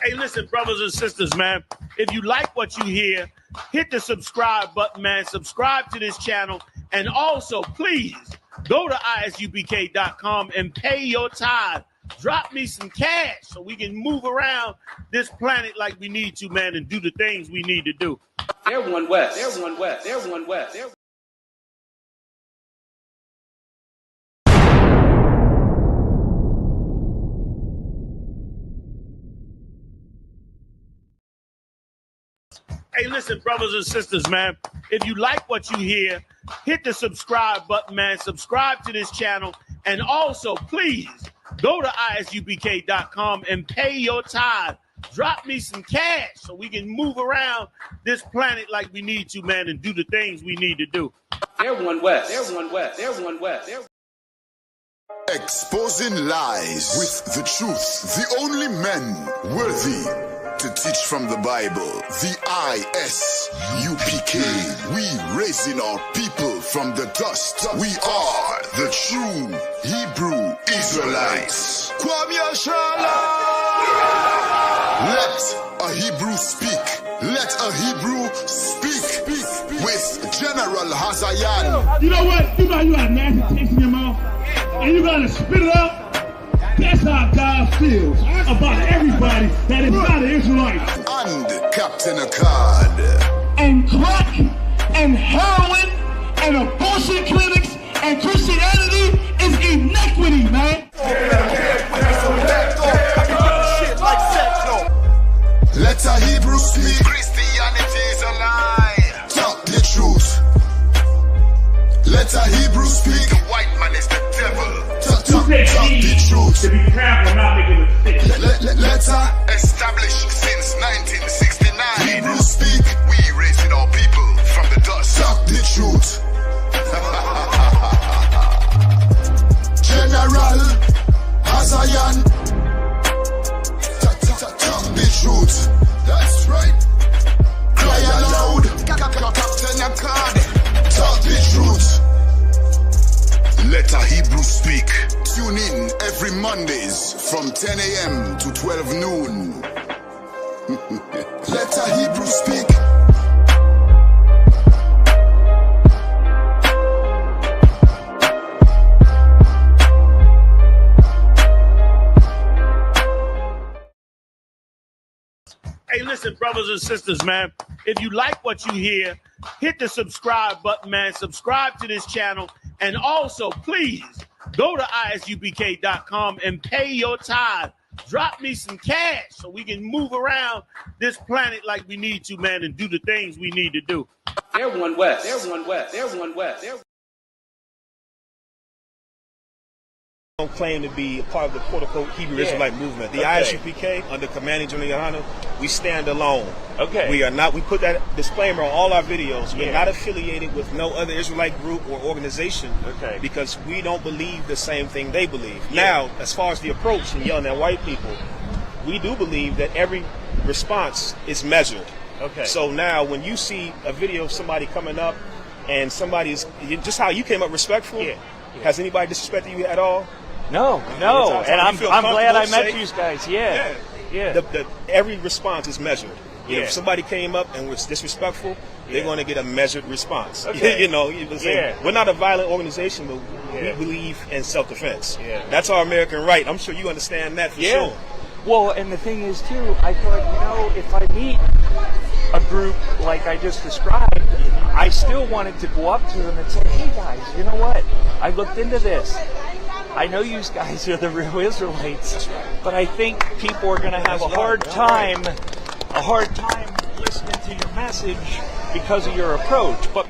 Hey, listen, brothers and sisters, man, if you like what you hear, hit the subscribe button, man. Subscribe to this channel. And also, please go to ISUPK.com and pay your tithe. Drop me some cash so we can move around this planet like we need to, man, and do the things we need to do. Everyone west. Everyone west. Everyone west. Hey, listen, brothers and sisters, man, if you like what you hear, hit the subscribe button, man. Subscribe to this channel. And also, please go to ISUPK.com and pay your tithe. Drop me some cash so we can move around this planet like we need to, man, and do the things we need to do. Everyone west. Everyone west. Everyone west. Exposing lies with the truth. The only men worthy to teach from the Bible. The I.S.U.P.K. We raising our people from the dust. We are the true Hebrew Israelites. Kwame SHALAM. Let a Hebrew speak. Let a Hebrew speak with General Hazayan. You know what? You got a nasty taste in your mouth, and you gotta spit it out. That's how God feels about everybody that is not an Israelite. And Captain Akkad. And crack and heroin and abortion clinics and Christianity is inequity, man. Let a Hebrew speak. Christianity is a lie. Talk the truth. Let a Hebrew speak. The white man is the devil. Talk the truth. To be careful, not making a mistake. Let her establish since 1969. Hebrew speak. We raising our people from the dust. Talk the truth. General Hazayan. Talk the truth. That's right. Cry aloud. Captain Akkad. Talk the truth. Let a Hebrew speak. Tune in every Mondays from 10 a.m. to 12 noon. Let a Hebrew speak. Hey, listen, brothers and sisters, man, if you like what you hear, hit the subscribe button, man. Subscribe to this channel. And also, please go to ISUPK.com and pay your tithe. Drop me some cash so we can move around this planet like we need to, man, and do the things we need to do. Everyone west. Everyone west. Everyone west. Don't claim to be a part of the quote-unquote Hebrew Israelite movement. The I.S.U.P.K. under commanding General Yahanna, we stand alone. Okay. We are not. We put that disclaimer on all our videos. We're not affiliated with no other Israelite group or organization. Okay. Because we don't believe the same thing they believe. Now, as far as the approach and yelling at white people, we do believe that every response is measured. Okay. So now, when you see a video of somebody coming up and somebody's just how you came up respectful. Has anybody disrespected you at all? No, and I'm glad I met you guys. Yeah. Every response is measured. If somebody came up and was disrespectful, they're going to get a measured response. Okay. We're not a violent organization, but we believe in self-defense. That's our American right. I'm sure you understand that for sure. Well, and the thing is, too, I thought, if I meet a group like I just described, I still wanted to go up to them and say, hey, guys, you know what? I looked into this. I know you guys are the real Israelites, but I think people are going to have a hard time listening to your message because of your approach. But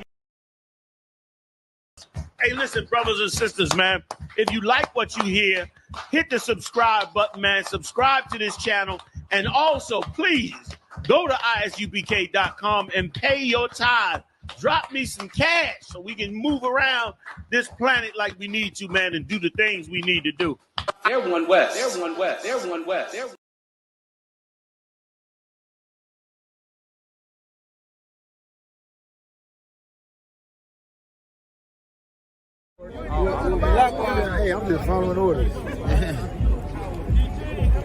Hey, listen, brothers and sisters, man, if you like what you hear, hit the subscribe button, man. Subscribe to this channel. And also, please go to ISUPK.com and pay your tithe. Drop me some cash so we can move around this planet like we need to, man, and do the things we need to do. Everyone west. Everyone west. Everyone west. Hey, I'm just following orders.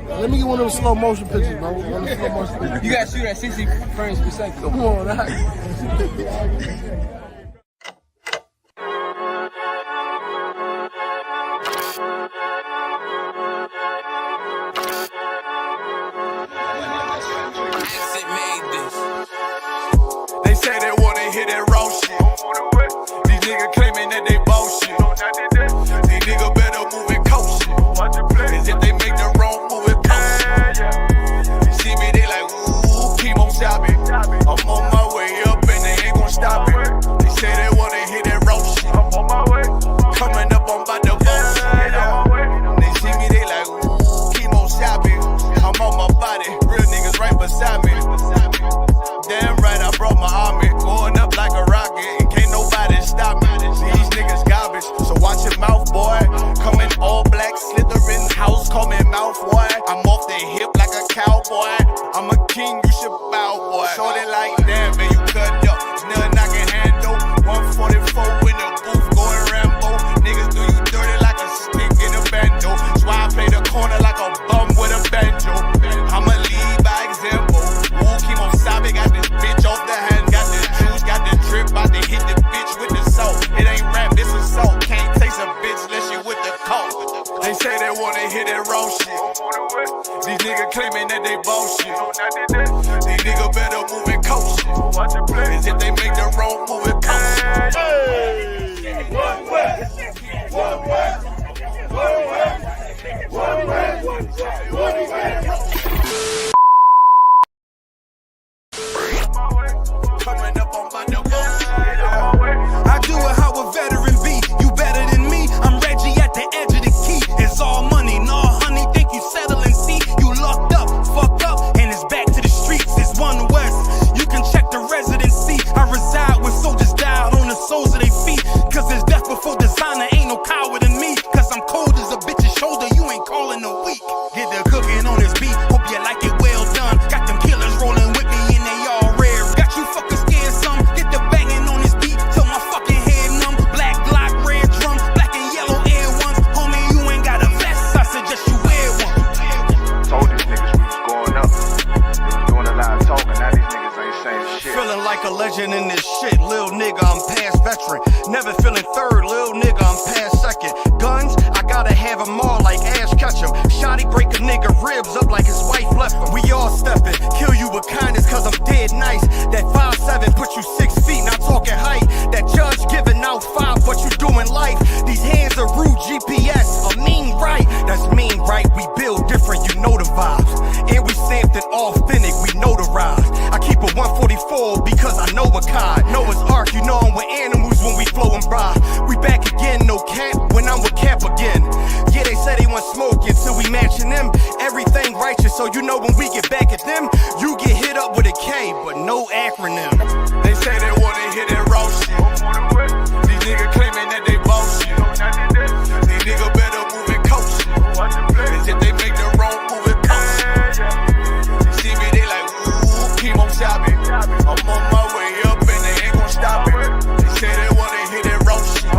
Let me get one of those slow motion pictures, bro. One of the slow motion pictures. You gotta shoot at 60 frames per second. Come on, that. They say they wanna hear that raw shit. These niggas claiming that they bullshit. These niggas better move and coach shit. Cause if they make the wrong move and coach shit. You see me, they like, ooh, keep on stopping. I'm on my way up and they ain't gon' stop it. They say they wanna hear that raw shit. Coming up, I'm about to bullshit. They see me, they like, ooh, keep on stopping. I'm on my body, real niggas right beside me. Damn right, I brought my army, going up like a rocket, and can't nobody stop me. These niggas garbage, so watch your mouth, boy. Coming all black, slithering house, call me mouth, boy. I'm off the hip like a cowboy. I'm a king, you should bow, boy. Shorty like, damn, man, you cut up. There's nothing I can handle. 144 in the booth, going Rambo. Niggas do you dirty like a stick in a bando. That's why I play the corner like a bum with a banjo. I'ma lead by example. Ooh, keep on stopping, got this bitch off the hand. Got the juice, got the drip, about to hit the bitch with the salt. It ain't rap, this is salt. Can't taste a bitch unless you with the coke. They say they wanna hear that raw shit. These niggas claiming that they bullshit. These niggas better move and coach shit. Cause if they make the wrong move and coach shit. Hey, one West, one West, one West, one West, one West. Coming up on my I do it how a veteran be. You better than me. I'm Reggie at the edge of the key. It's all money, no honey. Think you settle and see. You locked up, fucked up, and it's back to the streets. It's One West. You can check the residency. I reside where soldiers died on the soles of their feet. Cause there's death before designer. Ain't no coward in me. Cause I'm cold as a bitch's shoulder. You ain't calling a week. Get the cooking on this beat. Hope you like it well done. Got them killers rolling with me and they all rare. Got you fuckers scared some. Get the banging on this beat till my fucking head numb. Black Glock, red drum, black and yellow air ones. Homie, you ain't got a vest. I suggest you wear one. Told these niggas we was going up. They was doing a lot of talking. Now these niggas ain't saying shit. Feeling like a legend in this shit. Lil nigga, I'm past veteran. Never feeling third. Lil nigga, I'm past second. Guns, I gotta have them all like Ash Ketchum. Shotty break a nigga ribs up like his wife left him. We all stepping. Kill you with kindness cause I'm dead nice. That 5'7" put you 6 feet, not talking height. That judge giving out 5, but you doing life. These hands are rude GPS. A mean right. That's mean right. We build different, you know the vibes. And we stamped it authentic, we notarized. I keep a 144 because I know a kind. Noah's Ark, you know I'm with animals when we flowing by. We back again, no cap, when I'm with Cap again. Yeah, they say they want smoke until we matching them. Everything righteous, so you know when we get back at them, you get hit up with a K, but no acronym. They say they wanna hear that raw shit. These niggas claiming that they bullshit. These niggas better move and coach shit. Cause if they make the wrong move and coach shit. You see me, they like, ooh, keep on stopping. I'm on my way up and they ain't gon' stop it. They say they wanna hear that raw shit.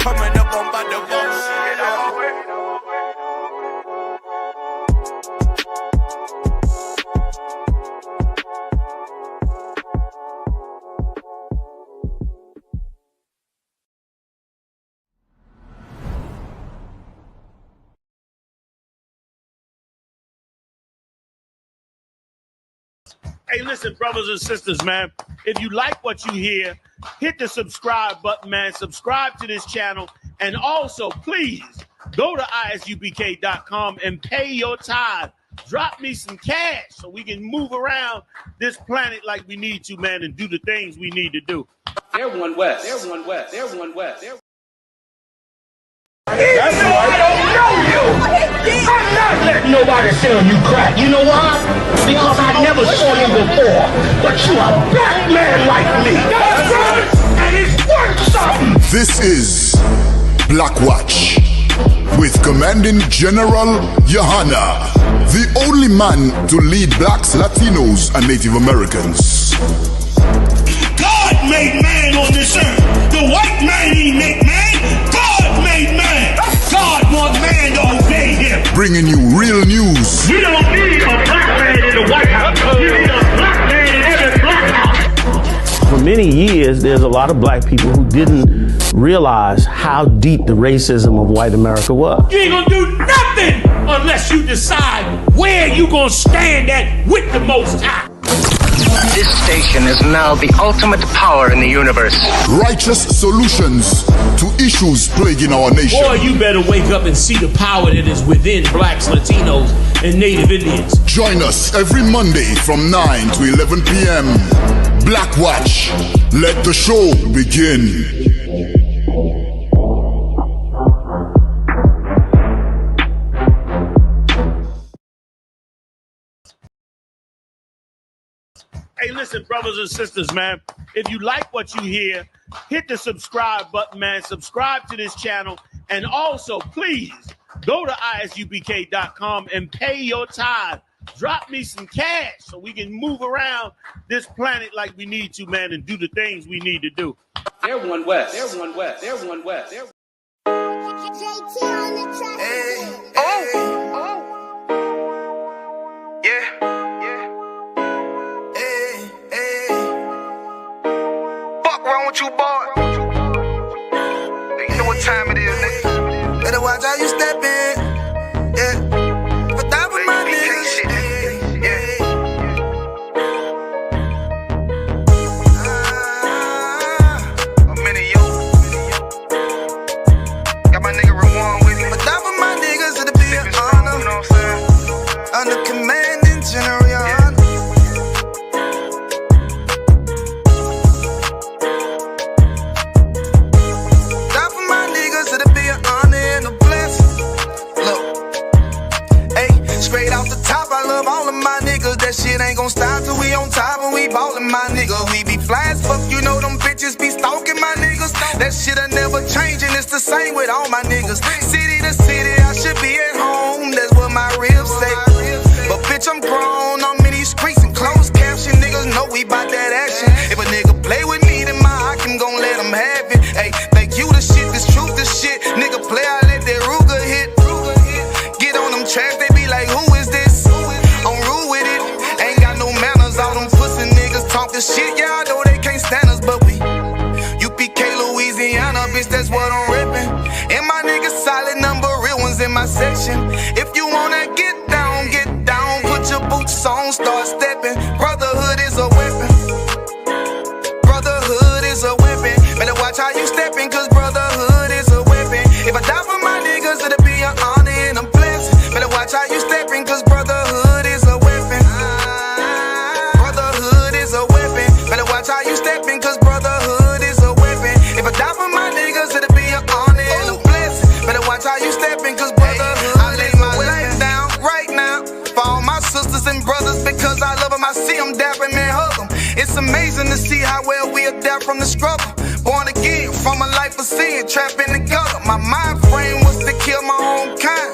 Coming up, I'm about to bullshit. Hey, listen, brothers and sisters, man. If you like what you hear, hit the subscribe button, man. Subscribe to this channel. And also, please, go to ISUPK.com and pay your tithe. Drop me some cash so we can move around this planet like we need to, man, and do the things we need to do. They're One West. They're One West. They're One West. They're That's why I don't know you. I'm not letting nobody sell you crack. You know why? Because I never saw you before. But you a black man like me. That's right. And it's worth something. This is Black Watch with Commanding General Yahanna, the only man to lead blacks, Latinos, and Native Americans. God made man on this earth. The white man he made man. God made man. God wants man to obey him. Bringing you real news issues. You don't need a black man in the White House. You need a black man in every black house. For many years, there's a lot of black people who didn't realize how deep the racism of white America was. You ain't gonna do nothing unless you decide where you gonna stand at with the Most High. This station is now the ultimate power in the universe. Righteous solutions to issues plaguing our nation. Boy, you better wake up and see the power that is within blacks, Latinos, and Native Indians. Join us every Monday from 9 to 11 p.m. Black Watch. Let the show begin. Hey, listen, brothers and sisters, man, if you like what you hear, hit the subscribe button, man. Subscribe to this channel. And also, please, go to ISUPK.com and pay your tithe. Drop me some cash so we can move around this planet like we need to, man, and do the things we need to do. They're one West. They're one West. They're one West. They're... Wrong with you, boy? You know what time it is, nigga. Better watch how you step in. Yeah. But that was my niggas. Yeah. I'm in it, yo. Got my nigga Rewan with me. But that was my niggas, it'll be an honor. You know what I'm saying? Under commanding General Yahanna. Straight off the top, I love all of my niggas. That shit ain't gon' stop till we on top and we ballin', my nigga. We be fly as fuck, you know them bitches be stalking my niggas. That shit'll never change and it's the same with all my niggas. City to city, I should be at home. That's what my ribs say. But bitch, I'm grown. I'm in these streets and closed caption. Niggas know we bout that action. If a nigga play with me, then my Hakim gon' let him have it. Hey, thank you the shit, this truth the shit. Nigga play, I let that Ruger hit. Get on them tracks, they be like, who is this? I'm rude with it. Ain't got no manners. All them pussy niggas talk the shit. Yeah, I know they can't stand us, but we U.P.K, Louisiana, bitch, that's what I'm rippin'. And my niggas solid number, real ones in my section. If you wanna get down, put your boots on, start steppin'. Brotherhood is a weapon. Brotherhood is a weapon. Better watch how you steppin', cause brotherhood is a weapon. If I die for my niggas, it'll be an honor and a blessing. Better watch how you steppin', cause brotherhood is a weapon. Brotherhood is a weapon. Better watch how you steppin', cause brotherhood is a weapon. If I die for my niggas, it'll be an honor and a blessing. Better watch how you steppin', cause brotherhood I lay my life down right now for all my sisters and brothers, because I love them. I see them dapping, man, hug them. It's amazing to see how well we adapt from the struggle. Born again from a life of sin, trapped in the gutter. My mind frame was to kill my own kind.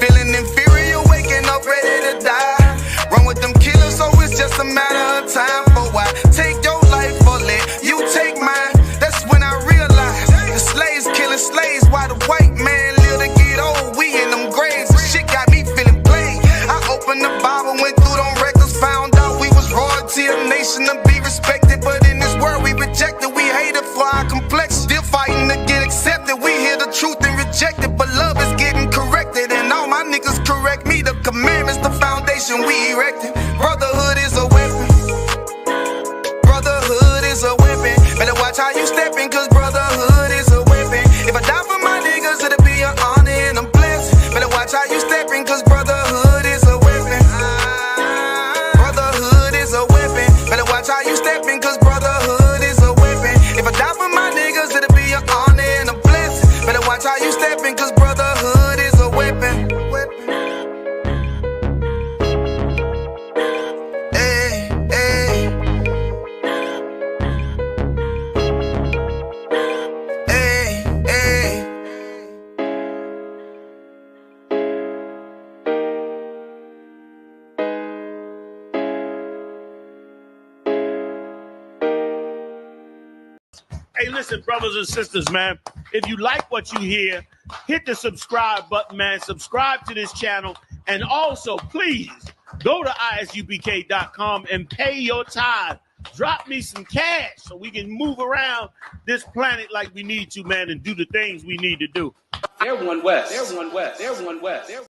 Feeling inferior, waking up ready to die. Run with them killers, so it's just a matter of time. For why take your life or let you take mine? That's when I realized the slaves killing slaves while the white man live to get old. We in them graves, the shit got me feeling played. I opened the Bible, went through them records, found out we was royalty, a nation to be respected. But in this world we rejected, we hated for our complexion. Still fighting to get accepted. We hear the truth and reject it, but love is getting corrected. And all my niggas correct me. The commandments, the foundation we erected. Brotherhood is a weapon. Brotherhood is a weapon. Better watch how you steppin', cause brotherhood is a weapon. If I die for my niggas, it'll be an honor and a blessing. Better watch how you steppin', cause brotherhood is a weapon. Brotherhood is a weapon. Better watch how you steppin', cause brotherhood is a weapon. If I die for my niggas, it'll be an honor and a blessing. Better watch how you steppin', cause brotherhood is a weapon. Hey, hey. Hey, hey. Hey, listen, brothers and sisters, man, if you like what you hear, hit the subscribe button, man. Subscribe to this channel. And also, please go to ISUPK.com and pay your tithe. Drop me some cash so we can move around this planet like we need to, man, and do the things we need to do. They're one West. They're one West. They're one West. They're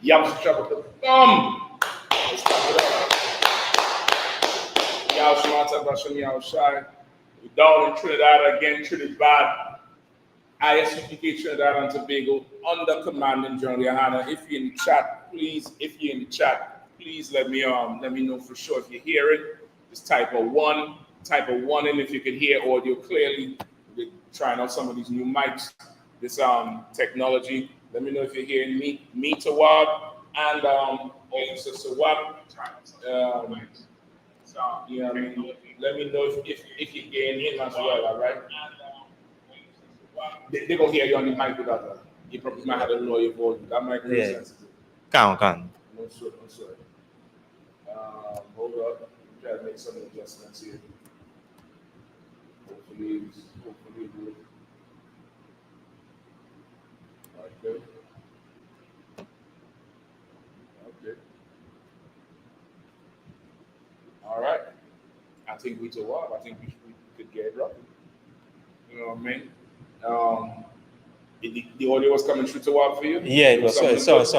Y'all struggle with the thumb. Y'all Shemata Basham Y'all Shai. We down in Trinidad again, Trinidad. I.S.U.P.K. Trinidad and Tobago under commanding General Yahanna. If you're in the chat, please, let me know for sure if you hear it. Just type a one in if you can hear audio clearly. We're trying out some of these new mics, this technology. Let me know if you're hearing me Tawab, and Officer Sawab. Yeah, I mean, let me know if you're getting him as well, all right? They're going to hear you on the mic without that. You probably might have to lower your volume. That might make sense. Can. No sweat. Hold up. Try to make some adjustments here. Hopefully good. Okay. All right. I think we took off. I think we could get it right. You know what I mean? The audio was coming through to what for you? Yeah, it was so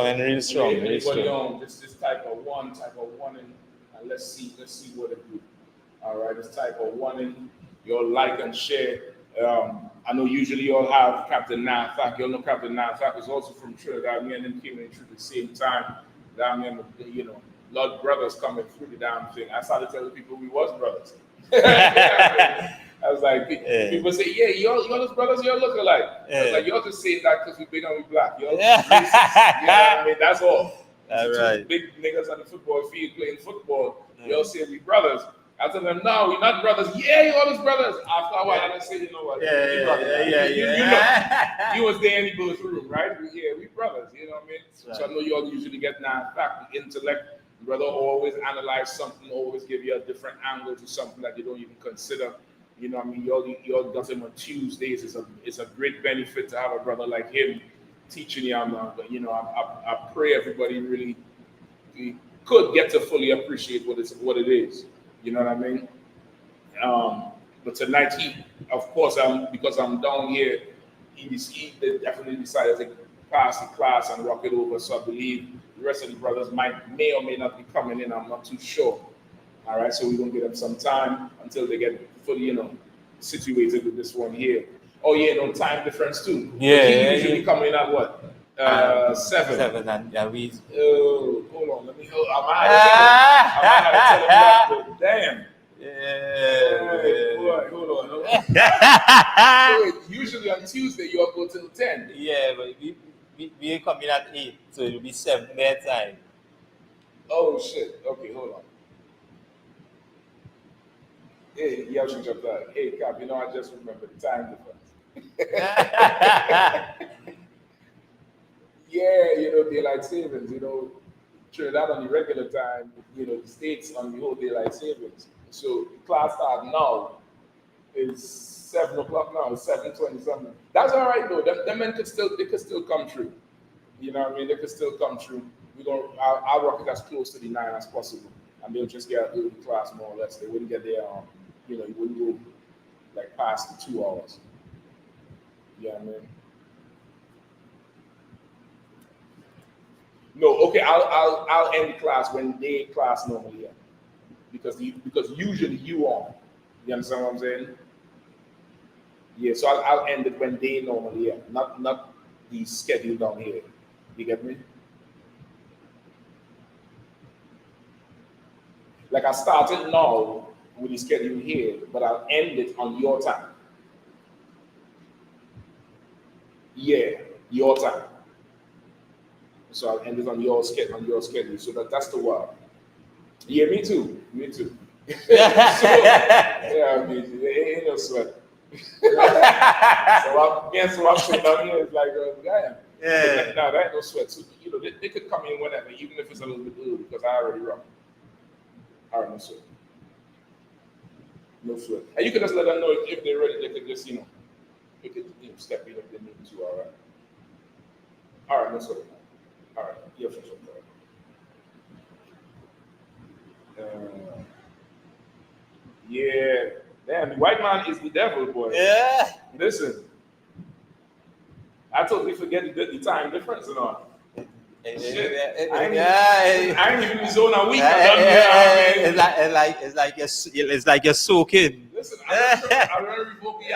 and really strong. Yeah, really strong. Just type of one in, and let's see what it do. All right, just type of one in. You'll like and share. I know usually you'll have Captain Nathak. You'll know Captain Nathak is also from Trinidad. Me and him came in through the same time. Damn, you know, Lord brothers coming through the damn thing. I started telling people we was brothers. I was like, people say, yeah, y'all those brothers, y'all look alike. I was like, y'all just saying that because we big and we black. Y'all racist. You know what I mean? That's all. All right. Big niggas on the football field playing football. Y'all say we brothers. I tell them, no, we're not brothers. Yeah, you all those brothers. After a while, I say, you know what? You was there and you go through, right? Yeah, we brothers. You know what I mean? Right. So I know you all usually get now back the intellect. Brother always analyze something, always give you a different angle to something that you don't even consider. You know what I mean? Y'all got him on Tuesdays. It's a great benefit to have a brother like him teaching you. You know, I pray everybody really could get to fully appreciate what it is. You know what I mean? But tonight, of course, because I'm down here, he definitely decided to pass the class and rock it over. So I believe the rest of the brothers may or may not be coming in. I'm not too sure. All right, so we're going to give them some time until they get fully, you know, situated with this one here. Oh, yeah, no time difference too. Yeah. He usually come in at what? 7. 7 and we. Oh, hold on. Let me hold. I might have to tell him that, but damn. Yeah. Boy, hold on. So usually on Tuesday, you all go till 10. Yeah, but we come in at 8, so it'll be 7 their time. Oh, shit. Okay, hold on. Hey, hey, Cap, you know, I just remember the time difference. Yeah, you know, daylight savings, you know, Trinidad on the regular time, you know, the States on the whole daylight savings. So the class start now is 7 o'clock now, it's 7:20 something. That's all right though. Them men could still come through. You know what I mean? They could still come through. I'll rock it as close to the 9 as possible. And they'll just get through the class more or less. They wouldn't get there, you know, you wouldn't go like past the 2 hours. You know what I mean? No, okay, I'll end the class when they class normally end. Because usually you on. You understand what I'm saying? Yeah, so I'll end it when they normally end, not the schedule down here. You get me? Like I started now with the schedule here, but I'll end it on your time. Yeah, your time. So I'll end it on your schedule. So that's the word. Yeah, me too. So, yeah, I mean, ain't no sweat. So I'm sitting down here, it's like, damn. Yeah. No, that ain't no sweat. So, you know, they could come in whenever, even if it's a little bit early, because I already run. All right, no sweat. No sweat. And you could just let them know if they're ready, they could just, you know, step in if they need to, all right? All right, let's go. All right, yeah, for sure. Yeah, damn, the white man is the devil, boy. Yeah. Listen, I totally forget the time difference and all. Shit. I ain't even in the zone a week. It's like you're soaking. Listen, I remember revoking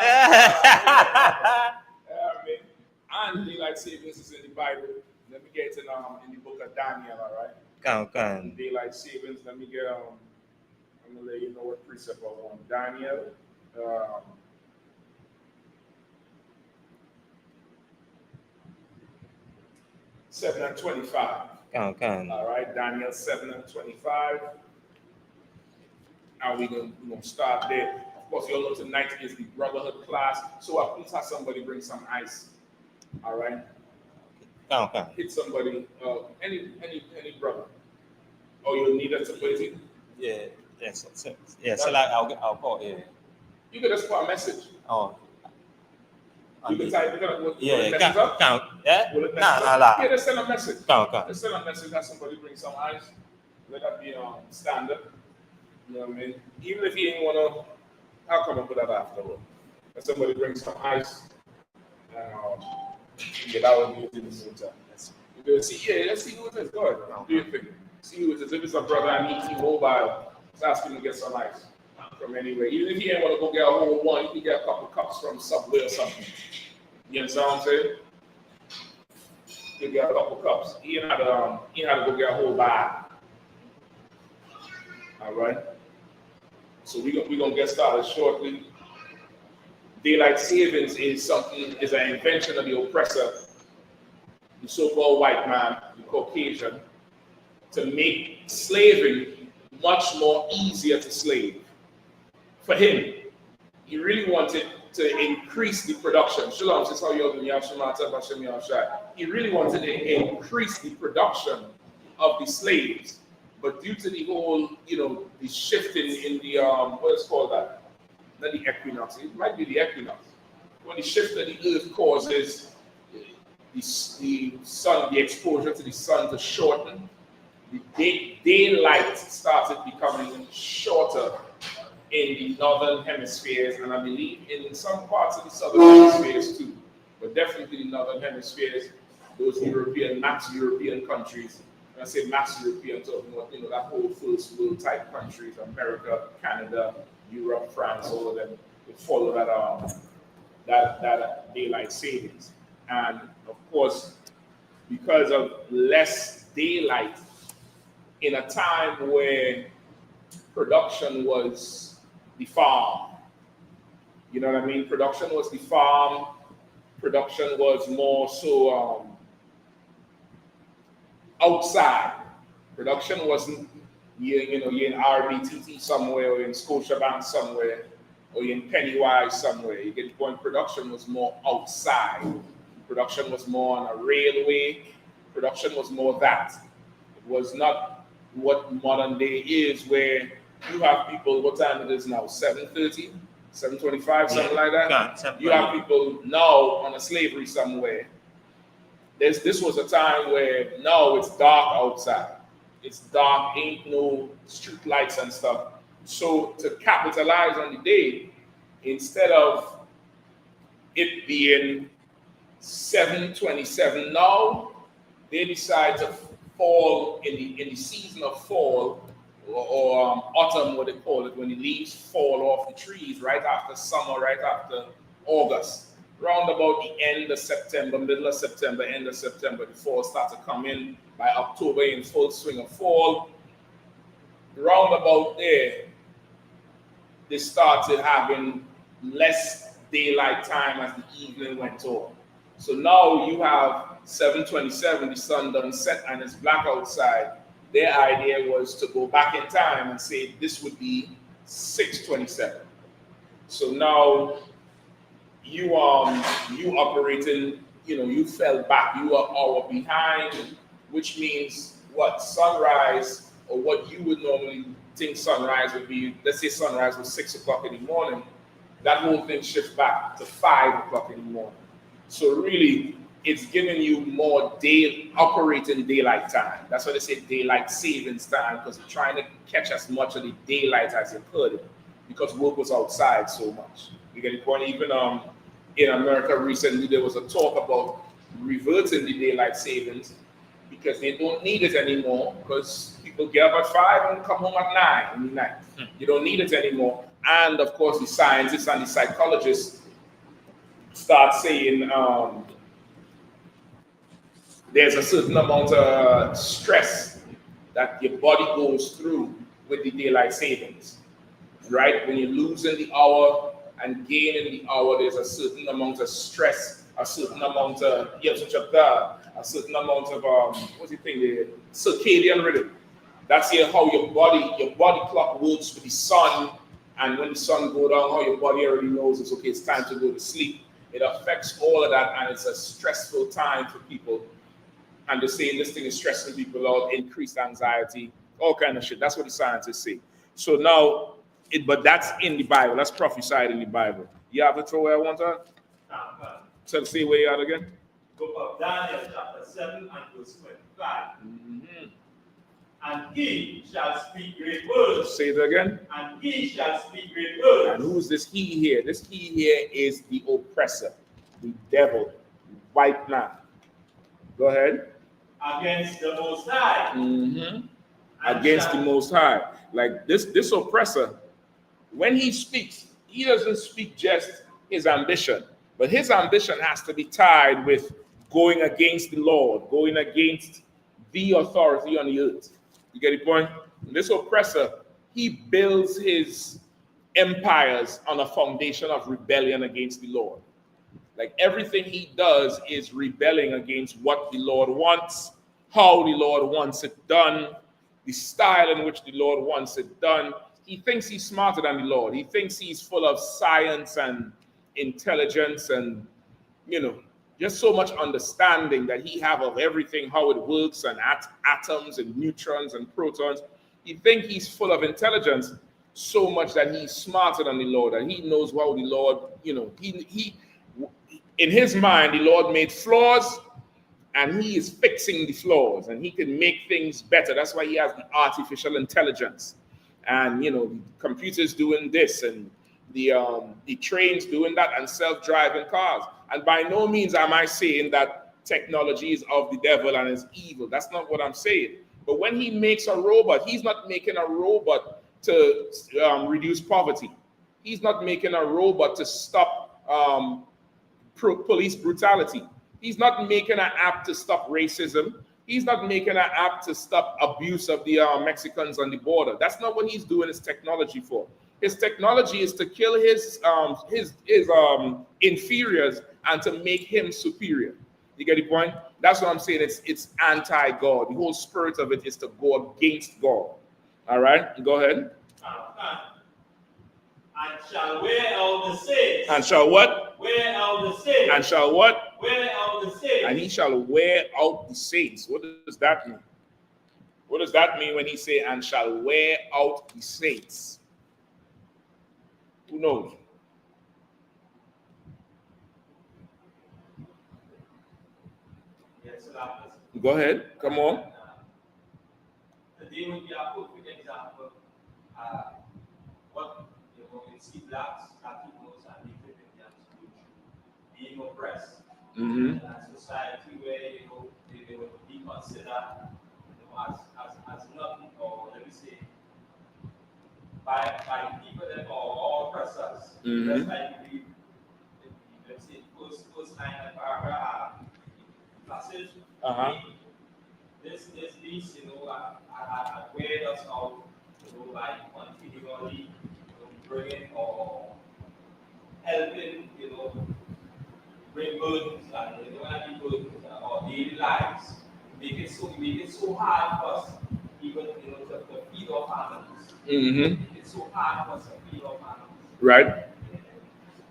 and daylight savings is in the Bible. Let me get in the book of Daniel, all right? Can. Daylight savings. Let me get I'm gonna let you know what precept I want. Daniel. 7:25. Can. All right, Daniel 7:25. And we're gonna start there. Of course, you all know tonight is the brotherhood class. So please have somebody bring some ice. All right. Can. Hit somebody. Any brother. Oh, you need us to put it in? Yeah. Yes. Yeah. So like I'll call. Yeah. You can just put a message. Oh. You can type it up. Yeah. Can. Yeah. Yeah, just send a message. Can. Just send a message that somebody bring some ice. Let that be standard. You know what I mean? Even if you ain't wanna, I'll come up with that afterward. Let somebody bring some ice. Get out and do it in the same time. Let's see who it is. Go ahead. Do your thing. See who it is. If it's a brother I need to mobile, just ask him to get some ice from anywhere. Even if he ain't want to go get a whole one, you can get a couple cups from Subway or something. You understand what I'm saying? You get a couple cups. He had to go get a whole bag. All right. So we're gonna get started shortly. Daylight savings is an invention of the oppressor, the so-called white man, the Caucasian, to make slavery much more easier to slave. For him, he really wanted to increase the production. Shalom, this is how you're doing. He really wanted to increase the production of the slaves, but due to the whole, the shift in the what is called that? Not the equinox. It might be the equinox. When the shift of the earth causes the sun, the exposure to the sun to shorten, the daylight started becoming shorter in the northern hemispheres, and I believe in some parts of the southern hemispheres too, but definitely the northern hemispheres, those max European countries. When I say max European, I'm talking about that whole first world type countries, America, Canada, Europe, France, all of them, would follow that daylight savings. And of course, because of less daylight, in a time where production was the farm, you know what I mean? Production was the farm. Production was more so outside. Production wasn't you're in RBTT somewhere, or in Scotiabank somewhere, or you're in Pennywise somewhere. You get the point. Production was more outside. Production was more on a railway. Production was more that. It was not what modern day is, where you have people, what time it is now, 7:30, 7:25, something like that. You have people now on a slavery somewhere. This was a time where now it's dark outside. It's dark, ain't no street lights and stuff. So to capitalize on the day, instead of it being 7:27 now, they decide to fall in the season of fall, or autumn, what they call it, when the leaves fall off the trees right after summer, right after August. Round about the end of September, middle of September, end of September, the fall starts to come in. By October, in full swing of fall. Round about there, they started having less daylight time as the evening went on. So now you have 7:27, the sun done set and it's black outside. Their idea was to go back in time and say this would be 6:27. So now you operating, you fell back, you are an hour behind, which means what? Sunrise, or what you would normally think sunrise would be, let's say sunrise was 6 o'clock in the morning, that whole thing shifts back to 5 o'clock in the morning. So really, it's giving you more operating daylight time. That's why they say daylight savings time, because you're trying to catch as much of the daylight as you could, because work was outside so much. You get the point? Even in America recently, there was a talk about reverting the daylight savings because they don't need it anymore, because people get up at 5 and come home at 9 in the night. You don't need it anymore. And of course, the scientists and the psychologists start saying there's a certain amount of stress that your body goes through with the daylight savings, right? When you're losing the hour and gaining the hour, there's a certain amount of stress, a certain amount of, a certain amount of, what's the thing, the circadian rhythm. That's how your body clock works with the sun, and when the sun goes down, how your body already knows it's okay, it's time to go to sleep. It affects all of that, and it's a stressful time for people. And they're saying this thing is stressing people out, increased anxiety, all kind of shit. That's what the scientists say. So now, but that's in the Bible. That's prophesied in the Bible. You have to throw where I want to? So say where you are again. Book of Daniel, chapter 7 and verse 25. And he shall speak great words. Say it again. And he shall speak great words. And who is this he here? This he here is the oppressor, the devil, the white man. Go ahead. Against the Most High. Against the Most High. Like this oppressor, when he speaks, he doesn't speak just his ambition, but his ambition has to be tied with going against the Lord, going against the authority on the earth. You get the point? This oppressor, he builds his empires on a foundation of rebellion against the Lord. Like everything he does is rebelling against what the Lord wants, how the Lord wants it done, the style in which the Lord wants it done. He thinks he's smarter than the Lord. He thinks he's full of science and intelligence and, just so much understanding that he have of everything, how it works, and atoms and neutrons and protons. He thinks he's full of intelligence so much that he's smarter than the Lord, and he knows how the Lord, he in his mind, the Lord made flaws, and he is fixing the flaws, and he can make things better. That's why he has the artificial intelligence, and the computers doing this, and the trains doing that, and self-driving cars. And by no means am I saying that technology is of the devil and is evil. That's not what I'm saying. But when he makes a robot, he's not making a robot to reduce poverty. He's not making a robot to stop police brutality. He's not making an app to stop racism. He's not making an app to stop abuse of the Mexicans on the border. That's not what he's doing his technology for. His technology is to kill his inferiors and to make him superior. You get the point? That's what I'm saying. It's anti-God. The whole spirit of it is to go against God. All right? Go ahead. And shall wear out the saints. And shall what? Wear out the saints. And shall what? Wear out the saints. And he shall wear out the saints. What does that mean? What does that mean when he say, and shall wear out the saints? Who knows? Yes, go ahead. Come on. Today would be a perfect example. What you see blacks, Latinos, and Native Indians being oppressed in a society where they would be considered as nothing, or let me say, by people that are all oppressors. That's like let's say first line of paragraph passage. This piece, wear us out, by continually bringing or helping, bring burdens and burdens our daily lives. Make it so hard for us, even to feed our families. Make it so hard for us to feed our families. Right.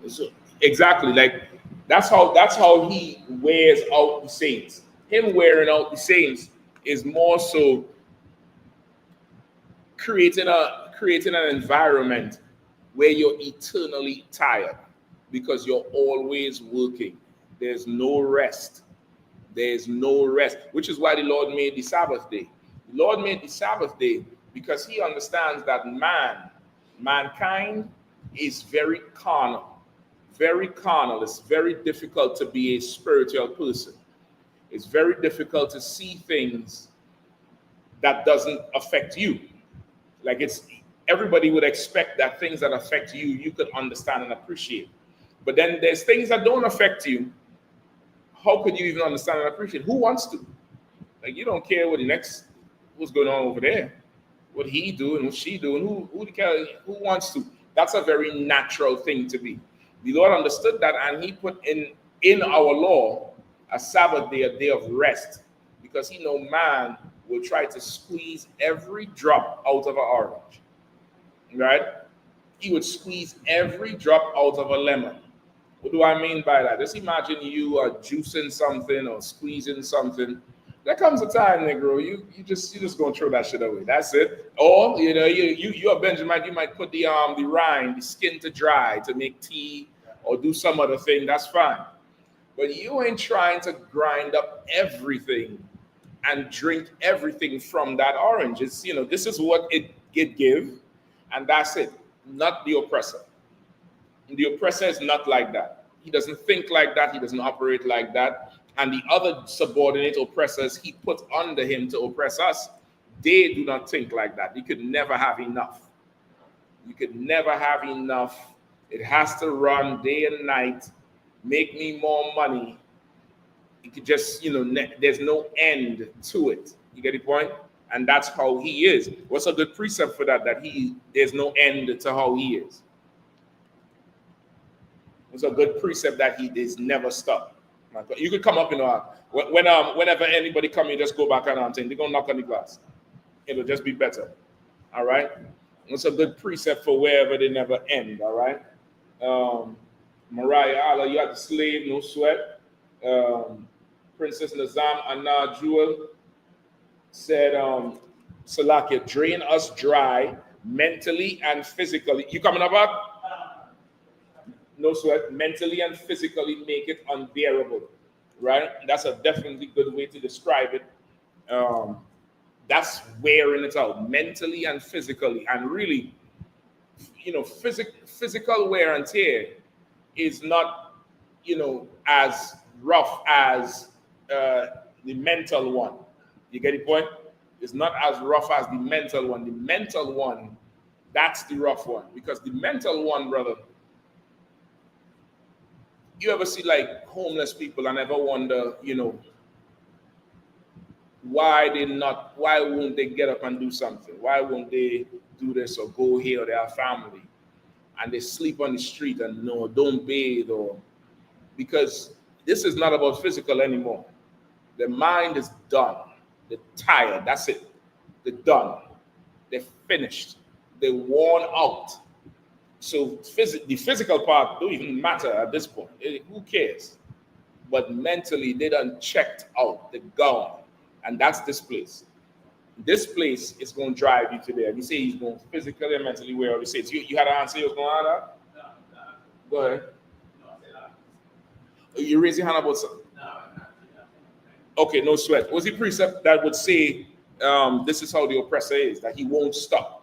So exactly, like that's how he wears out the saints. Him wearing out the saints is more so creating an environment where you're eternally tired because you're always working. There's no rest. There is no rest, which is why the Lord made the Sabbath day. The Lord made the Sabbath day because he understands that mankind is very carnal. Very carnal. It's very difficult to be a spiritual person. It's very difficult to see things that doesn't affect you. Like everybody would expect that things that affect you, you could understand and appreciate. But then there's things that don't affect you. How could you even understand and appreciate? Who wants to? Like, you don't care what's going on over there, what he doing, what she doing, who wants to? That's a very natural thing to be. The Lord understood that, and he put in our law a Sabbath day, a day of rest, because he know man will try to squeeze every drop out of an orange, right? He would squeeze every drop out of a lemon. What do I mean by that? Just imagine you are juicing something or squeezing something. There comes a time, Negro, you just gonna throw that shit away. That's it. Or you're a Benjamin, you might put the rind, the skin to dry to make tea or do some other thing. That's fine. But you ain't trying to grind up everything and drink everything from that orange. It's this is what it give, and that's it. Not the oppressor. The oppressor is not like that. He doesn't think like that. He doesn't operate like that. And the other subordinate oppressors he put under him to oppress us, they do not think like that. You could never have enough. You could never have enough. It has to run day and night, make me more money. You could just, there's no end to it. You get the point? And that's how he is. What's a good precept for that? That there's no end to how he is. It's a good precept that he is never stop. You could come up, whenever anybody come in, just go back and they're gonna knock on the glass. It'll just be better. All right. It's a good precept for wherever they never end. All right. Mariah Allah, you have the slave, no sweat. Princess Nazam Anna Jewel said, Salakia, drain us dry mentally and physically. You coming about? No sweat, mentally and physically make it unbearable, right? That's a definitely good way to describe it. That's wearing it out, mentally and physically. And really, physical wear and tear is not, as rough as the mental one. You get the point? It's not as rough as the mental one. The mental one, that's the rough one. Because the mental one, brother, you ever see like homeless people and ever wonder, why won't they get up and do something? Why won't they do this or go here or their family? And they sleep on the street and don't bathe, or because this is not about physical anymore. The mind is done. They're tired. That's it. They're done. They're finished. They're worn out. So the physical part don't even matter at this point. Who cares? But mentally, they done checked out. They're gone. And that's this place. This place is going to drive you to there. You say he's going physically and mentally wear all the states. You had an answer you was going on that? No. Go ahead. You raise your hand about something? No. Okay, no sweat. What's the precept that would say this is how the oppressor is, that he won't stop?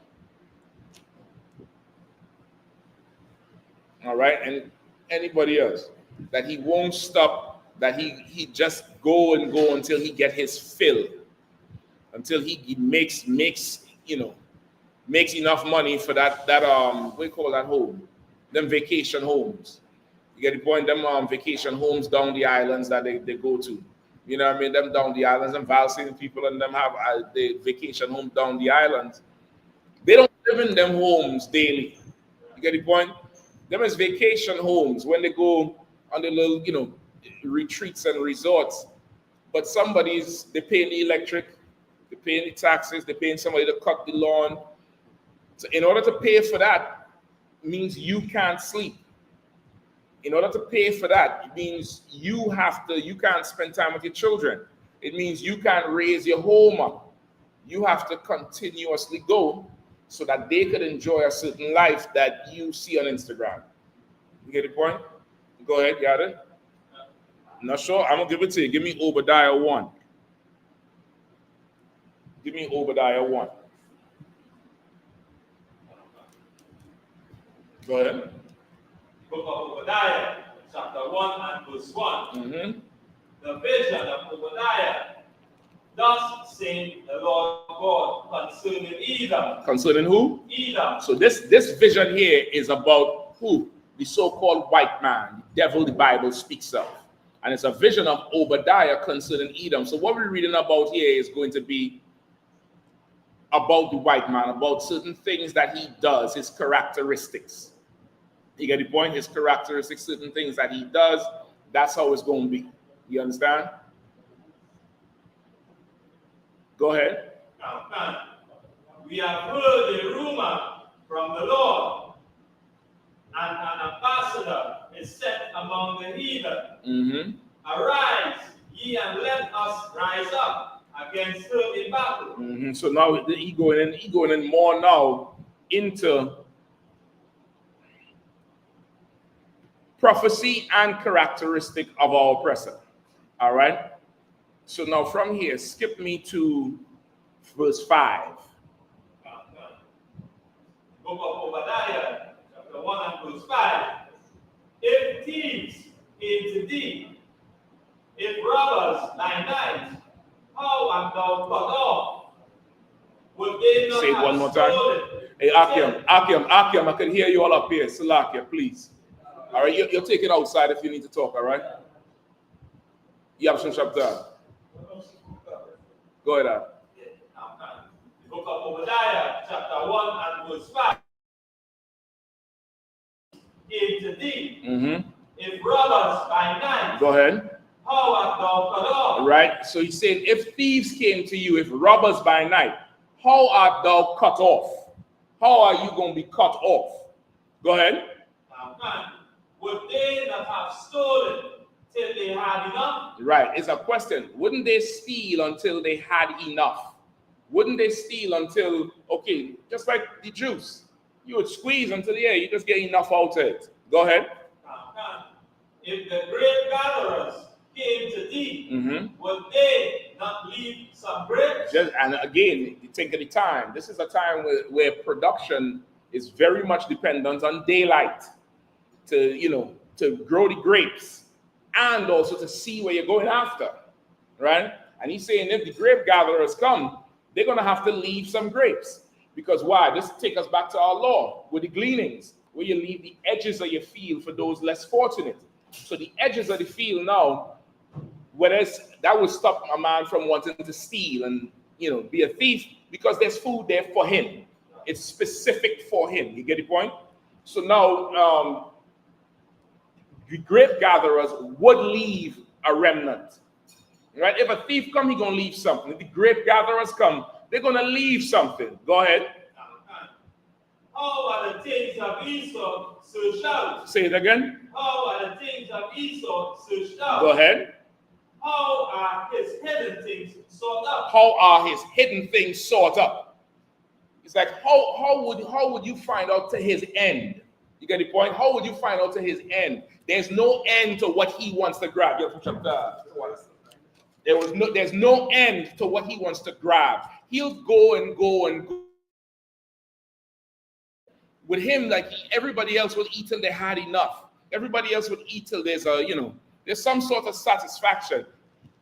All right, and anybody else, that he won't stop, that he just go until he get his fill, until he makes enough money for that what do you call that home? Them vacation homes. You get the point? Them vacation homes down the islands that they go to. You know what I mean? Them down the islands, and Valsing people and them have the vacation home down the islands. They don't live in them homes daily. You get the point? Them is vacation homes when they go on the little, retreats and resorts. But they paying the electric, they paying the taxes, they paying somebody to cut the lawn. So in order to pay for that, means you can't sleep. In order to pay for that, it means you can't spend time with your children. It means you can't raise your home up. You have to continuously go so that they could enjoy a certain life that you see on Instagram. You get the point? Go ahead, got it? Not sure. I'm gonna give it to you. Give me Obadiah 1. Give me Obadiah 1. Go ahead. Book of Obadiah, chapter 1 and verse 1. Mm-hmm. The vision of Obadiah. Thus saith the Lord God concerning Edom. Concerning who? Edom. So this vision here is about who? The so-called white man, the devil the Bible speaks of. And it's a vision of Obadiah concerning Edom. So what we're reading about here is going to be about the white man, about certain things that he does, his characteristics. You get the point? His characteristics, certain things that he does, that's how it's going to be. You understand? Go ahead. We have heard a rumor from the Lord, and an ambassador is set among the heathen. Mm-hmm. Arise, ye, and let us rise up against her in battle. Mm-hmm. So now he going in more now into prophecy and characteristic of our oppressor. All right. So now from here, skip me to verse 5. Book of Obadiah, chapter 1 and verse 5. If thieves came to thee, if robbers by night, how art thou cut off? Would they not Say it have one more time. stolen? Hey, Akim, I can hear you all up here. Salakia, please. All right, you'll take it outside if you need to talk, all right? You have some chapter. Go ahead. The book of Obadiah, chapter 1 and verse 5. Came to thee, Mm-hmm. if robbers by night, Go ahead. how art thou cut off? All right, so he's saying, if thieves came to you, if robbers by night, how art thou cut off? How are you going to be cut off? Go ahead. Would they not have stolen till they had enough? Right, it's a question. Wouldn't they steal until they had enough? Wouldn't they steal until, okay, just like the juice. You would squeeze until, yeah, you just get enough out of it. Go ahead. If the grape gatherers came to thee, Mm-hmm. would they not leave some grapes? And again, you think of the time. This is a time where production is very much dependent on daylight to grow the grapes and also to see where you're going after, right? And he's saying if the grape gatherers come, they're going to have to leave some grapes. Because why? This takes us back to our law with the gleanings, where you leave the edges of your field for those less fortunate. So the edges of the field now, whereas that will stop a man from wanting to steal and be a thief, because there's food there for him. It's specific for him. You get the point? So now the grape gatherers would leave a remnant. Right? If a thief come, he's gonna leave something. If the grape gatherers come, they're gonna leave something. Go ahead. How are the things of Esau searched out? Say it again. How are the things of Esau searched out? Go ahead. How are his hidden things sought up? How are his hidden things sought up? It's like how would you find out to his end? You get the point? How would you find out to his end? There's no end to what he wants to grab. There's no end to what he wants to grab. He'll go and go and go. With him, like everybody else would eat till they had enough. Everybody else would eat till there's some sort of satisfaction.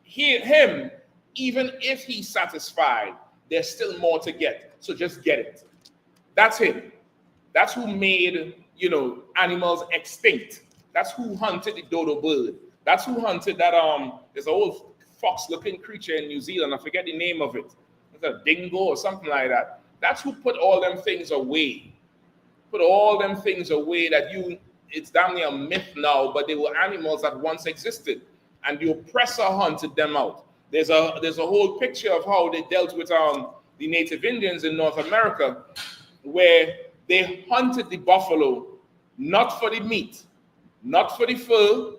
Him, even if he's satisfied, there's still more to get. So just get it. That's him. That's who made, animals extinct. That's who hunted the dodo bird. That's who hunted that, there's an old fox-looking creature in New Zealand. I forget the name of it. It's a dingo or something like that. That's who put all them things away. Put all them things away that it's damn near a myth now, but they were animals that once existed. And the oppressor hunted them out. There's a whole picture of how they dealt with the Native Indians in North America, where they hunted the buffalo, not for the meat, not for the fur,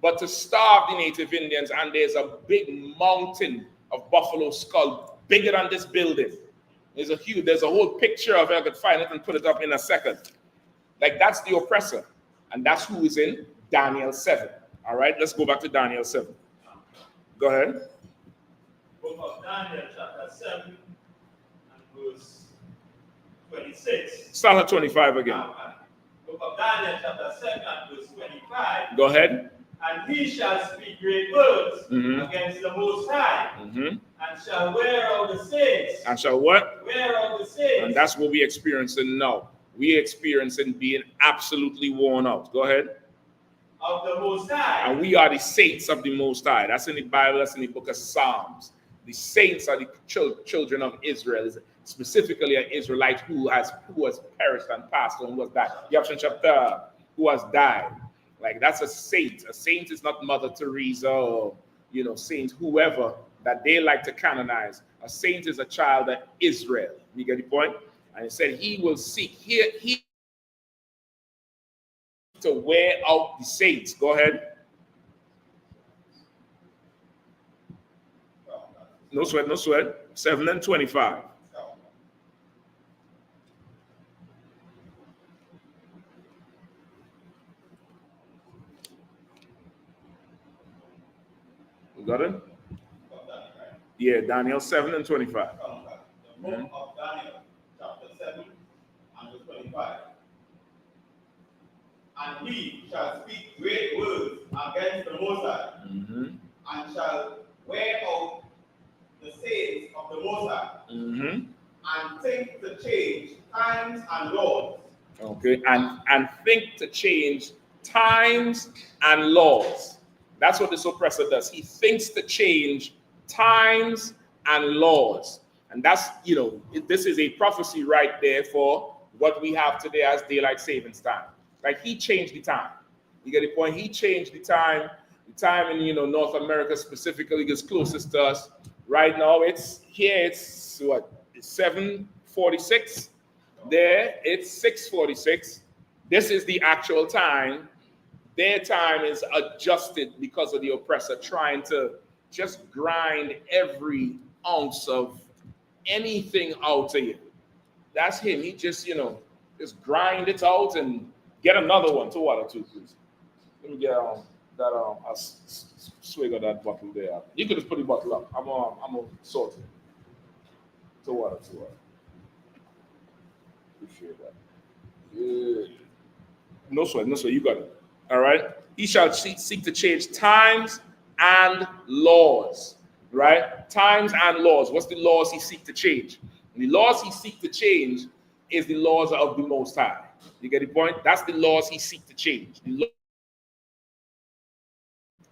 but to starve the Native Indians. And there's a big mountain of buffalo skull, bigger than this building. There's a whole picture of it. I could find it and put it up in a second. Like, that's the oppressor. And that's who is in Daniel 7. All right, let's go back to Daniel 7. Go ahead. Book of Daniel, chapter 7, and verse 26. Start at 25 again. Book of Daniel, chapter 7, and verse 25. Go ahead. And he shall speak great words against the Most High, and shall wear out the saints. And shall what? Wear out the saints. And that's what we're experiencing now. We're experiencing being absolutely worn out. Go ahead. Of the Most High. And we are the saints of the Most High. That's in the Bible. That's in the book of Psalms. The saints are the children of Israel, specifically an Israelite who has perished and passed on, who has died. Yahanna chapter, who has died. Like, that's a saint. A saint is not Mother Teresa or, saint whoever that they like to canonize. A saint is a child of Israel. You get the point? And he said he will seek he to wear out the saints. Go ahead. No sweat, no sweat. 7 and 25. You got it? Yeah, Daniel 7 and 25. The book of Daniel, chapter 7, and verse 25. And he shall speak great words against the Most High, and shall wear out the saints of the Most High, and think to change times and laws. Okay, and think to change times and laws. That's what this oppressor does. He thinks to change times and laws. And that's, this is a prophecy right there for what we have today as daylight savings time. Like, he changed the time. You get the point? He changed the time. The time in, North America specifically is closest to us. Right now, it's 7:46. There, it's 6:46. This is the actual time. Their time is adjusted because of the oppressor trying to just grind every ounce of anything out of you. That's him. He just, just grind it out and get another one. To water too, please. Let me get a swig of that bottle there. You could just put the bottle up. I'm gonna sort it. To water. Appreciate that. Yeah. No sweat. You got it. All right. He shall seek to change times and laws. Right? Times and laws. What's the laws he seek to change? And the laws he seek to change is the laws of the Most High. You get the point? That's the laws he seek to change.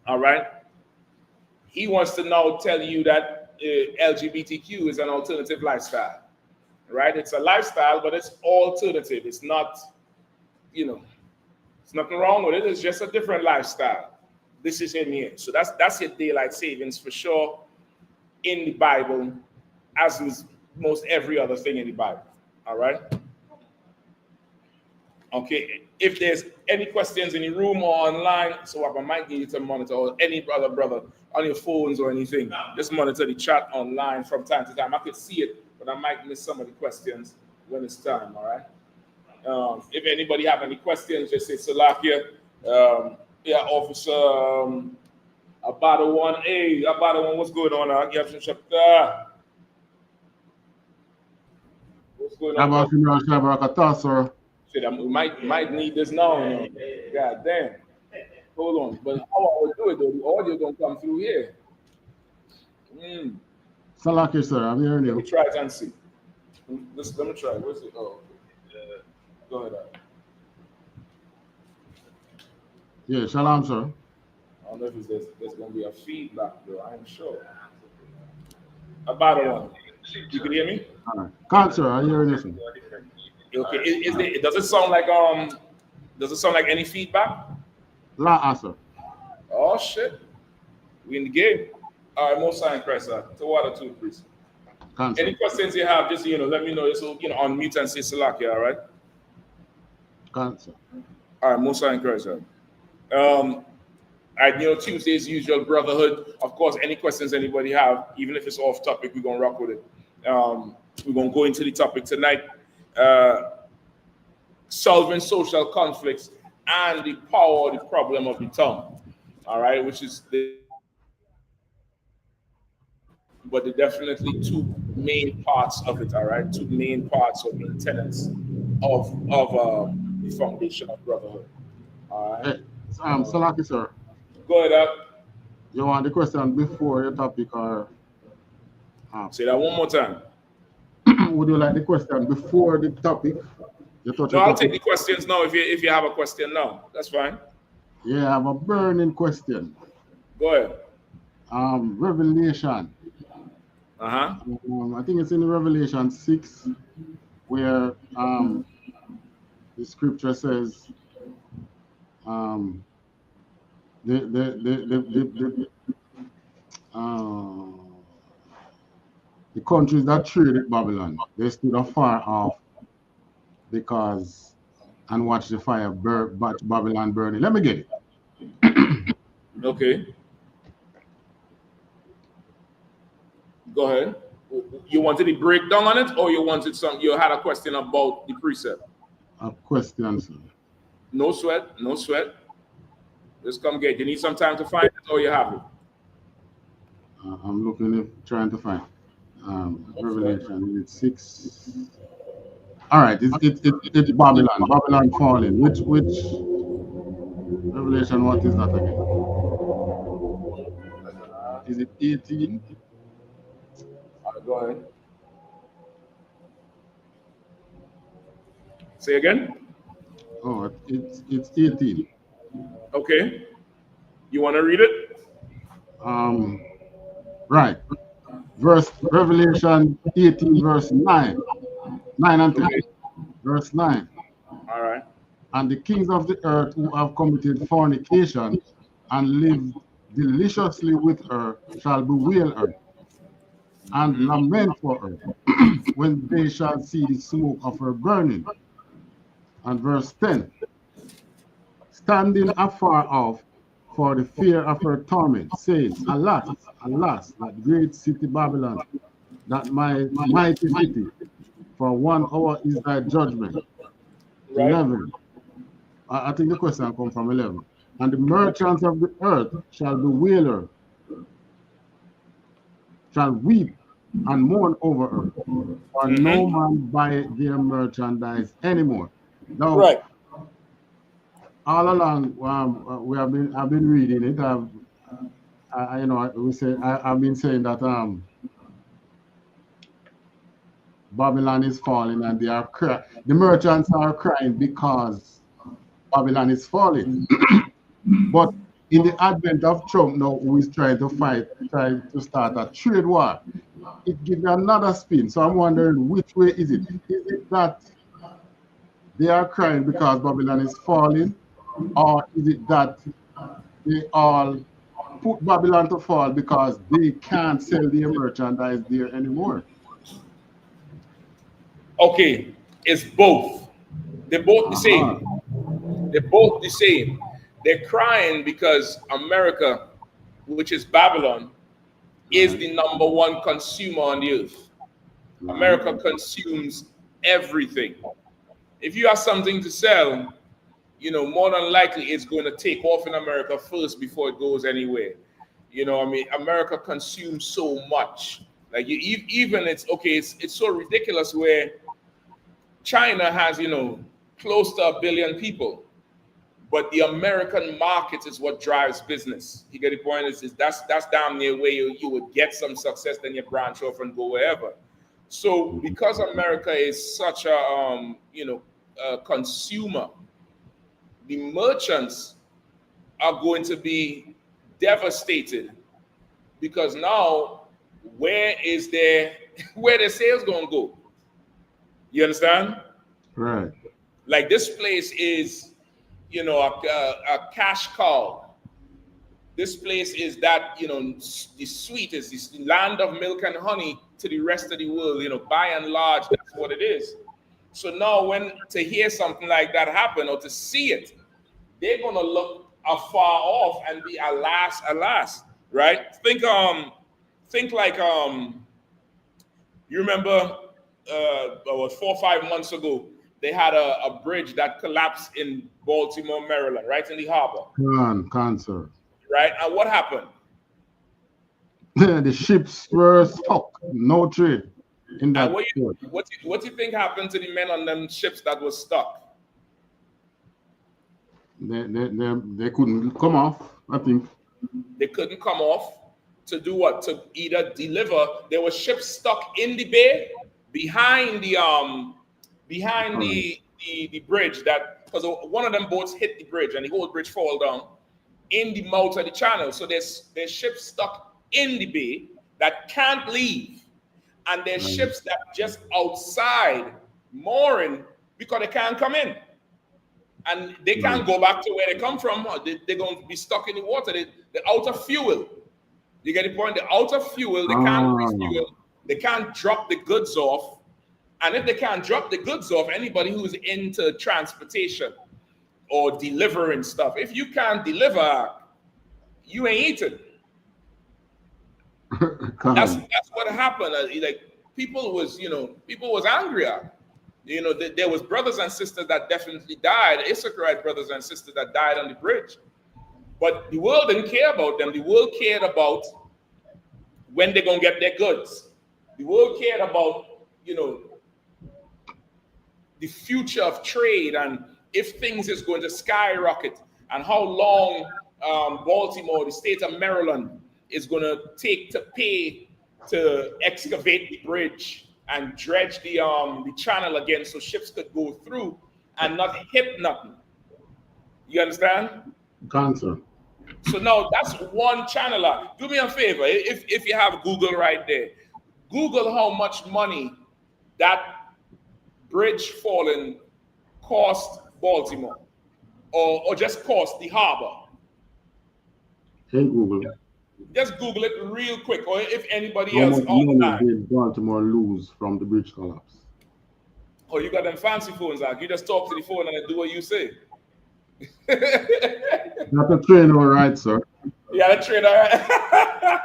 All right. He wants to now tell you that LGBTQ is an alternative lifestyle. Right? It's a lifestyle, but it's alternative. It's not, there's nothing wrong with it. It's just a different lifestyle. This is him here. So that's your daylight savings for sure in the Bible, as is most every other thing in the Bible. All right. Okay. If there's any questions in the room or online, so I might get you to monitor, or any other brother on your phones or anything, just monitor the chat online from time to time. I could see it, but I might miss some of the questions when it's time. All right. If anybody have any questions, just say Salakia. Yeah, Officer Abada 1A. Abada 1, what's going on? What's going on? Sir. Shit, we might need this now. God damn. Hold on. But how I would do it, though, the audio don't come through here. Salakia, sir. I'm hearing you. Let me try it and see. Let me try. Where's it? Oh, go ahead. Yeah, shalom, sir. I don't know if there's going to be a feedback, though. I'm sure. About one. You can hear me? All right. Can't, sir. I'm hearing this one. Okay. Does it sound like any feedback? La, sir. Oh shit. We in the game. All right, most sign Christ, sir. To water too, please. Can't, any questions you have, just let me know. So unmute and say Salakia, all right? Can't, sir. All right, most sign Christ, sir. All right, Tuesday's usual brotherhood. Of course, any questions anybody have, even if it's off topic, we're gonna rock with it. We're gonna go into the topic tonight. Solving social conflicts and the power or the problem of the tongue. all right, which is but they're definitely two main parts of it, all right, two main parts or main tenets of the foundation of brotherhood, all right. Hey, Salaki, sir. Go ahead, up. You want the question before your topic or? Say that one more time. Would you like the question before the topic? No, I'll take the questions now. If you have a question now, that's fine. Yeah, I have a burning question. Go ahead. Revelation. I think it's in Revelation 6 where the scripture says the countries that traded Babylon, they stood afar off because and watch the fire Babylon burning. Let me get it. Okay. Go ahead. You wanted a breakdown on it, or you wanted some? You had a question about the precept. A question, sir. No sweat. No sweat. Just come get. You need some time to find it, or you have it. I'm looking, trying to find Revelation 6. All right, it's Babylon. Babylon falling. Which Revelation? What is that again? Is it 18? Go ahead. Say again. Oh, it's 18. Okay. You want to read it? Right. Revelation 18, verse 9. 9 and 10. Verse 9. All right. And the kings of the earth who have committed fornication and lived deliciously with her shall bewail her and lament for her when they shall see the smoke of her burning. And verse 10. Standing afar off for the fear of her torment, saying, Alas, alas, that great city Babylon, that my mighty city, for 1 hour is thy judgment. Right. 11. I think the question comes from 11. And the merchants of the earth shall bewail her, shall weep and mourn over her, for no man buy their merchandise anymore. Now, right. All along, I've been reading it. I've been saying that Babylon is falling, and they are the merchants are crying because Babylon is falling. But in the advent of Trump now, who is trying to start a trade war, it gives me another spin. So I'm wondering, which way is it? Is it that they are crying because Babylon is falling, or is it that they all put Babylon to fall because they can't sell their merchandise there anymore? Okay, it's both. They're both the same. They're both the same. They're crying because America, which is Babylon, is the #1 consumer on the earth. America consumes everything. If you have something to sell, more than likely it's going to take off in America first before it goes anywhere. America consumes so much. Like it's so ridiculous where China has, close to 1 billion people, but the American market is what drives business. You get the point? That's damn near where you would get some success, then you branch off and go wherever. So because America is such a consumer, the merchants are going to be devastated because now where the sales going to go? You understand? Right. Like this place is, a cash cow. This place is that, the sweetest, the land of milk and honey to the rest of the world. By and large, that's what it is. So now when to hear something like that happen or to see it, they're going to look afar off and be alas, right? Think like, you remember, about 4 or 5 months ago, they had a bridge that collapsed in Baltimore, Maryland, right in the harbor. Cancer. right? And what happened? The ships were stuck, no trade in that. And what do you think happened to the men on them ships that was stuck? They couldn't come off, I think. They couldn't come off to do what? To either deliver. There were ships stuck in the bay behind the bridge, that because one of them boats hit the bridge and the whole bridge fall down in the mouth of the channel. So there's ships stuck in the bay that can't leave, and there's ships that just outside mooring because they can't come in. And they can't go back to where they come from. They're going to be stuck in the water. They're out of fuel. You get the point? They're out of fuel. They can't refuel. They can't drop the goods off. And if they can't drop the goods off, anybody who's into transportation or delivering stuff, if you can't deliver, you ain't eating. That's what happened. Like people was angry. There was brothers and sisters that definitely died, Israelite brothers and sisters that died on the bridge. But the world didn't care about them. The world cared about when they're going to get their goods. The world cared about, the future of trade and if things is going to skyrocket and how long Baltimore, the state of Maryland, is going to take to pay to excavate the bridge and dredge the channel again so ships could go through and not hit nothing. You understand? Cancer. So now that's one channel. Do me a favor, if you have Google right there, Google how much money that bridge falling cost Baltimore or just cost the harbor. Hey Google. Just Google it real quick, or if anybody How else much on the money line. did Baltimore lose from the bridge collapse? Oh, you got them fancy phones out. You just talk to the phone and do what you say. Not a train, all right, sir. Yeah, the train, all right.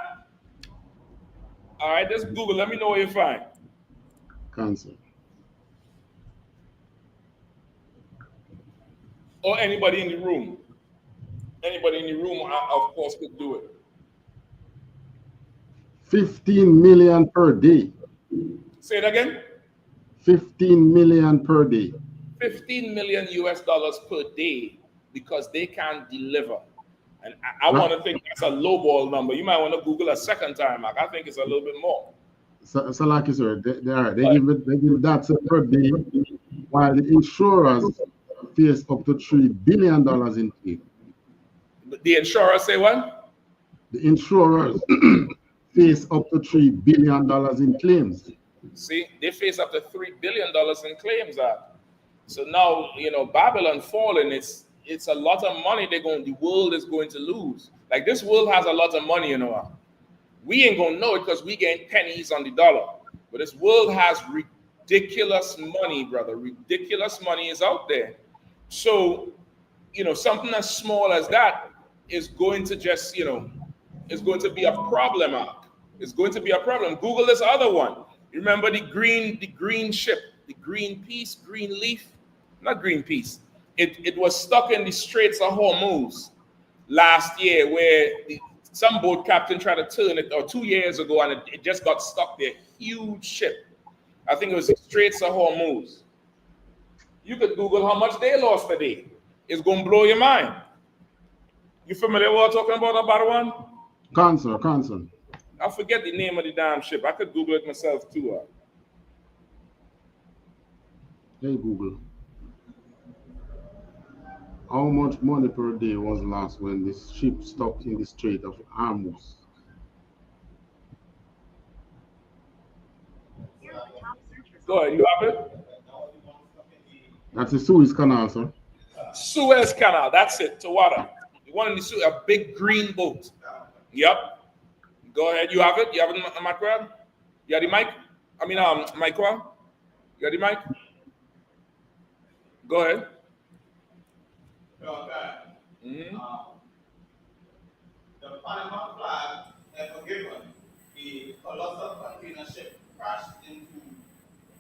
All right, just Google. Let me know what you find. Cancer. Or anybody in the room. Anybody in the room, of course, could do it. 15 million per day. Say it again. 15 million per day. 15 million US dollars per day because they can't deliver. And I want to think that's a lowball number. You might want to Google a second time. I think it's a little bit more. So like you said, they give that per day, while the insurers face up to $3 billion in claims. The insurers say what? The insurers face up to $3 billion in claims. See, they face up to $3 billion in claims. So now, Babylon falling, it's a lot of money the world is going to lose. Like this world has a lot of money, We ain't gonna know it because we get pennies on the dollar. But this world has ridiculous money, brother. Ridiculous money is out there. So, something as small as that is going to just, is going to be a problem. It's going to be a problem. Google this other one. You remember the green ship, the green leaf? Not Greenpeace. It was stuck in the Straits of Hormuz last year where some boat captain tried to turn it, or 2 years ago, and it just got stuck there. Huge ship. I think it was the Straits of Hormuz. You could Google how much they lost today. It's going to blow your mind. You familiar with what I'm talking about one? Cancer. I forget the name of the damn ship. I could Google it myself too. Hey Google. How much money per day was lost when this ship stopped in the Strait of Hormuz? Go ahead, you have it? That's the Suez Canal, sir. Suez Canal, that's it, to water. The one in the Suez, a big green boat. Yep. Go ahead, you have it? You have it, Macra? You have the mic? Micra? You have the mic? Go ahead. Okay. Mm-hmm. The Panama flag had forgiven the colossal container ship crashed into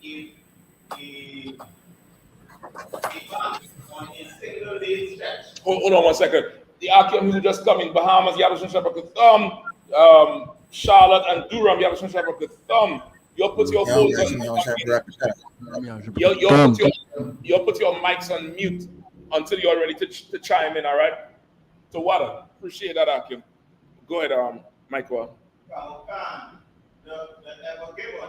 a bank on a single day stretch. Hold on 1 second. the Akim who just come in Bahamas, Yabashim Shabbat Thumb, Charlotte and Durham, Yabashim Shabbat Thumb. You'll put your phones on. You'll put your mics on mute until you're ready to chime in, all right? So water. Appreciate that, Akim. Go ahead, Michael. The ever given a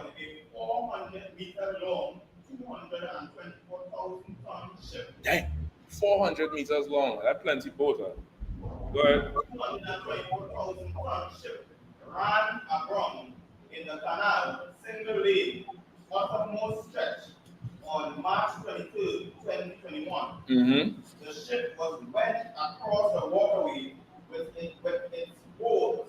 400-meter long, 224,000 ton ship. Dang, 400 meters long. That's plenty boat. Go ahead. 224,000 ton ship ran aground in the canal, single lane, uttermost stretch on March 23, 2021. The ship was wedged across the waterway with its boat.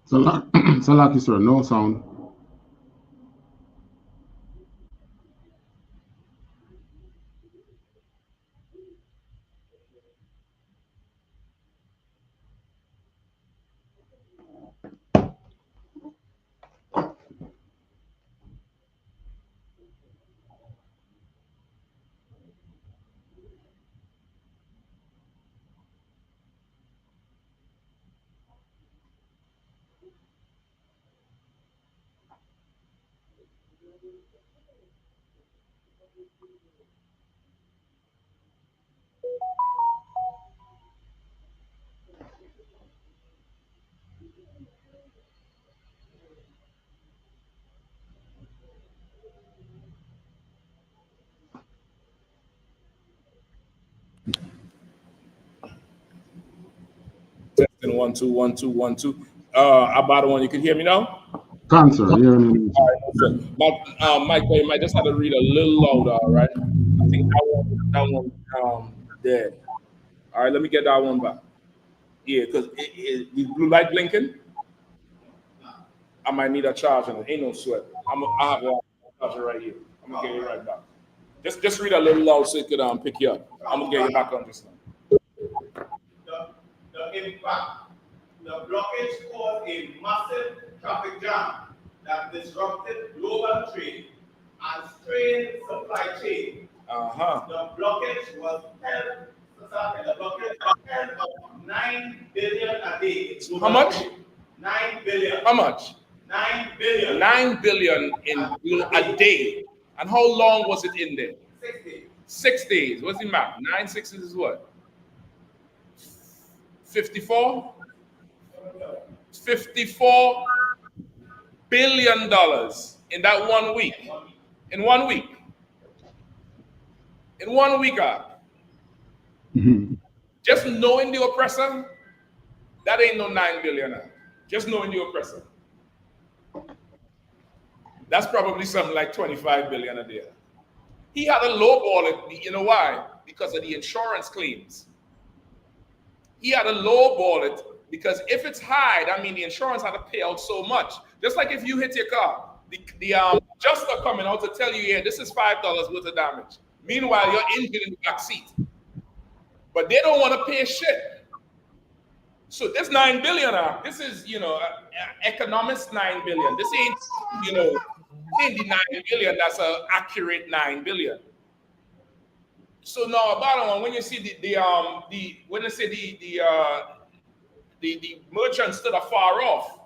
Salaki, sir, no sound. Testing 1 2 1 2 1 2. About one, you can hear me now? Cancer, hear me. All right, no, but Michael, you might just have to read a little louder, all right? I think that one dead. All right, let me get that one back. Yeah, because the blue light blinking. I might need a charge on it. Ain't no sweat. I have a charger right here. I'm gonna get you right back. Just read a little loud so it could pick you up. I'm gonna get you back on just now. The impact, the blockage caused a massive traffic jam that disrupted global trade and strained supply chain. The blockage was held. The blockage was held of 9 billion a day. How much? 9 billion. How much? 9 billion. 9 billion a day. And how long was it in there? 6 days. 6 days. What's the math? 9 6s is what? 54? $54 billion in that 1 week. In 1 week. In 1 week, just knowing the oppressor, that ain't no 9 billion. Just knowing the oppressor. That's probably something like 25 billion a day. He had a lowball it, you know why? Because of the insurance claims. He had a lowball it because if it's high, that means the insurance had to pay out so much. Just like if you hit your car, the adjuster coming out to tell you, yeah, this is $5 worth of damage. Meanwhile, you're injured in the back seat. But they don't want to pay shit. So this 9 billion, this is, economists 9 billion. This ain't, ain't the 9 billion that's an accurate 9 billion. So now about one, when you see the merchants that are far off,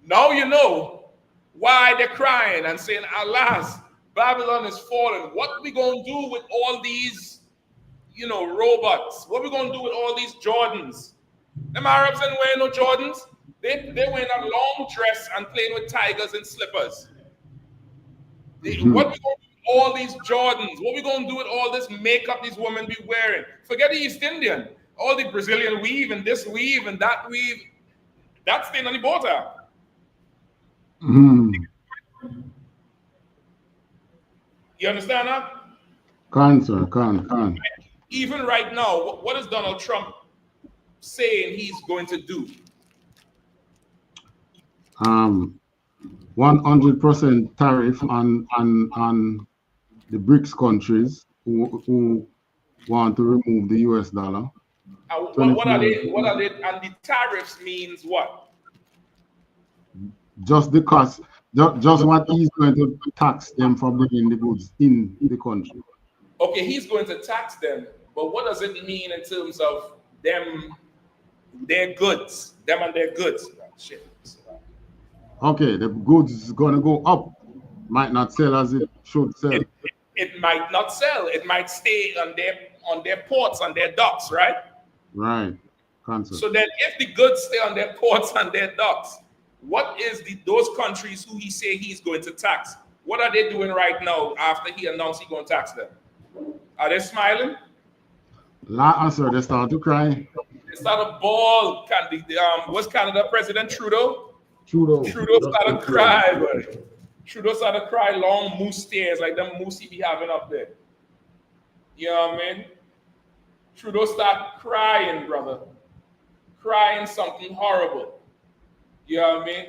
now you know why they're crying and saying, alas, Babylon is fallen. What we gonna do with all these, robots? What we gonna do with all these Jordans? Them Arabs ain't wearing no Jordans. They wearing a long dress and playing with tigers and slippers. What we gonna do with all these Jordans? What we gonna do with all this makeup these women be wearing? Forget the East Indian. All the Brazilian weave and this weave and that weave. That's staying on the border. You understand that? Con. Even right now, what is Donald Trump saying he's going to do? 100% tariff on the BRICS countries who want to remove the US dollar. What are they? And the tariffs means what? Just the cost, just what he's going to tax them for bringing the goods in the country. Okay, he's going to tax them, but what does it mean in terms of them, their goods, them and their goods? Shit. Okay, the goods is going to go up, might not sell as it should sell. It might not sell. It might stay on their ports, on their docks, right? Right. Concept. So then, if the goods stay on their ports and their docks, what is those countries who he say he's going to tax? What are they doing right now after he announced he's going to tax them? Are they smiling? Answer. They start to cry. They start to bawl. What's Canada President Trudeau? Trudeau started to cry, buddy. Trudeau started to cry long moose stares like them moose he be having up there. You know what I mean? Trudeau started crying, brother. Crying something horrible. You know what I mean?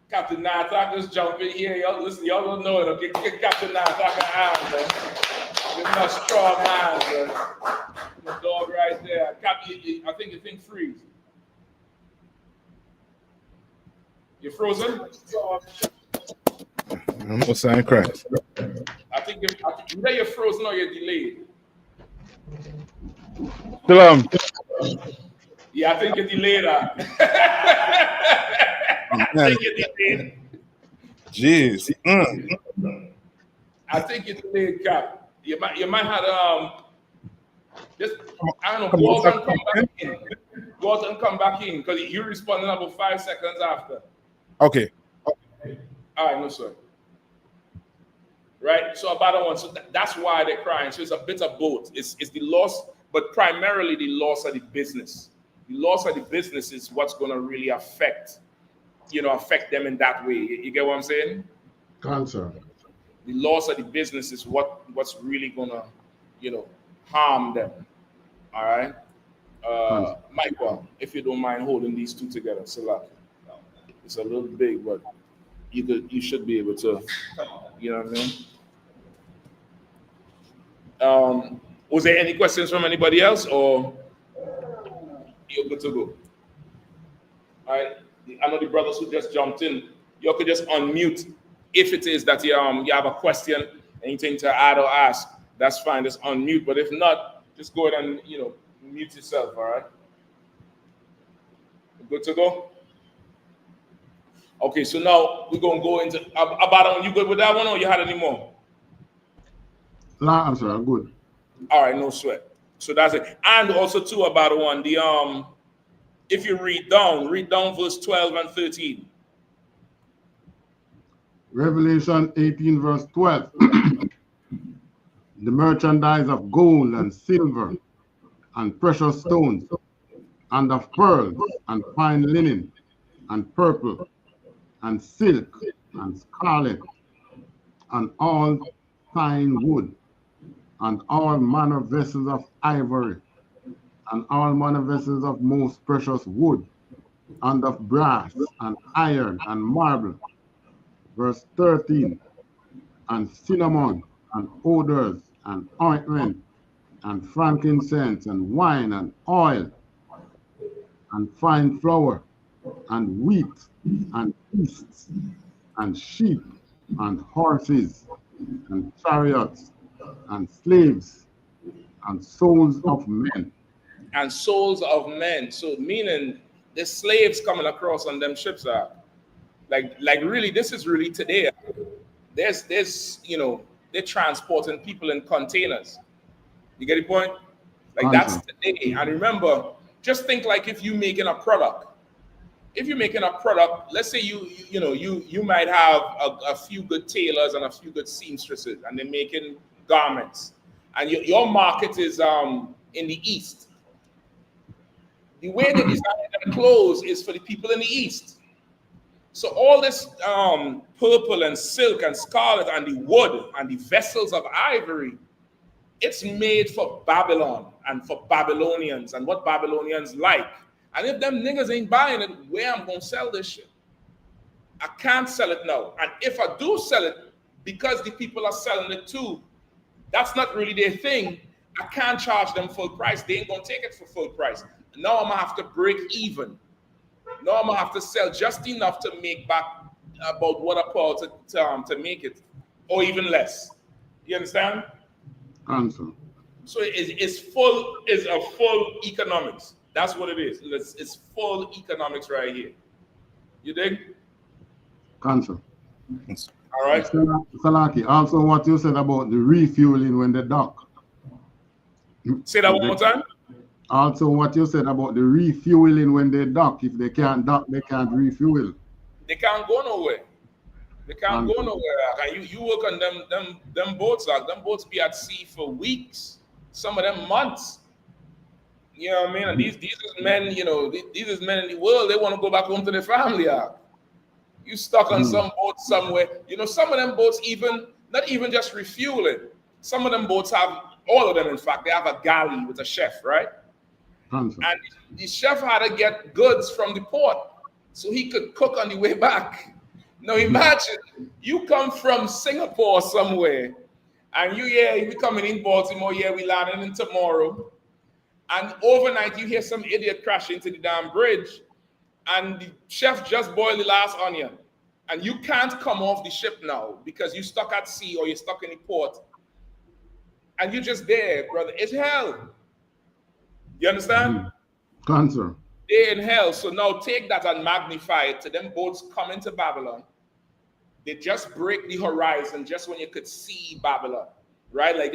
Captain Natak just jump in here. Y'all listen, y'all don't know it. Okay, kick Captain Natak a hand, man. Give him a strong hand, man. The dog right there. I think the thing freeze. You frozen? I'm not saying crash. I think either you're frozen or you're delayed. Shalom. Yeah, I think you're delayed. I think you're delayed. Jeez. I think you're delayed, Cap. You might have just I don't know. Go out and come back in. Go out and come back in because you're responding about 5 seconds after. Okay. All right, no sir. Right, so about that one, so that's why they're crying. So it's a bit of both. It's the loss, but primarily the loss of the business. The loss of the business is what's going to really affect them in that way. You get what I'm saying? Cancer. The loss of the business is what's really going to, harm them. All right, Michael, if you don't mind holding these two together, Salah. It's a little big, but you should be able to, you know what I mean? Was there any questions from anybody else, or you're good to go? All right. I know the brothers who just jumped in. You could just unmute if it is that you have a question, anything to add or ask. That's fine. Just unmute. But if not, just go ahead and mute yourself. All right. Good to go. Okay, so now we're gonna go into about you good with that one, or you had any more? No, I'm sorry, I'm good. All right, no sweat. So that's it. And also too about one, the if you read down verse 12 and 13. Revelation 18 verse 12. The merchandise of gold and silver and precious stones and of pearls and fine linen and purple and silk and scarlet and all fine wood and all manner of vessels of ivory and all manner of vessels of most precious wood and of brass and iron and marble. Verse 13, and cinnamon and odors and ointment and frankincense and wine and oil and fine flour and wheat and beasts and sheep and horses and chariots and slaves and souls of men. And souls of men. So meaning the slaves coming across on them ships are like really, this is really today. There's they're transporting people in containers. You get the point? Like that's today. And remember, just think like if you're making a product. If you're making a product, let's say you might have a few good tailors and a few good seamstresses, and they're making garments, and your market is in the East. The way they design their clothes is for the people in the East. So all this purple and silk and scarlet and the wood and the vessels of ivory, it's made for Babylon and for Babylonians and what Babylonians like. And if them niggas ain't buying it, where I'm gonna sell this shit? I can't sell it now. And if I do sell it, because the people are selling it too, that's not really their thing. I can't charge them full price. They ain't gonna take it for full price. Now I'm gonna have to break even. Now I'm gonna have to sell just enough to make back about what I bought to make it, or even less. You understand? Answer. So it's full economics. That's what it is. It's full economics right here. You dig? Answer. All right. Salaki, also what you said about the refueling when they dock. Say that one more time. Also what you said about the refueling when they dock. If they can't dock, they can't refuel. They can't go nowhere. They can't go nowhere. And you work on them boats, like them boats be at sea for weeks, some of them months. You know what I mean? And these is men, you know, these is men in the world, they want to go back home to their family. You stuck on some boat somewhere. You know, some of them boats not even just refueling. Some of them boats have, all of them in fact, they have a galley with a chef, right? And the chef had to get goods from the port so he could cook on the way back. Now imagine, you come from Singapore somewhere, and you be coming in Baltimore, we landing in tomorrow, and overnight you hear some idiot crash into the damn bridge, and the chef just boiled the last onion, and you can't come off the ship now because you're stuck at sea or you're stuck in the port, and you're just there, brother. It's hell. You understand? Answer. They're in hell. So now take that and magnify it to them boats coming to Babylon. They just break the horizon just when you could see Babylon, right? Like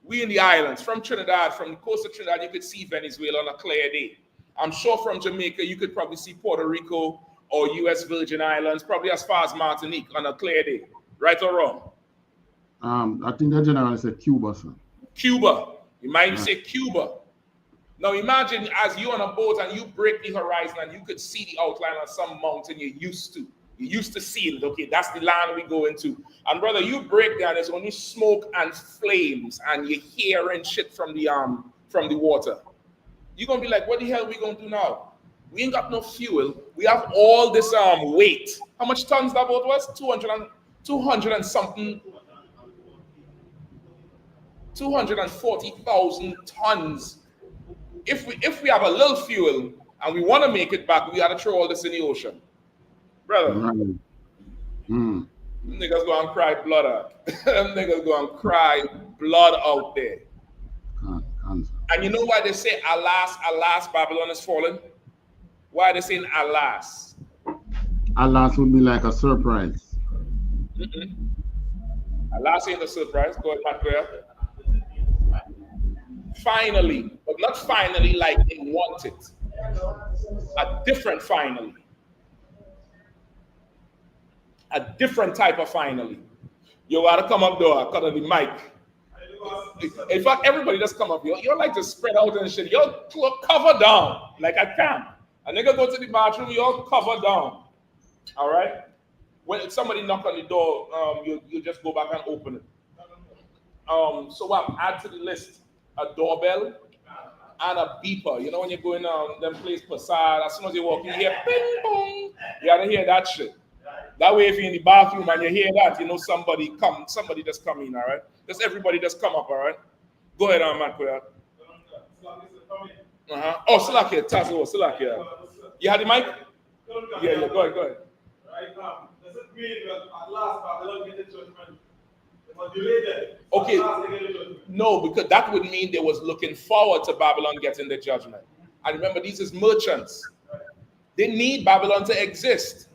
we in the islands, from Trinidad, from the coast of Trinidad, you could see Venezuela on a clear day. I'm sure from Jamaica, you could probably see Puerto Rico or U.S. Virgin Islands, probably as far as Martinique on a clear day. Right or wrong? I think the general said Cuba, sir. Cuba. You might even say Cuba. Now imagine as you're on a boat and you break the horizon and you could see the outline of some mountain you're used to. You're used to seeing it. Okay, that's the land we go into. And brother, you break down, there's only smoke and flames and you're hearing shit from the water. You're gonna be like, what the hell are we gonna do now? We ain't got no fuel. We have all this weight. How much tons that boat was? 240,000 tons. If we have a little fuel and we want to make it back, we got to throw all this in the ocean, brother. Them niggas go and cry blood out. Them niggas go and cry blood out there. And you know why they say alas, alas, Babylon is fallen? Why are they saying alas? Alas would be like a surprise. Alas ain't a surprise. Go ahead, Matt. Finally, but not finally like they want it. A different finally. A different type of finally. You gotta come up there, cut on the mic. In fact, everybody just come up. You like to spread out and shit. You're cover down like I can. A nigga go to the bathroom, you all cover down. All right? When somebody knock on the door, you just go back and open it. So what? Add to the list a doorbell and a beeper. You know when you're going them place Passad, as soon as you walk in, you hear ping pong. You gotta hear that shit. That way, if you're in the bathroom and you hear that, you know somebody just come in. All right? Just everybody just come up. All right? Go ahead, Matt. Oh, Salakia, Tazo, Salakia. You had the mic? Yeah, go ahead. Right now, does it mean that at last Babylon get the judgment? It was delayed. Okay, no, because that would mean they was looking forward to Babylon getting the judgment. And remember, these is merchants. They need Babylon to exist.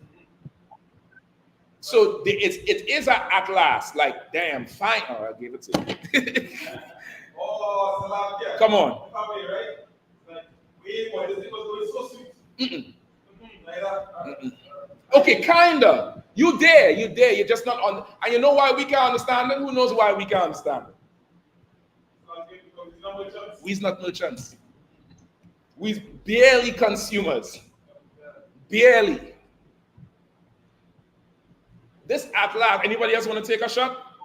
So it is at last, like, damn, fine. Oh, I gave it to you. Come on. Okay, kinda. You there. You're just not on. And you know why we can't understand it? Who knows why we can't understand it? We's not merchants. We's barely consumers. Barely. This at last. Anybody else want to take a shot?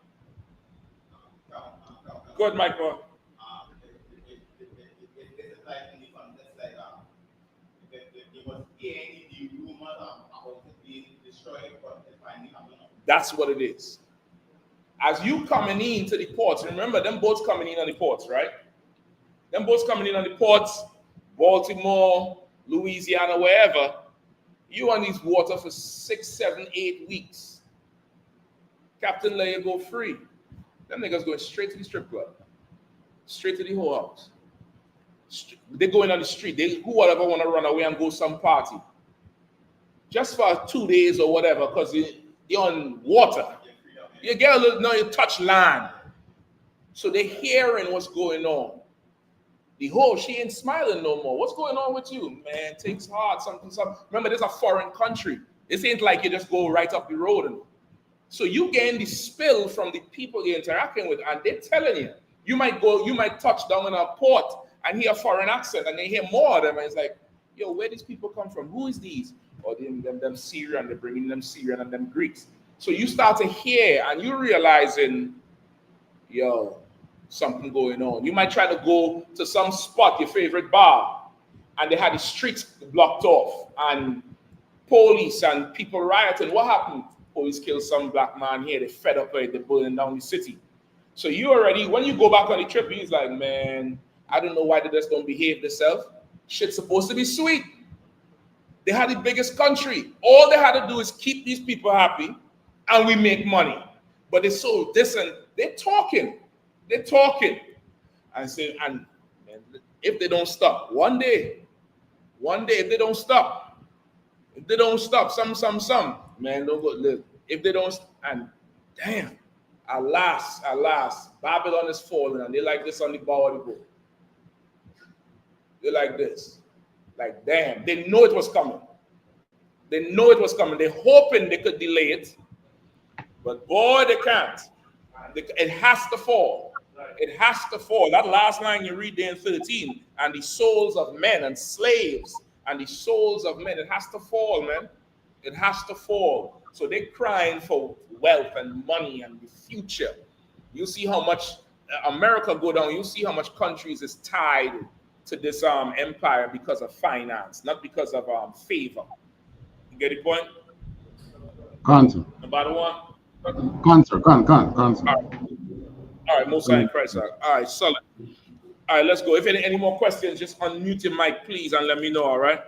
Go ahead, Michael. That's what it is. As you coming into the ports, remember them boats coming in on the ports, right? Them boats coming in on the ports, Baltimore, Louisiana, wherever, you on these water for 6, 7, 8 weeks. Captain let you go free. Them niggas going straight to the strip club, straight to the whole house. They going on the street. Whoever want to run away and go some party, just for 2 days or whatever, because you're on water. You get a little, now you touch land. So they're hearing what's going on. The whole, she ain't smiling no more. What's going on with you? Man, it takes hard, something. Remember, this is a foreign country. This ain't like you just go right up the road. So you gain the spill from the people you're interacting with, and they're telling you. You might touch down in a port and hear a foreign accent, and they hear more of them, and it's like, yo, where these people come from? Who is these? Or them Syrian, they're bringing them Syrian and them Greeks. So you start to hear, and you're realizing, yo, something going on. You might try to go to some spot, your favorite bar, and they had the streets blocked off, and police and people rioting. What happened? Police killed some black man here. They fed up with it. They're burning down the city. So you already, when you go back on the trip, he's like, man, I don't know why they just don't behave themselves. Shit's supposed to be sweet. They had the biggest country. All they had to do is keep these people happy, and we make money. But they're so distant. They're talking. And say, and man, if they don't stop, one day, if they don't stop, some, man, don't go live. If they don't, and damn, alas, Babylon is falling, and they like this on the bow of the boat. They're like this. Like, damn, they know it was coming. They're hoping they could delay it, but boy, they can't. It has to fall. It has to fall. That last line you read there in 13, and the souls of men and slaves, and the souls of men, it has to fall, man. It has to fall. So they're crying for wealth and money and the future. You see how much America go down. You see how much countries is tied to this empire because of finance, not because of favor. You get the point? Concern. About the one? Concern. All right, most high in Christ. All right, solid. All right, let's go. If any more questions, just unmute your mic, please, and let me know, all right?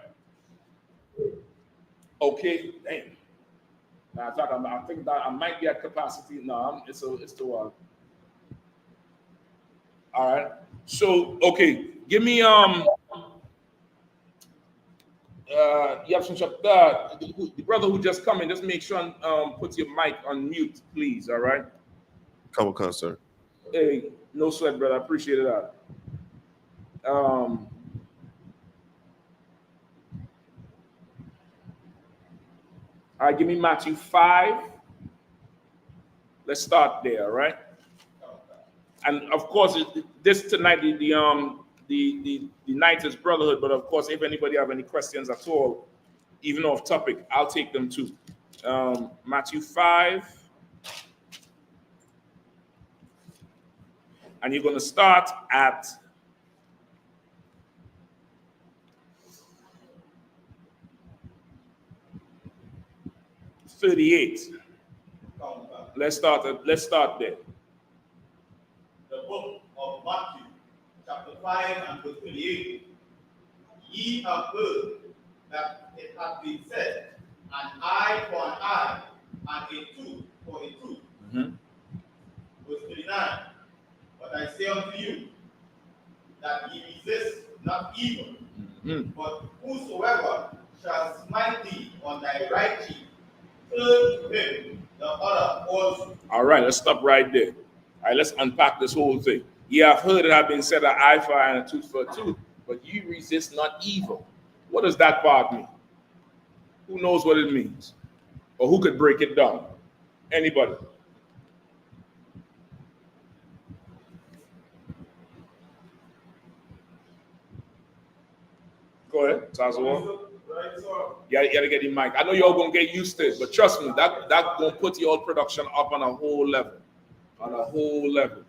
Okay, damn. I think that I might be at capacity. No, it's the one. All right. So, okay, give me the brother who just come in, just make sure and put your mic on mute, please, all right? Come on, concert. Hey, no sweat, brother. I appreciate that. All right, give me Matthew 5. Let's start there, all right? And of course, this tonight, the night is brotherhood, but of course, if anybody have any questions at all, even off topic, I'll take them too. Matthew 5. And you're going to start at $38. Let's start there. The book of Matthew, chapter 5 and verse 38. Ye have heard that it hath been said, an eye for an eye, and a tooth for a tooth. Verse 39. But I say unto you, that ye resist not evil, but whosoever shall smite thee on thy right cheek, turn to him the other also. All right, let's stop right there. All right, let's unpack this whole thing. Ye have heard it have been said, an eye for an eye and a tooth for a tooth, but ye resist not evil. What does that part mean? Who knows what it means? Or who could break it down? Anybody? Go ahead, Tazawa. You gotta get the mic. I know y'all gonna get used to it, but trust me, that gonna put your production up on a whole level. On a whole level.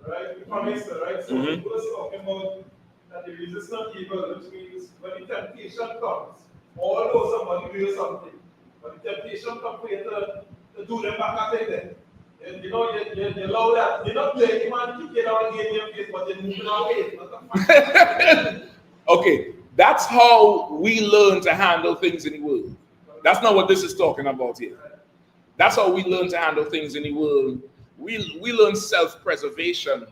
Right? Right? So people are talking about that the resistant evil, which means when the temptation comes, although somebody does something, when the temptation comes for you to do them back at it, then you know you allow that. You're not playing, you want to kick it out in your face, but you're moving away. Okay, that's how we learn to handle things in the world. That's not what this is talking about here. That's how we learn to handle things in the world. We learn self-preservation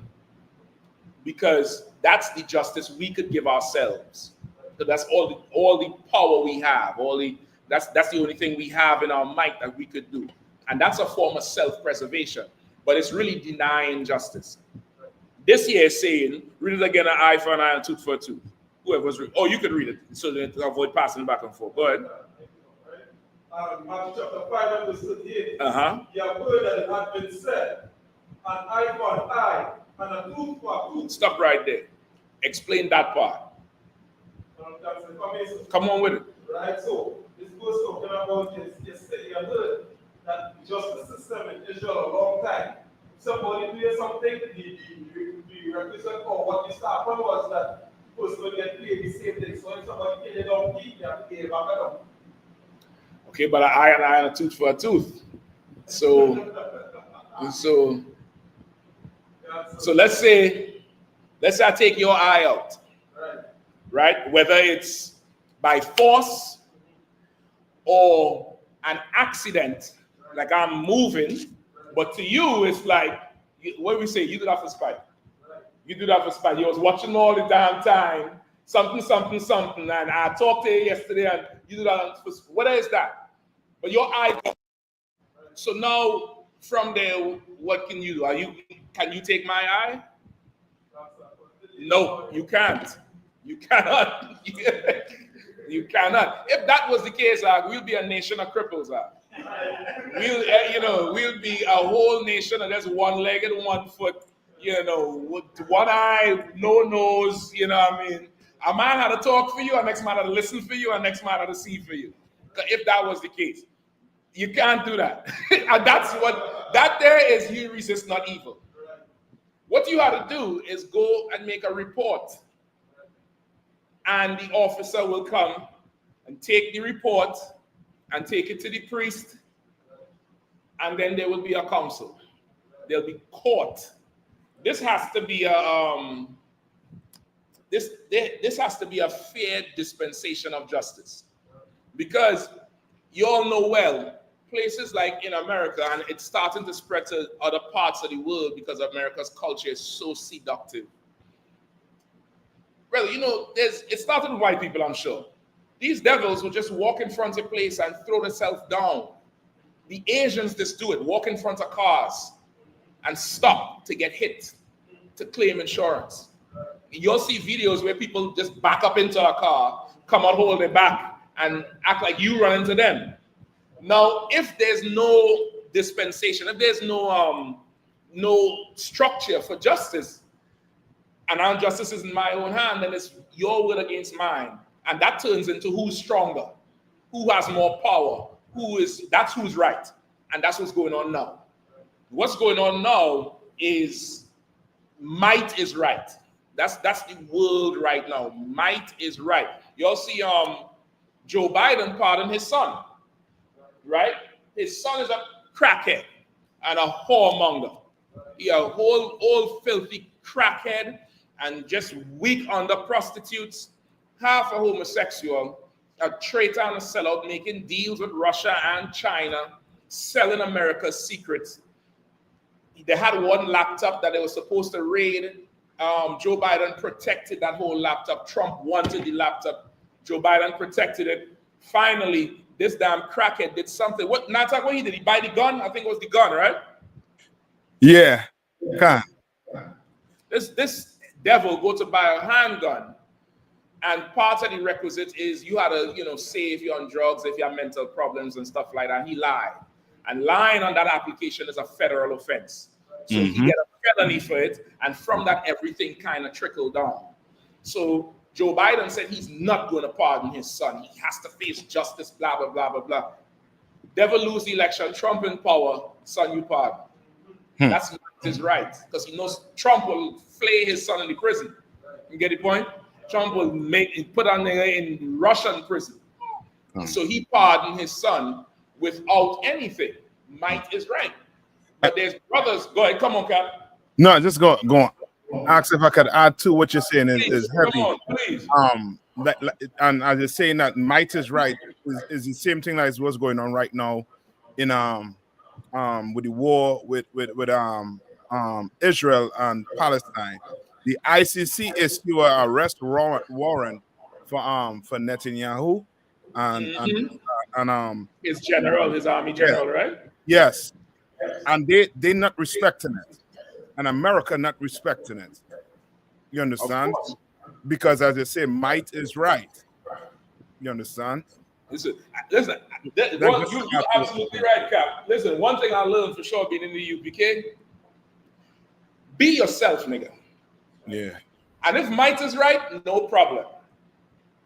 because that's the justice we could give ourselves. So that's all the power we have. That's the only thing we have in our might that we could do. And that's a form of self-preservation. But it's really denying justice. This here is saying, read it again, an eye for an eye and tooth for a tooth. Whoever's reading. Oh, you could read it so that to avoid passing back and forth. Go ahead. Matthew chapter 5 verse 38. You have heard that it had been said, an eye for an eye and a tooth for a tooth. Stop right there. Explain that part. Come on with it. Right, so this goes talking about yesterday. You heard that the justice system in Israel a long time. Somebody do something, the requisite for what you start from was that the person will get paid the same thing. So if somebody paid a donkey, you have to pay a back a donkey. Okay, but an eye and a tooth for a tooth. So let's say I take your eye out, right? Whether it's by force or an accident, like I'm moving, but to you it's like, what do we say? You do that for spite. You do that for spite. You was watching all the damn time, something, and I talked to you yesterday, and you do that for what is that? But your eye. So now from there, what can you do? Can you take my eye? No, you can't. You cannot. You cannot. If that was the case, we'll be a nation of cripples. We'll be a whole nation of just one-legged, 1 foot, with one eye, no nose, you know what I mean? A man had to talk for you, a next man had to listen for you, a next man had to see for you. If that was the case. You can't do that. And that there is you resist not evil. What you have to do is go and make a report. And the officer will come and take the report and take it to the priest. And then there will be a council. There'll be court. This has to be this has to be a fair dispensation of justice. Because you all know well, places like in America, and it's starting to spread to other parts of the world because America's culture is so seductive. Well, it started with white people, I'm sure. These devils will just walk in front of a place and throw themselves down. The Asians just do it, walk in front of cars and stop to get hit, to claim insurance. You'll see videos where people just back up into a car, come out, hold their back, and act like you run into them. Now, if there's no dispensation, if there's no structure for justice, and our justice is in my own hand, then it's your will against mine. And that turns into who's stronger, who has more power, that's who's right. And that's what's going on now. What's going on now is might is right. That's the world right now. Might is right. You'll see Joe Biden pardon his son, right? His son is a crackhead and a whoremonger. He a whole old filthy crackhead and just weak under prostitutes, half a homosexual, a traitor and a sellout, making deals with Russia and China, selling America's secrets. They had one laptop that they were supposed to raid. Joe Biden protected that whole laptop. Trump wanted the laptop. Joe Biden protected it. Finally, this damn crackhead did something. What he did? He buy the gun? I think it was the gun, right? Yeah. Okay. This devil go to buy a handgun, and part of the requisite is you had to, say if you're on drugs, if you have mental problems and stuff like that. He lied, and lying on that application is a federal offense. So he get a felony for it, and from that everything kind of trickled down. So Joe Biden said he's not going to pardon his son. He has to face justice, blah, blah, blah, blah, blah. Devil lose the election, Trump in power, son, you pardon. That's his right, because he knows Trump will flay his son in the prison. You get the point? Trump will put on in Russian prison. So he pardoned his son without anything. Might is right. But there's brothers. Go ahead, come on, Cap. No, just go on. Ask if I could add to what you're saying is heavy. Come on, please. And I was saying that might is right is the same thing as what's going on right now in with the war with Israel and Palestine. The ICC issued an arrest warrant for Netanyahu and his general, his army general, right? Yes, and they not respecting it, and America not respecting it. You understand? Because as they say, might is right. You understand? Listen, you're absolutely right, Cap. Listen, one thing I learned for sure being in the UPK, be yourself, nigga. Yeah. And if might is right, no problem.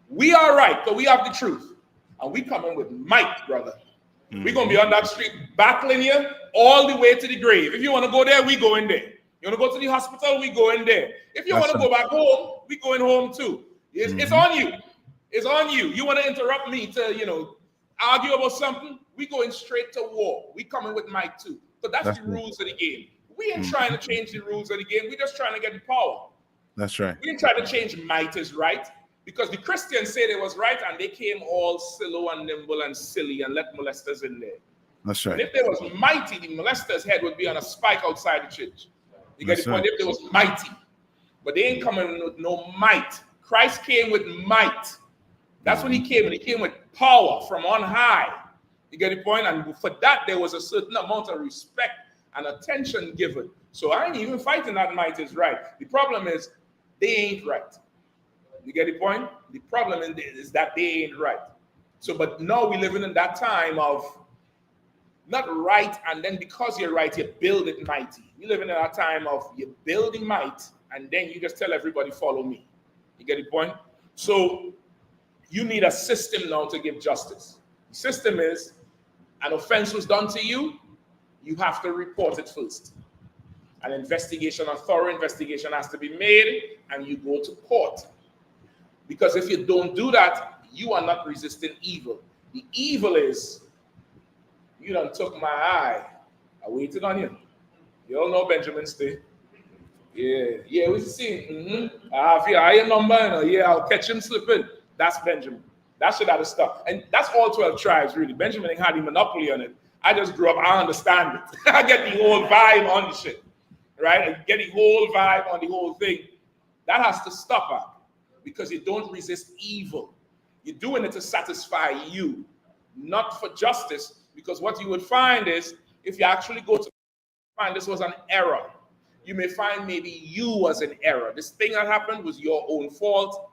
We are right, because we have the truth. And we coming with might, brother. We're going to be on that street battling you all the way to the grave. If you want to go there, we go in there. You want to go to the hospital, we go in there. If you want to go back home, we going home too. It's on you. It's on you. You want to interrupt me to, argue about something? We going straight to war. We coming with might too. But that's the rules of the game. We ain't trying to change the rules of the game. We're just trying to get the power. That's right. We ain't trying to change might is right. Because the Christians said it was right, and they came all slow and nimble and silly and let molesters in there. That's right. And if there was mighty, the molester's head would be on a spike outside the church. You get the point? If there was mighty. But they ain't coming with no might. Christ came with might. That's when he came, and he came with power from on high. You get the point? And for that, there was a certain amount of respect and attention given. So I ain't even fighting that might is right. The problem is they ain't right. You get the point? The problem is that they ain't right. So, but now we're living in that time of not right, and then because you're right, you build it mighty. We're living in a time of you're building might, and then you just tell everybody, follow me. You get the point? So you need a system now to give justice. The system is an offense was done to you, you have to report it first. An investigation, a thorough investigation has to be made, and you go to court. Because if you don't do that, you are not resisting evil. The evil is, you done took my eye. I waited on you. You all know Benjamin stay. Yeah, we see. I have your eye number. Yeah, I'll catch him slipping. That's Benjamin. That shit out of stuff. And that's all 12 tribes, really. Benjamin ain't had a monopoly on it. I just grew up, I understand it. I get the whole vibe on the shit. Right? I get the whole vibe on the whole thing. That has to stop. Because you don't resist evil. You're doing it to satisfy you, not for justice. Because what you would find is, if you actually go to find this was an error, you may find maybe you was in error. This thing that happened was your own fault.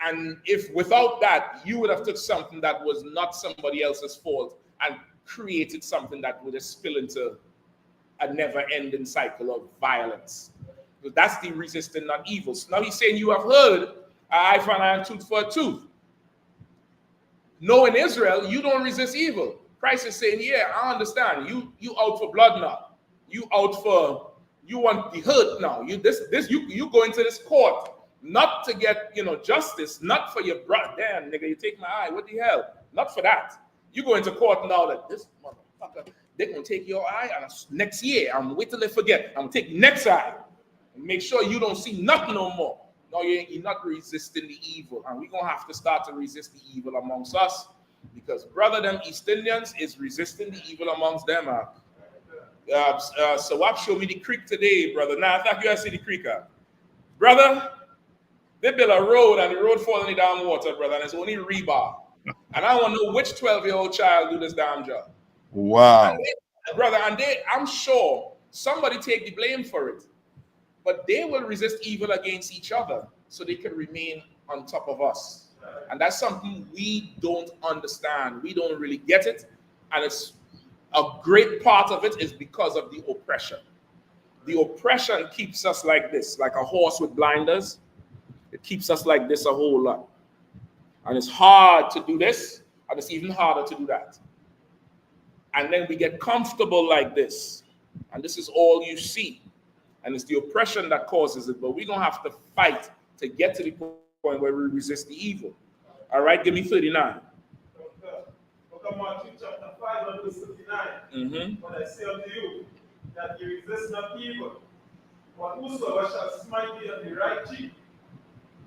And if without that, you would have took something that was not somebody else's fault and created something that would have spill into a never-ending cycle of violence. So that's the resisting not evil. So now he's saying you have heard eye for an eye and tooth for a tooth. No, in Israel, you don't resist evil. Christ is saying, yeah, I understand. You out for blood now. You want the hurt now. You go into this court not to get justice, not for your brother. Damn, nigga, you take my eye. What the hell? Not for that. You go into court now that this motherfucker, they're gonna take your eye, and next year, I'm wait till they forget. I'm gonna take next eye and make sure you don't see nothing no more. No, you're not resisting the evil. And we're going to have to start to resist the evil amongst us. Because, brother, them East Indians is resisting the evil amongst them. So what showed me the creek today, brother. Now, I thought you guys see the creek. Brother, they built a road, and the road falling in the damn water, brother, and it's only rebar. And I want to know which 12-year-old child do this damn job. Wow. And I'm sure somebody take the blame for it. But they will resist evil against each other so they can remain on top of us. And that's something we don't understand. We don't really get it. And it's a great part of it is because of the oppression. The oppression keeps us like this, like a horse with blinders. It keeps us like this a whole lot. And it's hard to do this, and it's even harder to do that. And then we get comfortable like this, and this is all you see. And it's the oppression that causes it, but we're going to have to fight to get to the point where we resist the evil. All right, give me 39. Matthew chapter 5 verse 59. But I say unto you, that you resist not evil, but whosoever shall smite thee on the right cheek,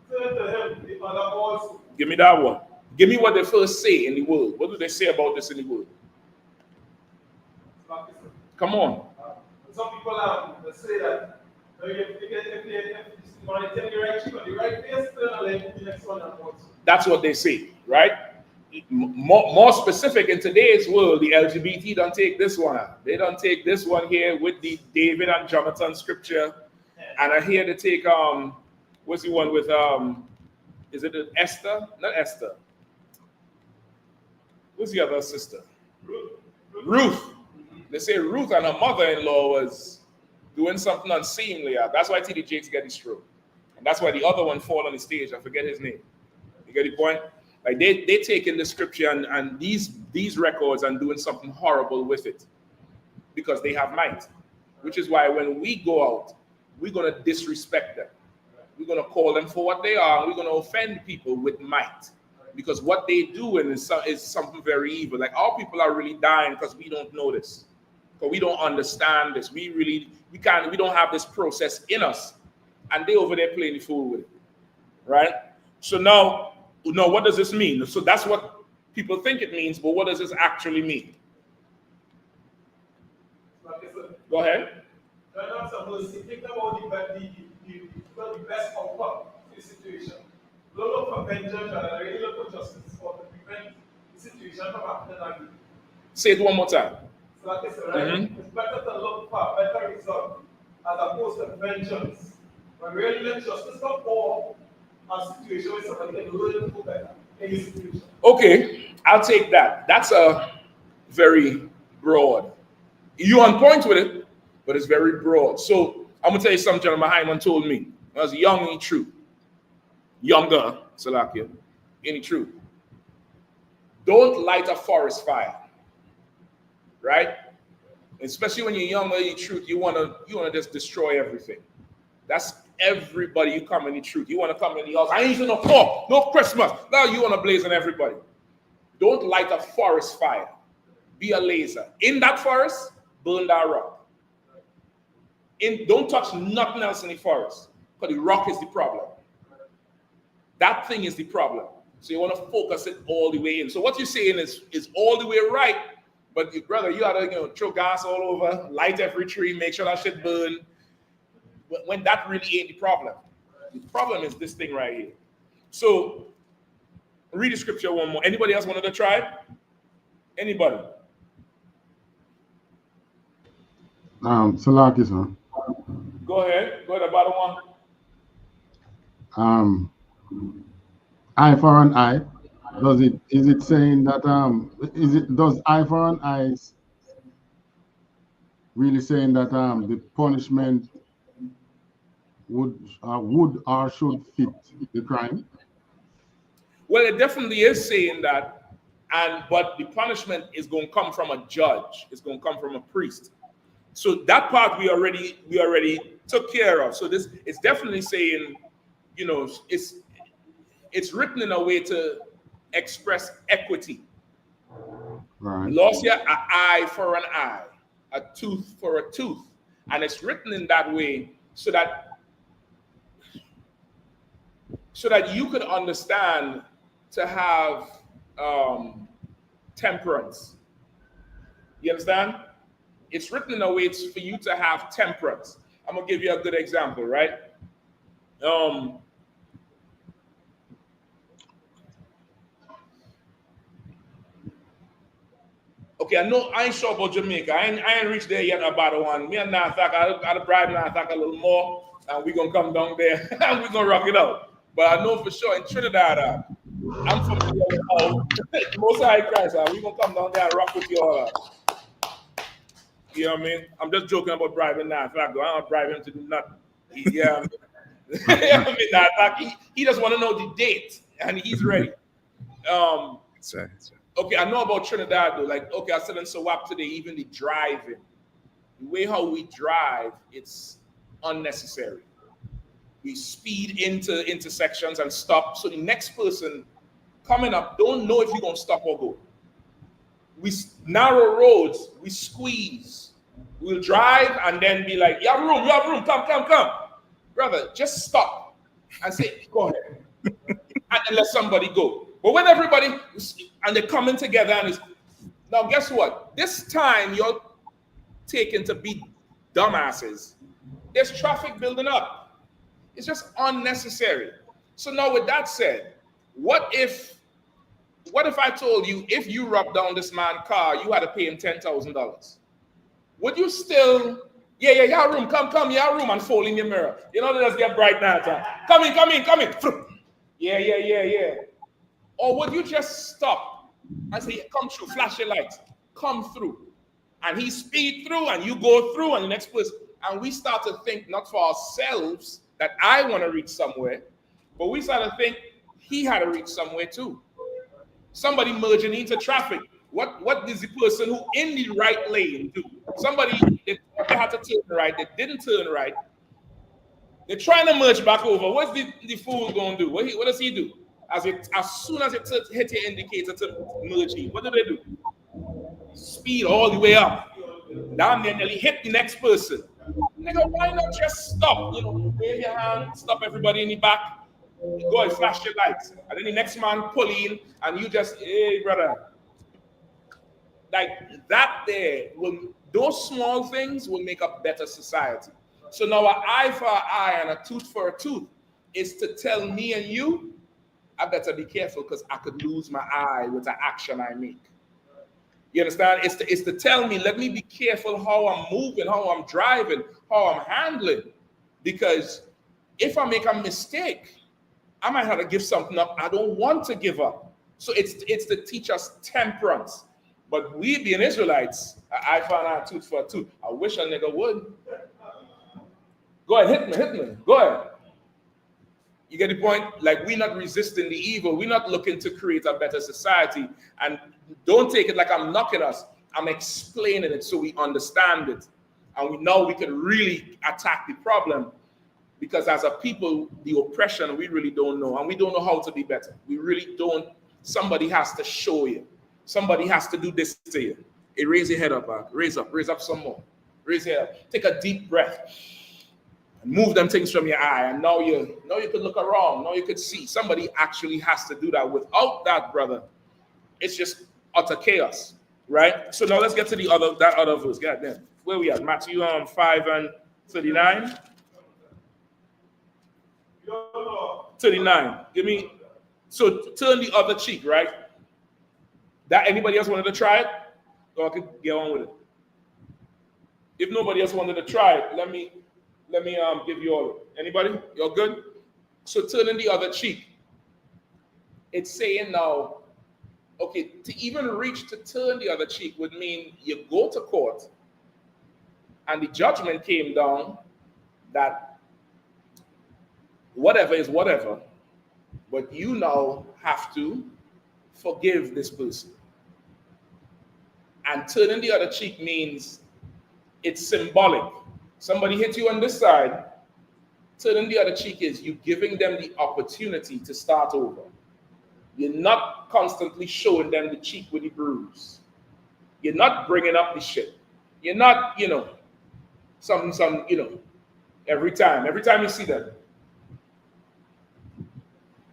turn to him the other also. Give me that one. Give me what they first say in the word. What do they say about this in the word? Come on. Some people say that if you want to take the right cheek on the right face, turn and let the next one also. That's what they say, right? More specific, in today's world, the LGBT don't take this one. They don't take this one here with the David and Jonathan scripture. And I hear they take, what's the one with, is it Esther? Not Esther. Who's the other sister? Ruth. They say Ruth and her mother-in-law was doing something unseemly. That's why T.D. Jakes get his stroke. And that's why the other one fall on the stage. I forget his name. You get the point? Like they take in the scripture and these records and doing something horrible with it because they have might. Which is why when we go out, we're going to disrespect them. We're going to call them for what they are. And we're going to offend people with might. Because what they do is something very evil. Like our people are really dying because we don't know this. Because we don't understand this. We don't have this process in us. And they over there playing the fool with it. Right? So now, what does this mean? So that's what people think it means, but what does this actually mean? Go ahead. You're not supposed to think about the best outcome to the situation. Don't look for vengeance and really look for justice to prevent the situation from happening again. Say it one more time. So like I said, right? It's better to look for a better result as opposed to vengeance. But really let justice come forward a situation where somebody can learn to do better in this situation. Okay, I'll take that. That's a very broad. You're on point with it, but it's very broad. So I'm gonna tell you something General Hyman told me. I was young and true. Younger, Salakia, any truth. Don't light a forest fire, right? Especially when you're younger, in truth, you wanna just destroy everything. That's everybody. You come in the truth. You want to come in the house. I ain't no pork, no Christmas. Now you want to blaze on everybody. Don't light a forest fire. Be a laser. In that forest, burn that rock. Don't touch nothing else in the forest, because the rock is the problem. That thing is the problem. So you want to focus it all the way in. So what you're saying is all the way right, but brother, you gotta throw gas all over, light every tree, make sure that shit burn. When that really ain't the problem. The problem is this thing right here. So read the scripture one more. Anybody else wanted to try it? Anybody? Salaki, sir. Go ahead. Go ahead, about one. Eye for an eye. Is it saying that does eye for an eye really saying that the punishment would or should fit the crime? Well, it definitely is saying that, but the punishment is going to come from a judge. It's going to come from a priest. So that part we already took care of. So this it's definitely saying, it's written in a way to express equity. Right. Lost here, an eye for an eye, a tooth for a tooth, and it's written in that way so that you could understand to have temperance. You understand? It's written in a way for you to have temperance. I'm gonna give you a good example, right? Okay, I know I ain't sure about Jamaica. I ain't reached there yet about the one. Me and Nathak, I'll bribe Nathak a little more, and we're gonna come down there and we're gonna rock it out. But I know for sure in Trinidad, I'm from the Most High Christ, we're gonna come down there and rock with you all. You know what I mean? I'm just joking about bribing Nathak, though. I don't bribe him to do nothing. Yeah. I mean, like he just want to know the date, and he's ready. That's right. Okay, I know about Trinidad though. Like, okay, I said in SWAP today, even the driving, the way how we drive, it's unnecessary. We speed into intersections and stop, so the next person coming up don't know if you're gonna stop or go. We narrow roads, we squeeze. We'll drive and then be like, you have room, come. Brother, just stop and say, go ahead. And let somebody go. But when everybody, and they're coming together, and it's, now guess what? This time you're taken to be dumbasses. There's traffic building up. It's just unnecessary. So now with that said, what if I told you if you robbed down this man's car, you had to pay him $10,000? Would you still, yeah, room, come, yeah, room, and fold in your mirror? You know, let's get bright now. Come in. Yeah. Or would you just stop and say, come through, flash your lights, come through. And he speed through and you go through and the next person. And we start to think not for ourselves that I want to reach somewhere, but we start to think he had to reach somewhere too. Somebody merging into traffic. What does the person who in the right lane do? Somebody they had to turn right, they didn't turn right. They're trying to merge back over. What's the fool going to do? What does he do? As soon as it hits your indicator to merge in, what do they do? Speed all the way up. Down there, nearly hit the next person. Nigga, why not just stop? You know, wave your hand, stop everybody in the back, go and flash your lights. And then the next man pull in, and you just, hey, brother. Like that there, those small things will make a better society. So now an eye for an eye and a tooth for a tooth is to tell me and you, I better be careful because I could lose my eye with the action I make. You understand? It's to tell me, let me be careful how I'm moving, how I'm driving, how I'm handling. Because if I make a mistake, I might have to give something up I don't want to give up. So it's to teach us temperance. But we being Israelites, I found out tooth for a tooth. I wish a nigga would. Go ahead, hit me. Go ahead. You get the point? Like, we're not resisting the evil. We're not looking to create a better society. And don't take it like I'm knocking us. I'm explaining it so we understand it. And we know we can really attack the problem. Because as a people, the oppression, we really don't know. And we don't know how to be better. We really don't. Somebody has to show you. Somebody has to do this to you. Hey, raise your head up, man. Raise up some more. Raise your head up. Take a deep breath. And move them things from your eye. And now you could look around. Now you could see. Somebody actually has to do that. Without that, brother, it's just utter chaos. Right? So now let's get to that other verse. Goddamn. Where we at? Matthew 5:39. 39. Give me. So turn the other cheek, right? That anybody else wanted to try it? Or I could get on with it. If nobody else wanted to try it, let me give you all. Anybody? You're good? So turning the other cheek. It's saying now, okay, to even reach to turn the other cheek would mean you go to court and the judgment came down that whatever is whatever, but you now have to forgive this person. And turning the other cheek means it's symbolic. Somebody hit you on this side. Turning the other cheek is you giving them the opportunity to start over. You're not constantly showing them the cheek with the bruise. You're not bringing up the shit. You're not, some, every time you see them,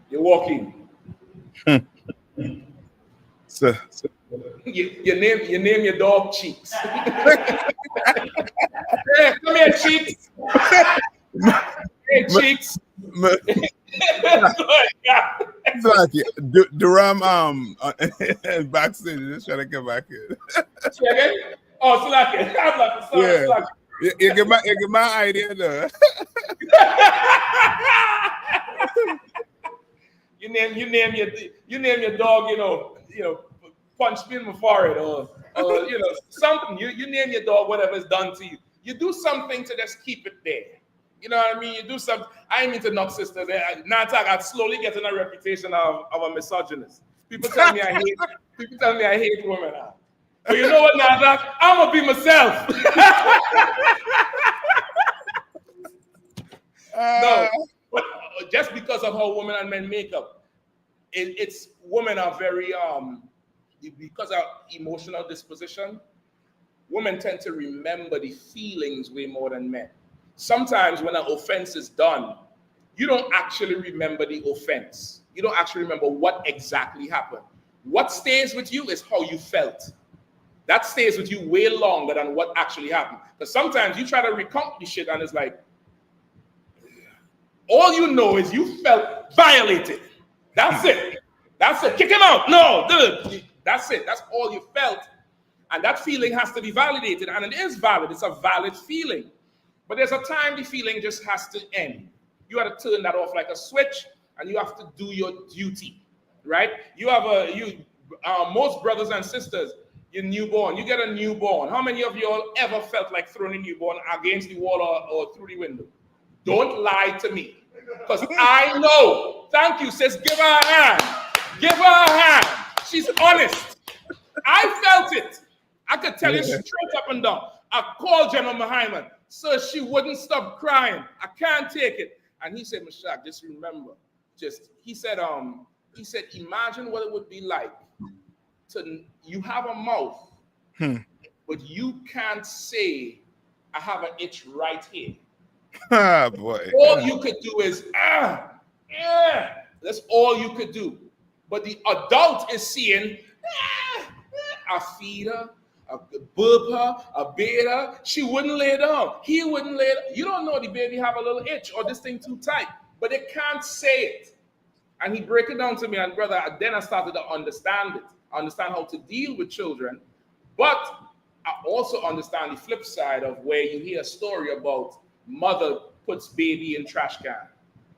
you're walking. So you name your dog Cheeks. Hey, come here, Cheeks. Hey, Cheeks. Durham backstage just trying to come back in. Oh, Slacking. Yeah. You get my idea though. You name your dog, punch me in my forehead or something. You name your dog whatever is done to you. You do something to just keep it there. You know what I mean? You do something. I mean to knock sisters. I'm slowly getting a reputation of a misogynist. People tell me I hate women. But you know what, Nazak? I'm gonna be myself. No, but just because of how women and men make up, it's women are very because of emotional disposition. Women tend to remember the feelings way more than men. Sometimes when an offense is done, you don't actually remember the offense. You don't actually remember what exactly happened. What stays with you is how you felt. That stays with you way longer than what actually happened. Because sometimes you try to recount the shit and it's like, all you know is you felt violated. That's it. That's it. Kick him out. No, dude. That's it. That's all you felt. And that feeling has to be validated. And it is valid. It's a valid feeling. But there's a time the feeling just has to end. You have to turn that off like a switch, and you have to do your duty, right? You have most brothers and sisters, you're newborn. You get a newborn. How many of you all ever felt like throwing a newborn against the wall or through the window? Don't lie to me, because I know. Thank you, sis. Give her a hand. Give her a hand. She's honest. I felt it. I could tell you straight up and down. I called General Muhammad, so she wouldn't stop crying. I can't take it. And he said, Mashak, just remember, he said, imagine what it would be like you have a mouth, but you can't say, I have an itch right here. Ah, boy. All you could do is, that's all you could do. But the adult is seeing, I feed her, I burp her, I bathe her. She wouldn't lay down. He wouldn't lay down. You don't know the baby have a little itch or this thing too tight, but they can't say it. And he break it down to me, and brother, then I started to understand it. I understand how to deal with children, but I also understand the flip side of where you hear a story about mother puts baby in trash can,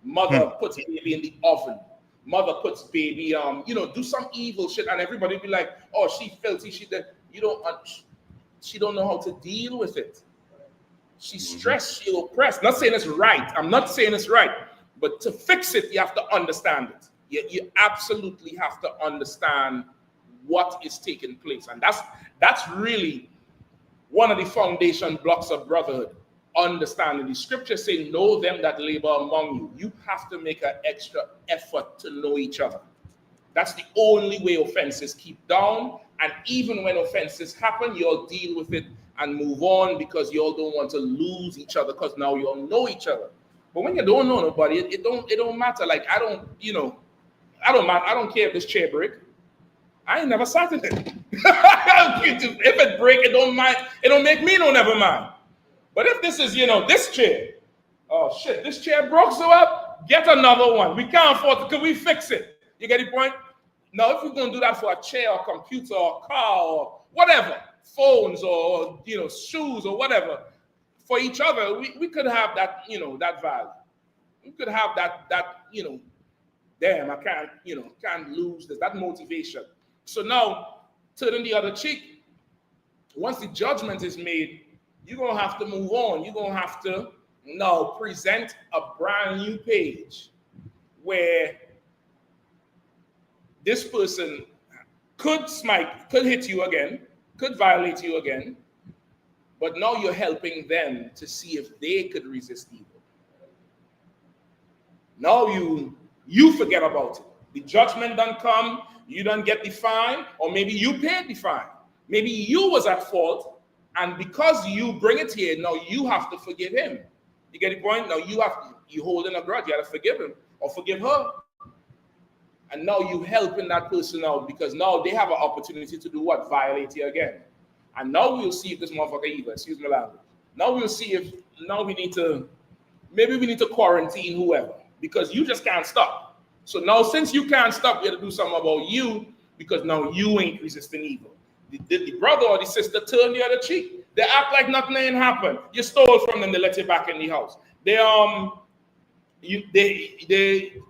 mother puts baby in the oven, mother puts baby, do some evil shit, and everybody be like, oh, she filthy, she did. She don't know how to deal with it. She's stressed, she's oppressed. Not saying it's right. I'm not saying it's right. But to fix it, you have to understand it. You absolutely have to understand what is taking place. And that's really one of the foundation blocks of brotherhood. Understanding. The scriptures say, know them that labor among you. You have to make an extra effort to know each other. That's the only way offenses keep down. And even when offenses happen, you all deal with it and move on, because you all don't want to lose each other, because now you all know each other. But when you don't know nobody, it don't matter. Like I don't care if this chair break. I ain't never sat in it. If it break, it don't mind. It don't make me no never mind. But if this is, this chair, oh shit, this chair broke, so up, get another one. We can't afford to, can we fix it? You get the point? Now, if we're going to do that for a chair or computer or car or whatever, phones or, shoes or whatever, for each other, we could have that, that value. We could have that, damn, I can't lose this, that motivation. So now, turning the other cheek, once the judgment is made, you're going to have to move on. You're going to have to now present a brand new page where this person could hit you again, could violate you again, but now you're helping them to see if they could resist evil. Now you forget about it. The judgment done come, you don't get the fine, or maybe you paid the fine. Maybe you was at fault, and because you bring it here, now you have to forgive him. You get the point? Now you holding a grudge, you have to forgive him or forgive her. And now you helping that person out, because now they have an opportunity to do what? Violate you again. And now we'll see if this motherfucker evil, excuse my language. Now we'll see if, maybe we need to quarantine whoever, because you just can't stop. So now since you can't stop, we have to do something about you, because now you ain't resisting evil. The brother or the sister turn the other cheek. They act like nothing ain't happened. You stole from them, they let you back in the house.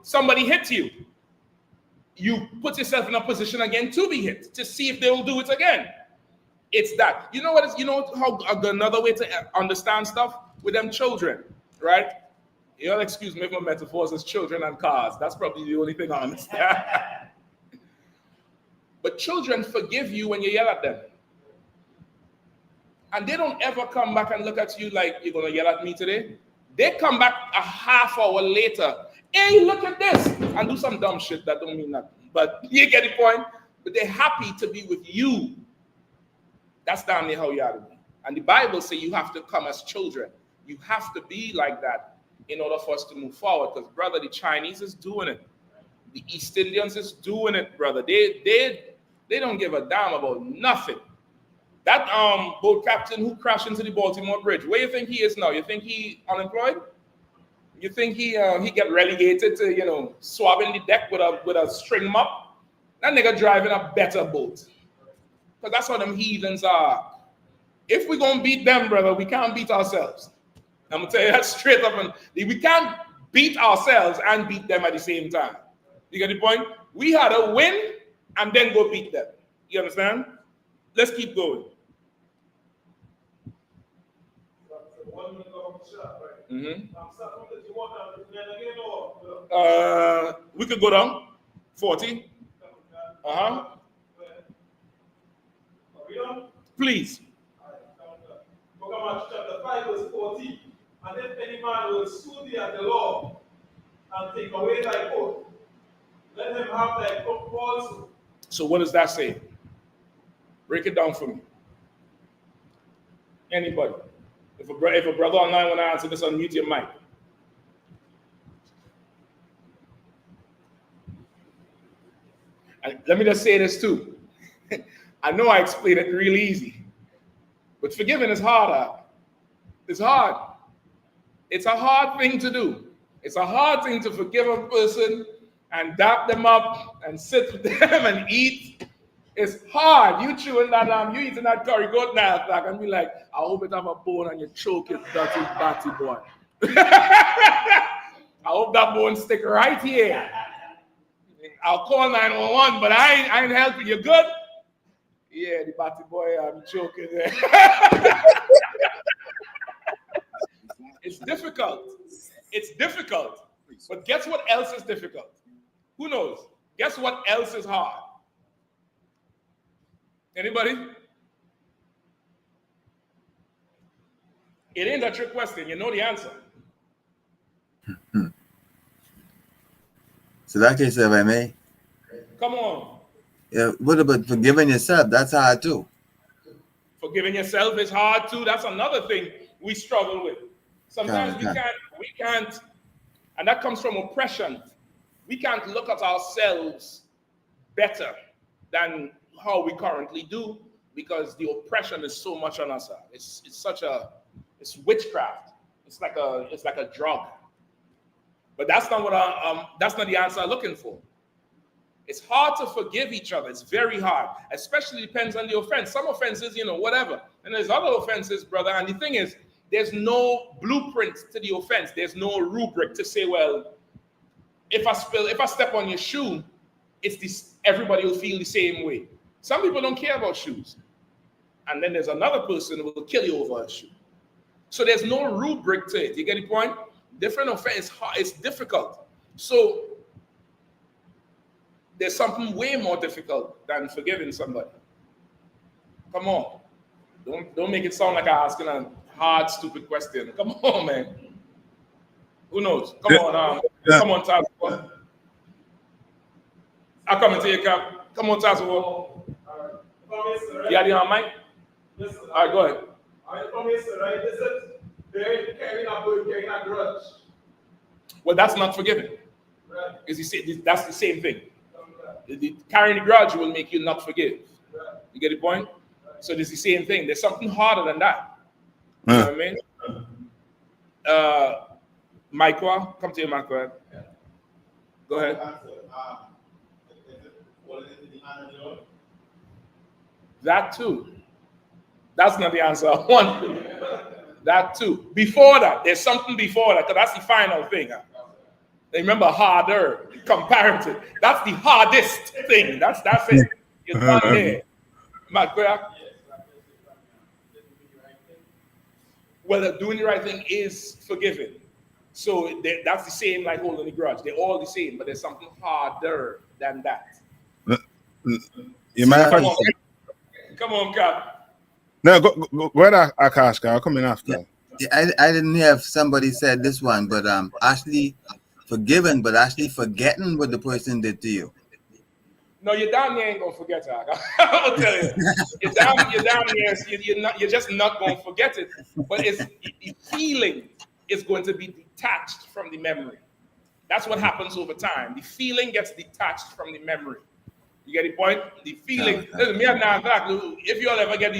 Somebody hit you. You put yourself in a position again to be hit, to see if they will do it again. It's that. You know what? How another way to understand stuff with them children, right? You'll excuse me for metaphors as children and cars. That's probably the only thing I understand. But children forgive you when you yell at them. And they don't ever come back and look at you like, you're going to yell at me today. They come back a half hour later. Hey, look at this. And do some dumb shit that don't mean nothing. But you get the point? But they're happy to be with you. That's damn near how you ought to be. And the Bible says you have to come as children. You have to be like that in order for us to move forward. Because, brother, the Chinese is doing it. The East Indians is doing it, brother. They don't give a damn about nothing. That boat captain who crashed into the Baltimore Bridge, where you think he is now? You think he unemployed? You think he get relegated to, swabbing the deck with a string mop? That nigga driving a better boat. Because that's how them heathens are. If we're going to beat them, brother, we can't beat ourselves. I'm going to tell you that straight up. And we can't beat ourselves and beat them at the same time. You get the point? We had to win and then go beat them. You understand? Let's keep going. We could go down 40. Please. Chapter 5, verse 14. And if any man will sue thee at the law and take away thy coat, let him have thy coat also. So what does that say? Break it down for me. Anybody? If a brother online want to answer this, unmute your mic. And let me just say this too. I know I explain it real easy, but forgiving is harder. It's hard. It's a hard thing to do. It's a hard thing to forgive a person and dap them up and sit with them and eat. It's hard. You chewing that you eating that curry goat now back and be like, I hope it have a bone and you choke it, dirty batty boy. I hope that bone stick right here. I'll call 911, but I ain't helping you. Good? Yeah, the batty boy, I'm choking there. It's difficult. It's difficult. But guess what else is difficult? Who knows? Guess what else is hard? Anybody? It ain't a trick question. You know the answer. So that case, if I may. Come on. Yeah, what about forgiving yourself? That's hard too. Forgiving yourself is hard too. That's another thing we struggle with. Sometimes we can't, and that comes from oppression. We can't look at ourselves better than how we currently do because the oppression is so much on us. It's it's witchcraft. It's like a drug. But that's not that's not the answer I'm looking for. It's hard to forgive each other. It's very hard, especially depends on the offense. Some offenses, whatever. And there's other offenses, brother. And the thing is, there's no blueprint to the offense. There's no rubric to say, well, if I step on your shoe, everybody will feel the same way. Some people don't care about shoes. And then there's another person who will kill you over a shoe. So there's no rubric to it. You get the point? Different offense, it's difficult. So there's something way more difficult than forgiving somebody. Come on. Don't make it sound like I'm asking a hard, stupid question. Come on, man. Who knows? Come on, come on, Tazo. I'll come into your cap. Come on, Tazo. You had your mic? Listen, all right, go ahead. I promise, right? Is it they're carrying a grudge? Well, that's not forgiving. Right. Because that's the same thing. Carrying a grudge will make you not forgive. Right. You get the point? Right. So it's the same thing. There's something harder than that. You know what I mean? Michael, come to you, Michael. Yeah. Go ahead. That too. That's not the answer I want. That too. Before that, there's something before that, because that's the final thing. Remember, harder, comparative. That's the hardest thing. That's it. It's not there. Michael. Well, doing the right thing is forgiving. So that's the same like holding a grudge. They're all the same, but there's something harder than that. You mind if I Come on, Cap. No, go ahead, Akashka. I'll come in after. Yeah, I didn't hear if somebody said this one, but actually forgiven, but actually forgetting what the person did to you. No, you damn near ain't gonna forget that. I'll tell you. You damn near you're just not gonna forget it. But the feeling is going to be detached from the memory. That's what happens over time. The feeling gets detached from the memory. You get the point? The feeling. Listen, me and now, if you all ever get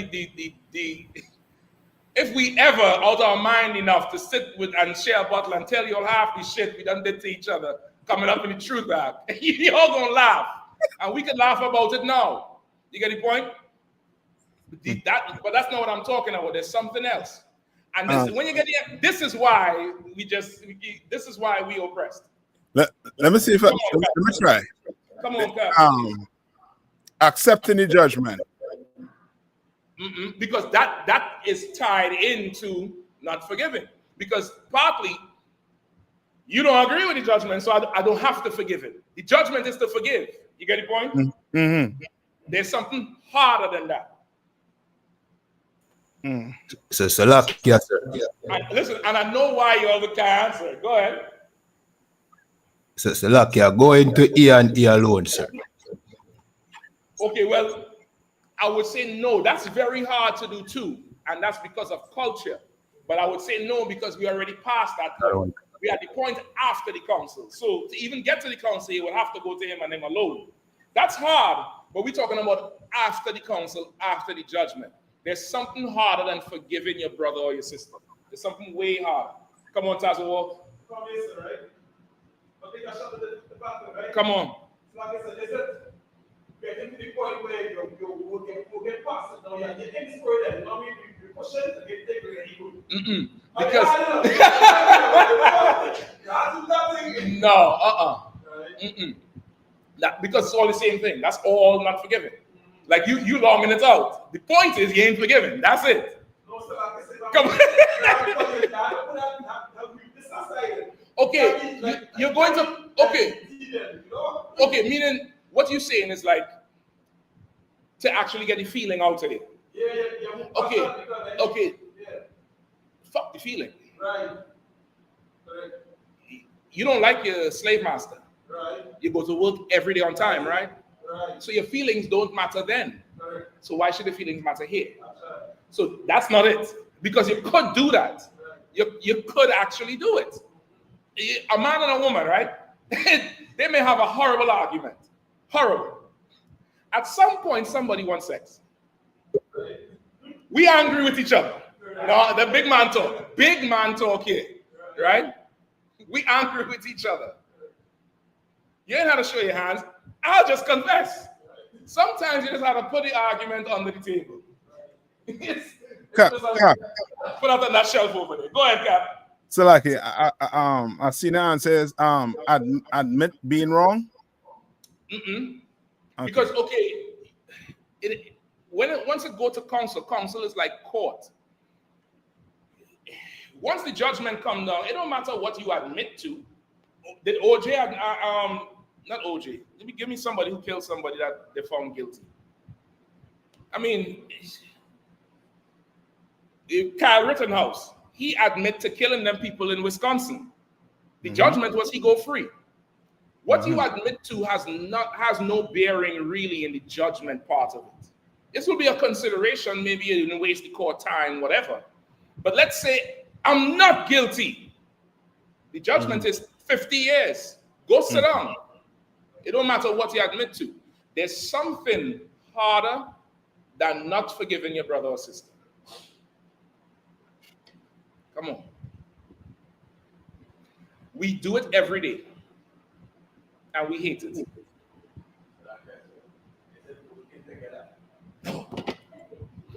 if we ever out our mind enough to sit with and share a bottle and tell you all half the shit we done did to each other coming up in the truth bag, you all gonna laugh. And we can laugh about it now. You get the point? But that's not what I'm talking about. There's something else. And this, when you get here, this is why we oppressed. Let me see if let me try. Come on, Cap. Accepting the judgment. Because that is tied into not forgiving. Because partly you don't agree with the judgment, so I don't have to forgive it. The judgment is to forgive. You get the point? There's something harder than that. So lucky, yes, sir. Listen, and I know why you all can't answer. Go ahead. So lucky, I go into E and E alone, sir. Okay, well, I would say no. That's very hard to do too, and that's because of culture. But I would say no because we already passed that point. We are at the point after the council. So to even get to the council, you will have to go to him and him alone. That's hard, but we're talking about after the council, after the judgment. There's something harder than forgiving your brother or your sister. There's something way harder. Come on, Tazo. Come on. Getting to the point where you get past it now, you're getting this further. Now we push it to get taken. Because because it's all the same thing. That's all not forgiving. Like you longing it out. The point is you ain't forgiven. That's it. Come on. Okay, you're going to okay, meaning what you're saying is like to actually get the feeling out of it. Okay. Fuck the feeling. Right. You don't like your slave master. Right. You go to work every day on time, right? Right. So your feelings don't matter then. Right. So why should the feelings matter here? So that's not it. Because you could do that. You could actually do it. A man and a woman, right? They may have a horrible argument. Horrible. At some point, somebody wants sex. We angry with each other. No, the big man talk. Big man talk here, right? We angry with each other. You ain't have to show your hands. I'll just confess. Sometimes you just have to put the argument under the table. Put out on that shelf over there. Go ahead, Cap. So like I see now and says admit being wrong. Okay. Because once it go to council is like court. Once the judgment come down, it don't matter what you admit to. Did OJ not OJ? Give me somebody who killed somebody that they found guilty. I mean, Kyle Rittenhouse, he admit to killing them people in Wisconsin. The judgment was he go free. What you admit to has no bearing really in the judgment part of it. This will be a consideration, maybe in waste the court time, whatever. But let's say I'm not guilty. The judgment is 50 years. Go sit down. It don't matter what you admit to. There's something harder than not forgiving your brother or sister. Come on. We do it every day. And we hate it.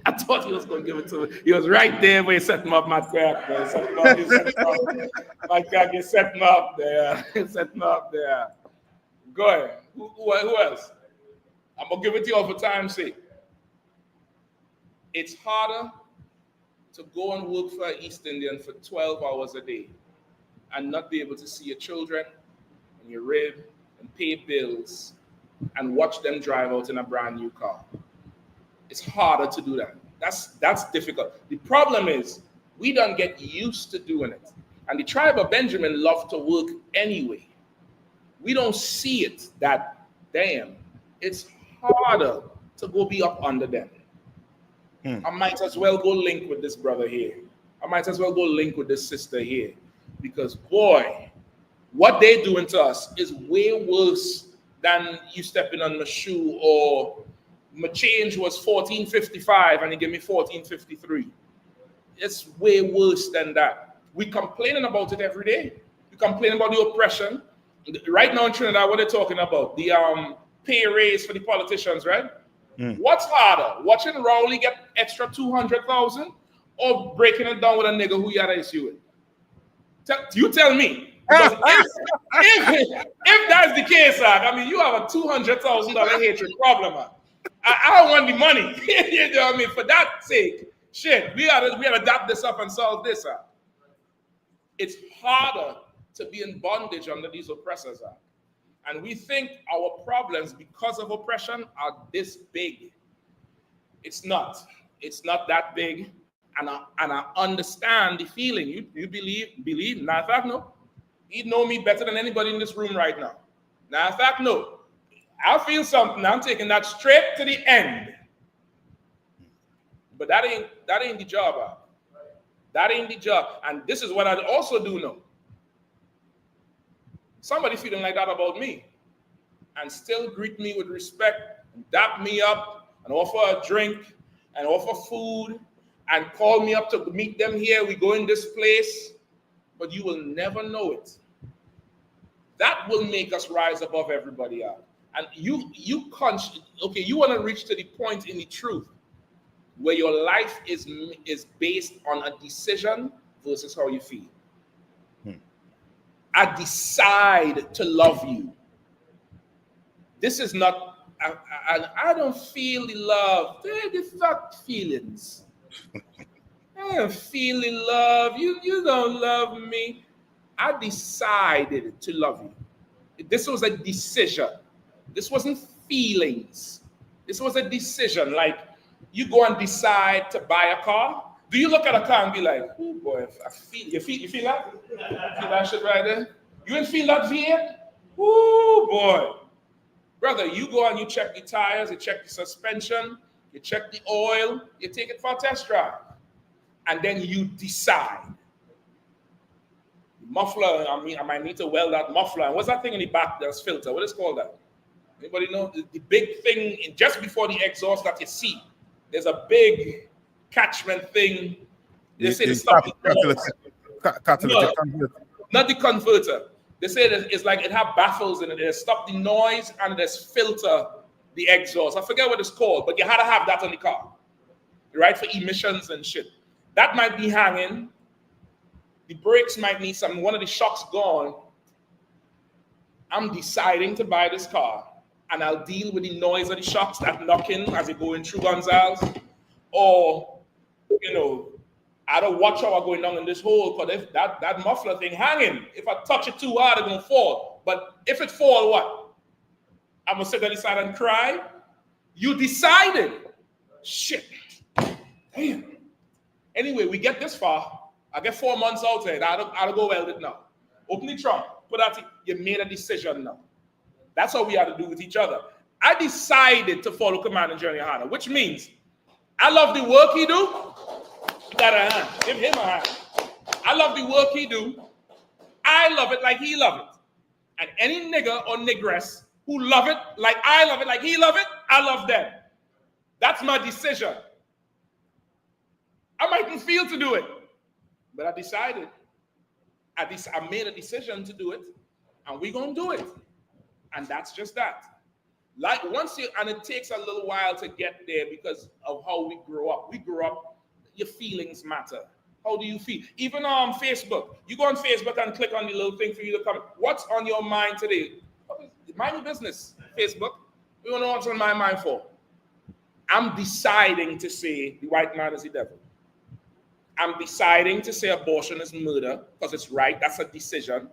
I thought he was going to give it to me. He was right there where he set him up, my crack. My crack, he set him up there. Set him up there. Go ahead. Who else? I'm going to give it to you all for time's sake. It's harder to go and work for an East Indian for 12 hours a day and not be able to see your children and your rib and pay bills and watch them drive out in a brand new car. It's harder to do that. That's difficult. The problem is we don't get used to doing it. And the tribe of Benjamin love to work anyway. We don't see it that, damn, it's harder to go be up under them. I might as well go link with this brother here. I might as well go link with this sister here. Because boy, what they're doing to us is way worse than you stepping on my shoe, or my change was $14.55 and you give me $14.53. It's way worse than that. We complaining about it every day. We complain about the oppression. Right now in Trinidad, what they're talking about, the pay raise for the politicians, right? What's harder, watching Rowley get extra $200,000 or breaking it down with a nigga who you had an issue with? You tell me. Because if that's the case, I mean, you have a $200,000 hatred problem. I don't want the money. You know what I mean? For that sake, shit, we gotta adapt this up and solve this. It's harder to be in bondage under these oppressors. And we think our problems because of oppression are this big. It's not. It's not that big. And I understand the feeling. You believe? Now, in fact, no. You know me better than anybody in this room right now. Now, in fact, no. I feel something. I'm taking that straight to the end. But that ain't the job. That ain't the job. And this is what I also do know. Somebody feeling like that about me and still greet me with respect, and dap me up and offer a drink and offer food and call me up to meet them here. We go in this place, but you will never know it. That will make us rise above everybody else. And you want to reach to the point in the truth where your life is based on a decision versus how you feel. I decide to love you. This is not, I don't feel the love. They're the fuck feelings. I don't feel the love. You don't love me. I decided to love you. This was a decision. This wasn't feelings. This was a decision. Like you go and decide to buy a car. Do you look at a car and be like, oh boy, I feel, you feel that? You feel that shit right there? You didn't feel that V8? Oh boy. Brother, you go and you check the tires, you check the suspension, you check the oil, you take it for a test drive. And then you decide. Muffler, I might need to weld that muffler. And what's that thing in the back that's filter? What is called that? Anybody know? The big thing just before the exhaust that you see. There's a big catchment thing. They say to stop the not the converter. They say that it's like it have baffles in it. They stop the noise and there's filter the exhaust. I forget what it's called, but you had to have that on the car, right? For emissions and shit. That might be hanging. The brakes might need some. One of the shocks gone. I'm deciding to buy this car, and I'll deal with the noise of the shocks that knocking as they go in through Gonzales, or I don't watch how I'm going down in this hole, because if that muffler thing hanging, if I touch it too hard, it's gonna fall. But if it fall, what? I'm gonna sit on the side and cry. You decided. Shit. Damn. Anyway, we get this far. I get 4 months out there. I'll go weld it now. Open the trunk. Put out. You made a decision now. That's what we have to do with each other. I decided to follow Command and Journey Yahanna, which means I love the work he do. Got a hand. Give him a hand. I love the work he do. I love it like he love it. And any nigga or niggeress who love it like I love it, like he love it, I love them. That's my decision. I mightn't feel to do it, but I decided. I made a decision to do it, and we're gonna do it. And that's just that. Like and it takes a little while to get there because of how we grow up. We grow up, your feelings matter. How do you feel? Even on Facebook, you go on Facebook and click on the little thing for you to comment. What's on your mind today? Mind your business, Facebook. We don't know what's on my mind for. I'm deciding to say the white man is the devil. I'm deciding to say abortion is murder because it's right. That's a decision.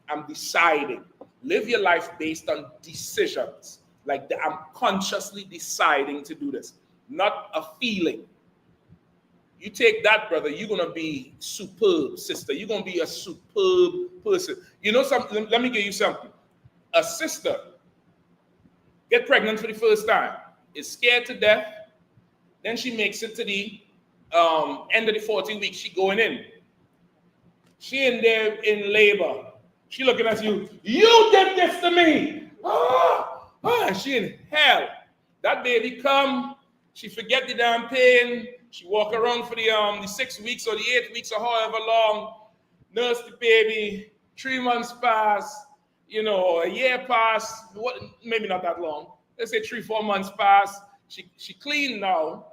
I'm deciding. Live your life based on decisions. Like I'm consciously deciding to do this, not a feeling. You take that, brother, you're going to be superb, sister. You're going to be a superb person. You know something? Let me give you something. A sister get pregnant for the first time, is scared to death, then she makes it to the end of the 14 weeks, she going in. She in there in labor. She looking at you. You did this to me. She in hell. That baby come. She forget the damn pain. She walk around for the 6 weeks or the 8 weeks or however long. Nurse the baby. 3 months pass. You know, a year pass. What? Maybe not that long. Let's say 3-4 months pass. She clean now.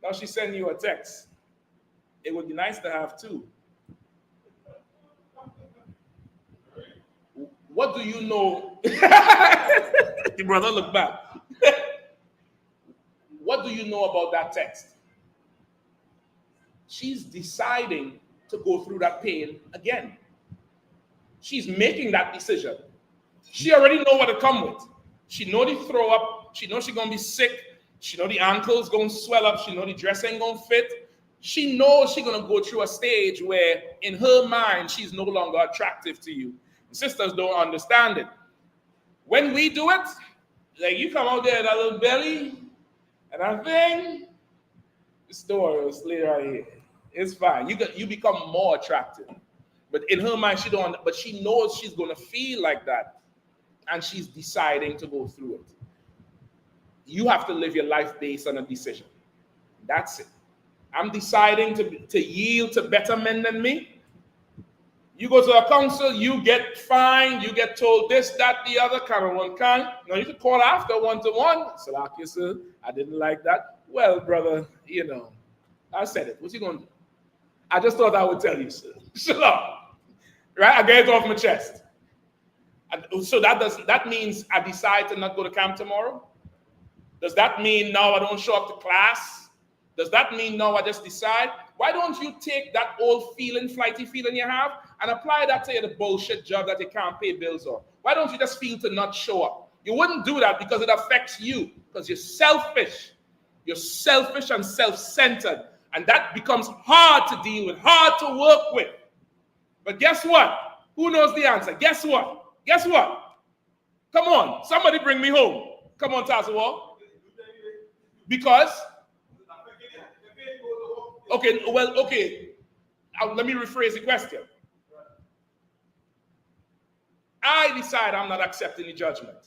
Now she send you a text. It would be nice to have two. What do you know? The brother look back. What do you know about that text? She's deciding to go through that pain again. She's making that decision. She already know what to come with. She know the throw up. She know she's gonna be sick. She know the ankles gonna swell up. She know the dress ain't gonna fit. She knows she's gonna go through a stage where in her mind she's no longer attractive to you. Sisters don't understand it. When we do it, like you come out there with that little belly and that thing, the story is later right here. It's fine. You become more attractive. But in her mind, she don't. But she knows she's gonna feel like that, and she's deciding to go through it. You have to live your life based on a decision. That's it. I'm deciding to yield to better men than me. You go to a council, you get fined, you get told this, that, the other, kind of one kind. Now you can call after 1-to-1. So like you said, I didn't like that. Well, brother, you know, I said it. What's he gonna do? I just thought I would tell you, sir. Shut up. Right? I get it off my chest. So that means I decide to not go to camp tomorrow? Does that mean now I don't show up to class? Does that mean now I just decide? Why don't you take that old feeling, flighty feeling you have, and apply that to the bullshit job that you can't pay bills on? Why don't you just feel to not show up? You wouldn't do that because it affects you, because you're selfish. You're selfish and self-centered, and that becomes hard to deal with, hard to work with. But guess what? Who knows the answer? Guess what? Guess what? Come on, somebody bring me home. Come on, Tazawal. Because? Okay, well, okay. Let me rephrase the question. I decide I'm not accepting the judgment.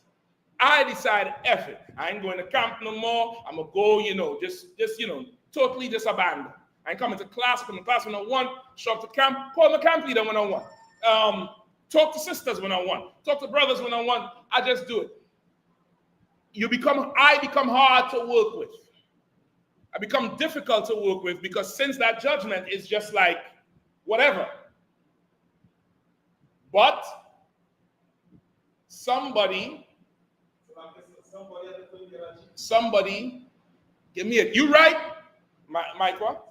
I decide, F it. I ain't going to camp no more. I'm going to go, you know, just totally just abandon. I ain't coming to class, come to class when I want, show up to camp, call my camp leader when I want. Talk to sisters when I want, talk to brothers when I want. I just do it. I become hard to work with. I become difficult to work with because since that judgment is just like whatever. But somebody, give me it. You right, Mike? What?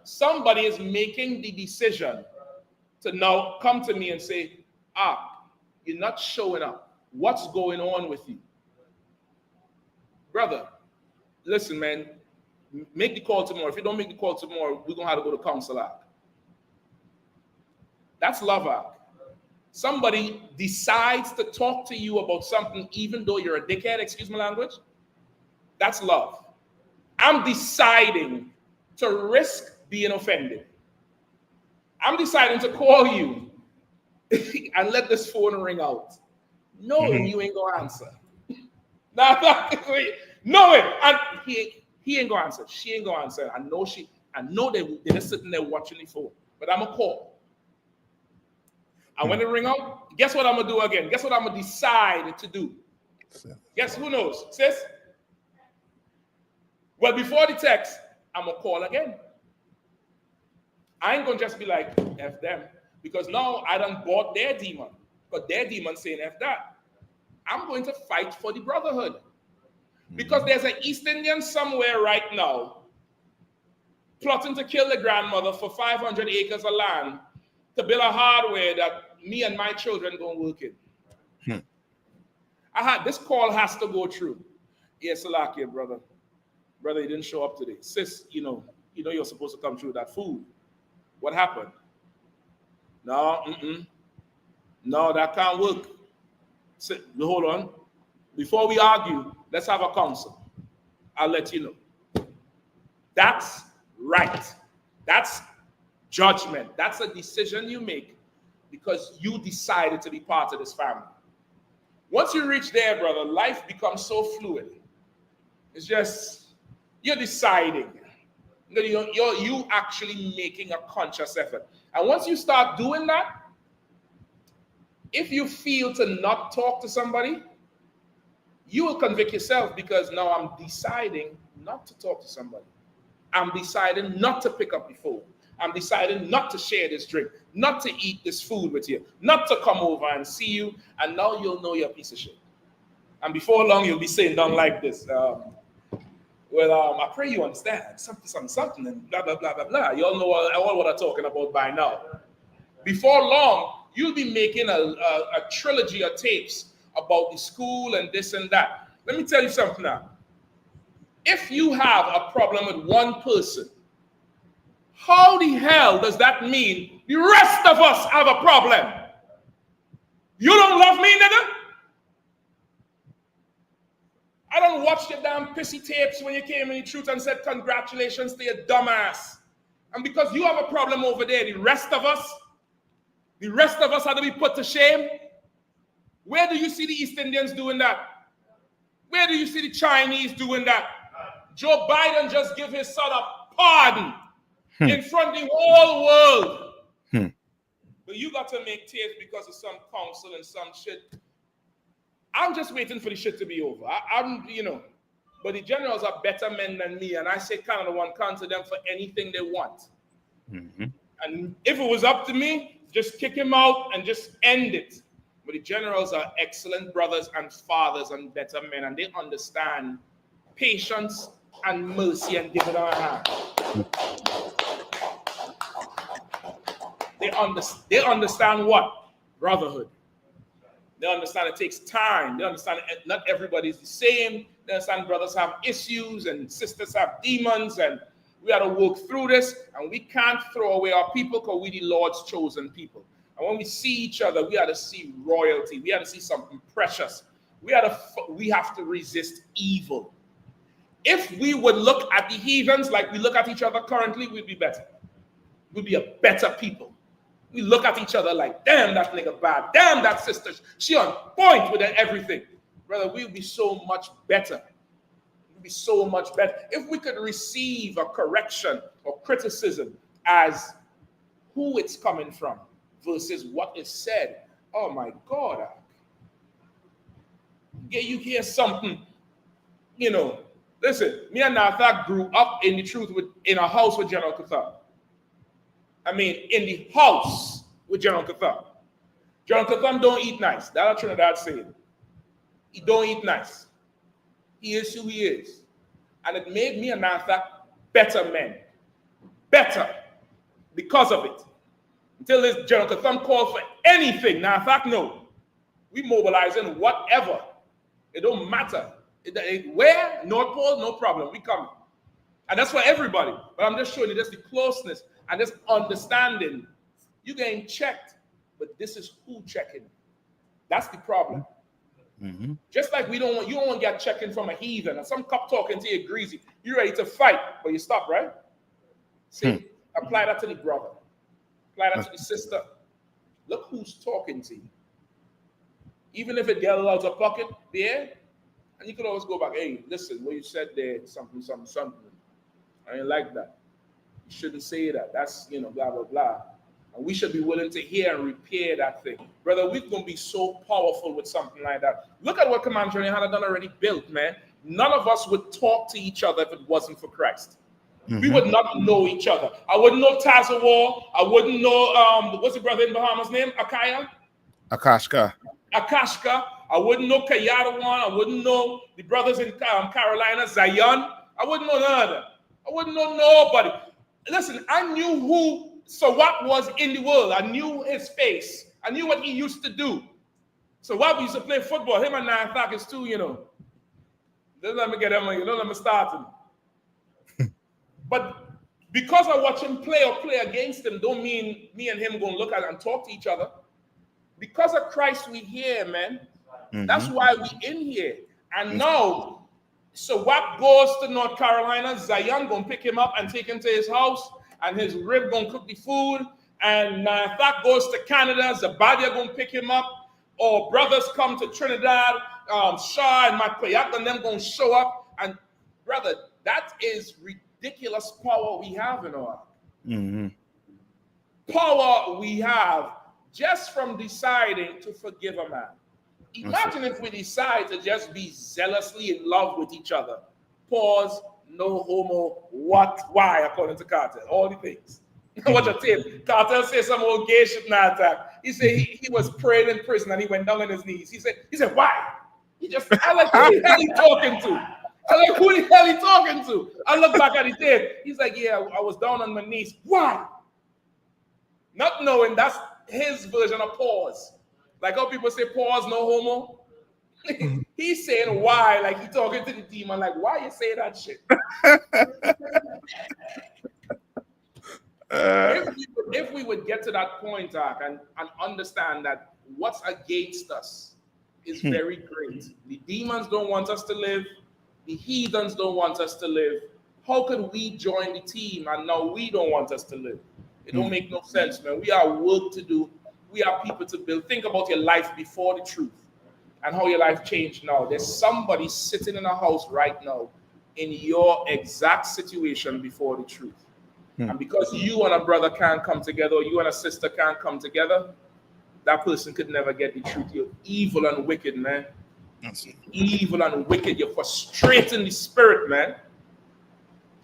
Somebody is making the decision to now come to me and say, you're not showing up. What's going on with you? Brother, listen, man, make the call tomorrow. If you don't make the call tomorrow, we're going to have to go to council act. That's love act. Somebody decides to talk to you about something even though you're a dickhead, excuse my language. That's love. I'm deciding to risk being offended. I'm deciding to call you and let this phone ring out, knowing you ain't going to answer. No, and he ain't gonna answer. She ain't gonna answer. I know they're just sitting there watching the phone. But I'm gonna call. And when they ring out, guess what I'm gonna do again? Guess what I'm gonna decide to do? Guess who knows? Sis? Well, before the text, I'm gonna call again. I ain't gonna just be like, F them. Because now I done bought their demon. But their demon saying F that. I'm going to fight for the brotherhood. Because there's an East Indian somewhere right now plotting to kill the grandmother for 500 acres of land to build a hardware that me and my children gonna work in. This call has to go through. Yes, Salakia, brother. Brother, you didn't show up today. Sis, you know you're supposed to come through with that food. What happened? No, no, that can't work. Hold on. Before we argue, let's have a council. I'll let you know. That's right. That's judgment. That's a decision you make because you decided to be part of this family. Once you reach there, brother, life becomes so fluid. It's just, you're deciding. You're actually making a conscious effort. And once you start doing that, if you feel to not talk to somebody, you will convict yourself because now I'm deciding not to talk to somebody. I'm deciding not to pick up the phone. I'm deciding not to share this drink, not to eat this food with you, not to come over and see you, and now you'll know you're a piece of shit. And before long, you'll be saying, don't like this. I pray you understand. Something, and blah, blah, blah, blah, blah. You all know all what I'm talking about by now. Before long, you'll be making a trilogy of tapes about the school and this and that. Let me tell you something now. If you have a problem with one person, how the hell does that mean the rest of us have a problem? You don't love me, nigga? I don't watch your damn pissy tapes when you came in the truth and said congratulations to your dumbass. And because you have a problem over there, the rest of us had to be put to shame. Where do you see the East Indians doing that? Where do you see the Chinese doing that? Joe Biden just gave his son a pardon in front of the whole world. But you got to make tapes because of some council and some shit. I'm just waiting for the shit to be over. But the generals are better men than me, and I say Canada won't counter them for anything they want. And if it was up to me, just kick him out and just end it. But the generals are excellent brothers and fathers and better men, and they understand patience and mercy and give it our hand. They understand what? Brotherhood. They understand it takes time. They understand not everybody is the same. They understand brothers have issues and sisters have demons, and we got to work through this, and we can't throw away our people because we're the Lord's chosen people. And when we see each other, we got to see royalty. We got to see something precious. We have to resist evil. If we would look at the heathens like we look at each other currently, we'd be better. We'd be a better people. We look at each other like, damn, that nigga bad. Damn, that sister, she on point with everything. Brother, we'd be so much better. We'd be so much better. If we could receive a correction or criticism as who it's coming from versus what is said. Oh my God. Yeah, you hear something, listen, me and Nathak grew up in the truth in a house with General Cathar. In the house with General Cathar. General Cathar don't eat nice. That's what Trinidad saying. He don't eat nice. He is who he is. And it made me and Nathak better men. Better. Because of it. Until this General Cathar called for anything, Nathak, no. We mobilizing whatever. It don't matter. Where? North Pole, no problem. We coming. And that's for everybody. But I'm just showing you just the closeness and this understanding. You're getting checked, but this is who checking. That's the problem. Just like you don't want to get checking from a heathen and some cop talking to you greasy. You're ready to fight, but you stop, right? See, apply that to the brother. Apply that to the sister. Look who's talking to you. Even if it gets out of pocket there, and you could always go back, hey, listen, what you said there, something. I ain't like that. You shouldn't say that. That's, blah, blah, blah. And we should be willing to hear and repair that thing. Brother, we're going to be so powerful with something like that. Look at what Commander Yahanna done already built, man. None of us would talk to each other if it wasn't for Christ. We would not know each other. I wouldn't know Tazawar. I wouldn't know, what's the brother in Bahamas' name? Akashka. I I wouldn't know Kayada one. I wouldn't know the brothers in Carolina, Zion. I wouldn't know none of them. I wouldn't know nobody. Listen, I knew who Sawap was in the world. I knew his face. I knew what he used to do. Sawap used to play football. Him and I is too, you know. Don't let me get him, don't let me start him. But because I watch him play or play against him, don't mean me and him going to look at and talk to each other. Because of Christ, we here, man. That's why we in here. And now, so what goes to North Carolina, Zion gonna pick him up and take him to his house, and his rib gonna cook the food. And if that goes to Canada, Zabadia gonna pick him up. Or brothers come to Trinidad, Shah and Makoyak and them gonna show up. And brother, that is ridiculous power we have in our power we have just from deciding to forgive a man. Imagine if we decide to just be zealously in love with each other. Pause, no homo, what, why, according to Cartel, all the things. Watch a tape. Cartel says some old gay shit now attack. He said he was praying in prison and he went down on his knees. He said, why? He just, I like who the hell he talking to? I like who the hell he talking to? I look back at the tape. He's like, yeah, I was down on my knees. Why? Not knowing that's his version of pause. Like how people say pause, no homo. He's saying why, like he talking to the demon, like why you say that shit? If we would get to that point, and understand that what's against us is very great. The demons don't want us to live. The heathens don't want us to live. How could we join the team and now we don't want us to live? It don't make no sense, man. We have work to do. We have people to build. Think about your life before the truth and how your life changed now. There's somebody sitting in a house right now in your exact situation before the truth. And because you and a brother can't come together, or you and a sister can't come together, that person could never get the truth. You're evil and wicked, man. Evil and wicked. You're frustrating the spirit, man.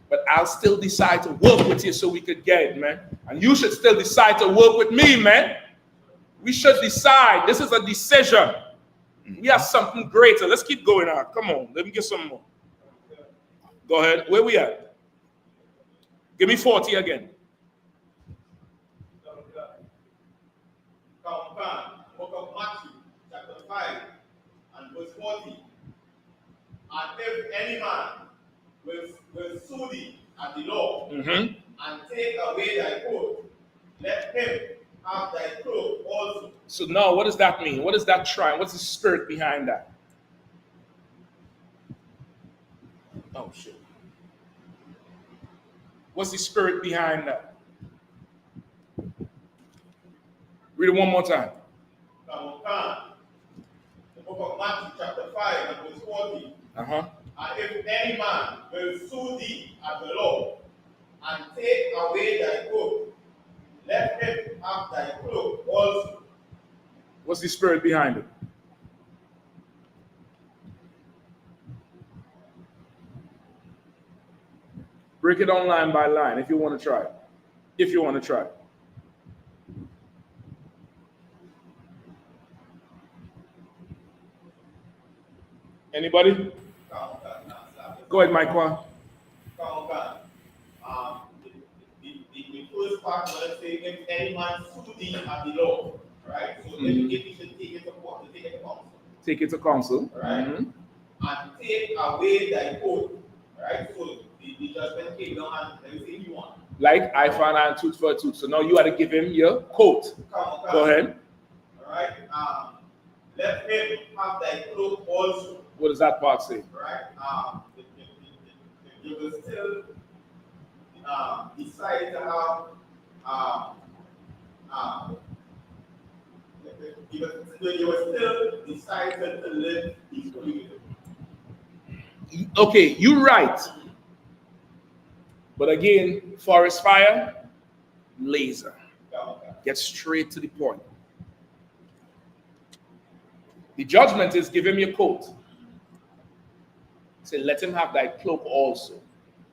But I'll still decide to work with you so we could get it, man. And you should still decide to work with me, man. We should decide. This is a decision. We have something greater. Let's keep going on. Come on. Let me get some more. Go ahead. Where we at? Give me 40 again. Book of Matthew, chapter 5, and verse 40. And if any man will sue thee at the law, and take away thy coat, let him have thy cloak also. So now, what does that mean? What is that trying? What's the spirit behind that? Oh, shit. What's the spirit behind that? Read it one more time. The book of Matthew, chapter 5, and verse 40. And if any man will sue thee at the law, and take away thy coat, let him have thy cloak also. What's the spirit behind it? Break it down line by line if you want to try it. If you want to try it. Anybody? Go ahead, Mike. The first part, let's say, if any man sue thee at the law, right? So if he should take it to court, take it to council. Take it to council. Right? And take away thy coat, right? So the judgment came down and everything you want. Like eye for an eye and tooth for a tooth. So now you had to give him your coat. Go ahead. All right. Let him have thy cloak also. What does that part say? Right. You will still decide to have you will still decide to live these community. Okay, you're right. But again, forest fire, laser. Get straight to the point. The judgment is give him your coat. Say, let him have thy cloak also.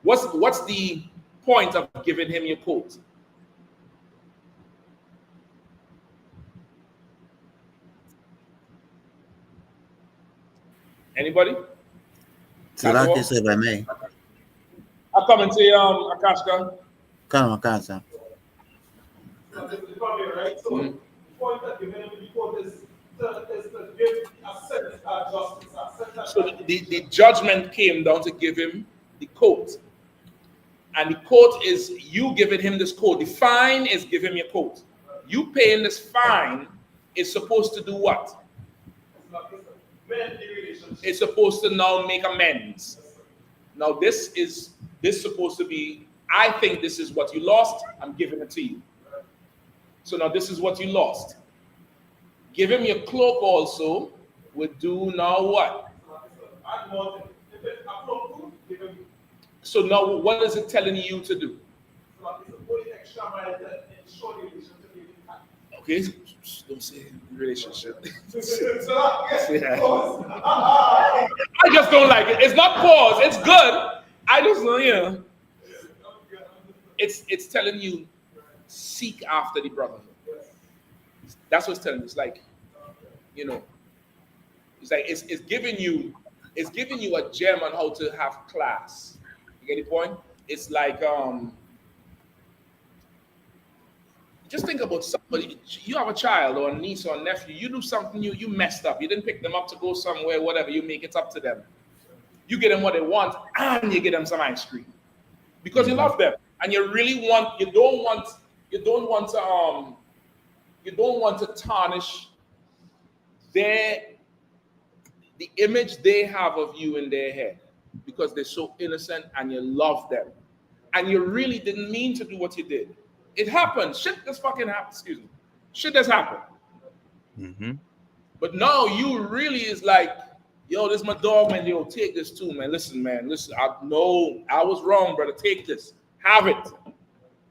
What's the point of giving him your coat? Anybody? So like you said by me. I'll come and say, Akashka. Come on, Akashka. So this is the problem, right? So the point that you're going to be quote is to give a sense of justice, a sense of So the judgment came down to give him the coat. And the coat is you giving him this coat. The fine is give him your coat. You paying this fine is supposed to do what? It's supposed to now make amends. Now this is supposed to be, I think this is what you lost, I'm giving it to you. So now this is what you lost. Give him your cloak also, would do now what? So now what is it telling you to do? Okay, don't say relationship. I just don't like it. It's not pause, it's good. I just know, you know. It's telling you seek after the brotherhood. That's what it's telling you. It's like, you know, it's like it's giving you a gem on how to have class. You get the point? It's like just think about somebody. You have a child or a niece or a nephew. You do something you messed up. You didn't pick them up to go somewhere, whatever. You make it up to them. You get them what they want, and you get them some ice cream because you love them, and you really want. You don't want to tarnish the image they have of you in their head because they're so innocent and you love them, and you really didn't mean to do what you did. It happened. Shit just fucking happened. Excuse me. Shit just happened. But now you really is like, yo, this is my dog, man. Yo, take this too, man. Listen, man. Listen, I was wrong, brother. Take this. Have it.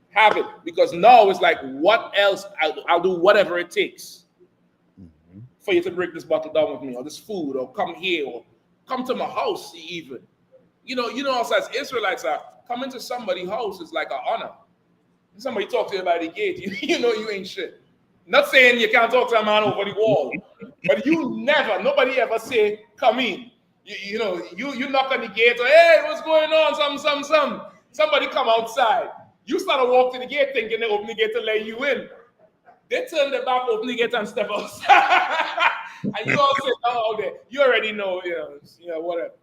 Have it. Because now it's like, what else? I'll do whatever it takes for you to break this bottle down with me, or this food, or come here, or come to my house even. You know, us as Israelites are coming to somebody's house is like an honor. Somebody talk to you by the gate, you know you ain't shit. Not saying you can't talk to a man over the wall, but nobody ever say, come in. You know, you knock on the gate, or, hey, what's going on? Somebody come outside. You start to walk to the gate thinking they open the gate to let you in. They turn the back, open the gate, and step outside. And you all say, oh, okay, you already know, you know, whatever.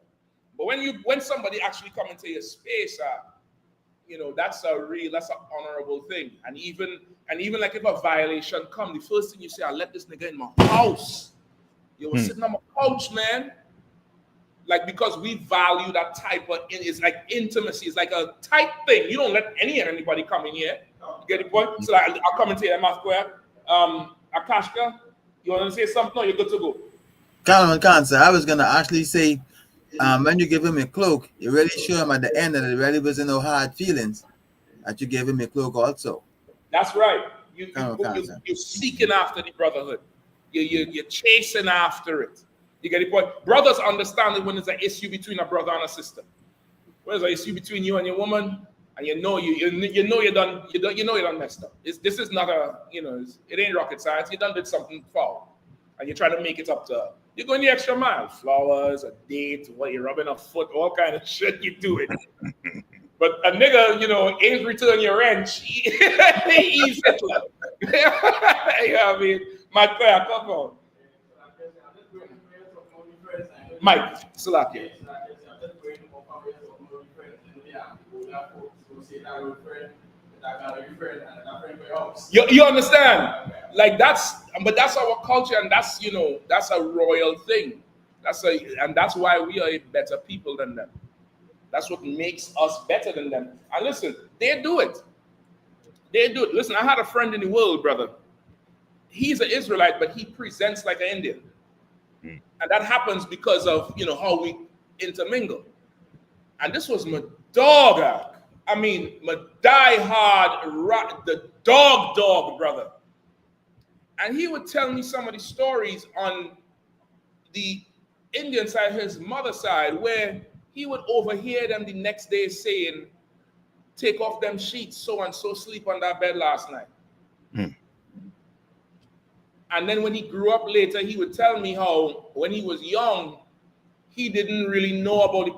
But when somebody actually come into your space, you know, that's an honorable thing. And even like if a violation come, the first thing you say, I let this nigga in my house. You were sitting on my couch, man. Like, because we value that type of, it's like intimacy. It's like a tight thing. You don't let anybody come in here. You get the point? So I'll come into your mouth square. Akashka, you want to say something? No, you're good to go. Cancer. I was going to actually say, when you give him a cloak, you really show him at the end that it really wasn't no hard feelings that you gave him a cloak also. That's right. You're seeking after the brotherhood. You're chasing after it. You get the point? Brothers understand it when there's an issue between a brother and a sister. When there's an issue between you and your woman, and you know you done messed up. This is not it ain't rocket science. You done did something foul, and you're trying to make it up to her. You're going the extra mile. Flowers, a date, you're rubbing a foot, all kind of shit you do it. But a nigga, ain't return your wrench. He's Hitler. You know what I mean? My prayer, come on. Mike, Salaki. You understand? Like that's our culture, and that's a royal thing. And that's why we are a better people than them. That's what makes us better than them. And listen, they do it. Listen, I had a friend in the world, brother. He's an Israelite, but he presents like an Indian. And that happens because of, how we intermingle. And this was my dog. I mean, my die-hard, the dog, brother. And he would tell me some of the stories on the Indian side, his mother's side, where he would overhear them the next day saying, take off them sheets, so-and-so sleep on that bed last night. And then when he grew up later, he would tell me how when he was young, he didn't really know about the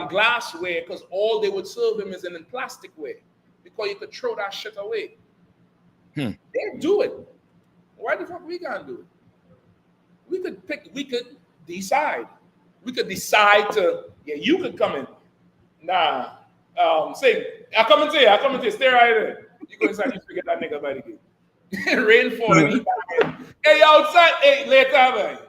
glassware, because all they would serve him is in plasticware, because you could throw that shit away. They do it. Why the fuck we can't do it? We could decide. We could decide to, you could come in. Nah. Sing. I come and say, stay right there. You go inside, you forget that nigga by the gate. Rain falling, he back in. Hey, outside, hey, later, man.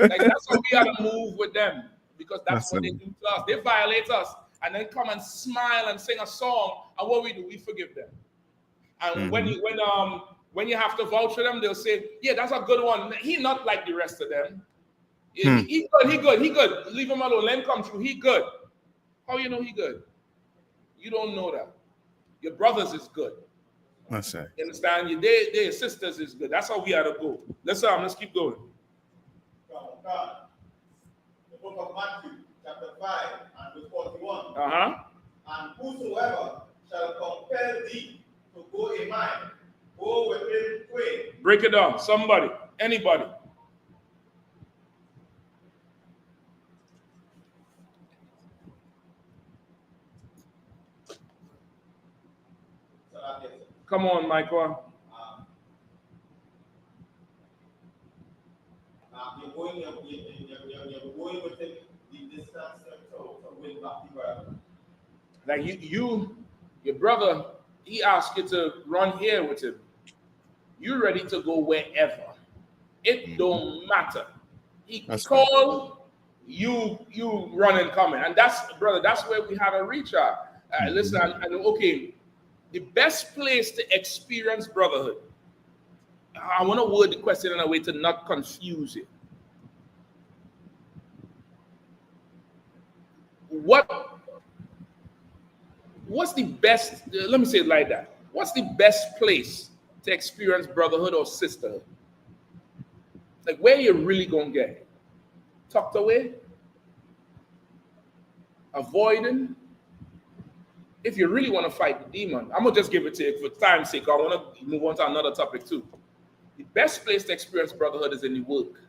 Like, that's how we have to move with them, because that's what they do to us. They violate us and then come and smile and sing a song, and what we do, we forgive them. And when you have to vouch for them, they'll say, yeah, that's a good one. He not like the rest of them. He good. Leave him alone. Let him come through. He good. How you know he good? You don't know that. Your brothers is good. That's it. You understand? Your sisters is good. That's how we ought to go. Let's keep going. The book of Matthew, chapter 5, and verse 41. And whosoever shall compel thee to go a mile, go with him twain. Break it down. Somebody. Anybody. Come on, Michael. You're going with him the distance to win back the world. Like your brother, he asked you to run here with him. You're ready to go wherever. It don't matter. He call you run and coming. And that's where we have to reach out. Listen, and okay, the best place to experience brotherhood. I want to word the question in a way to not confuse it. What's the best, let me say it like that. What's the best place to experience brotherhood or sisterhood? Like, where you really gonna get it? Tucked away? Avoiding? If you really want to fight the demon, I'm gonna just give it to you for time's sake. I want to move on to another topic too. The best place to experience brotherhood is in the work.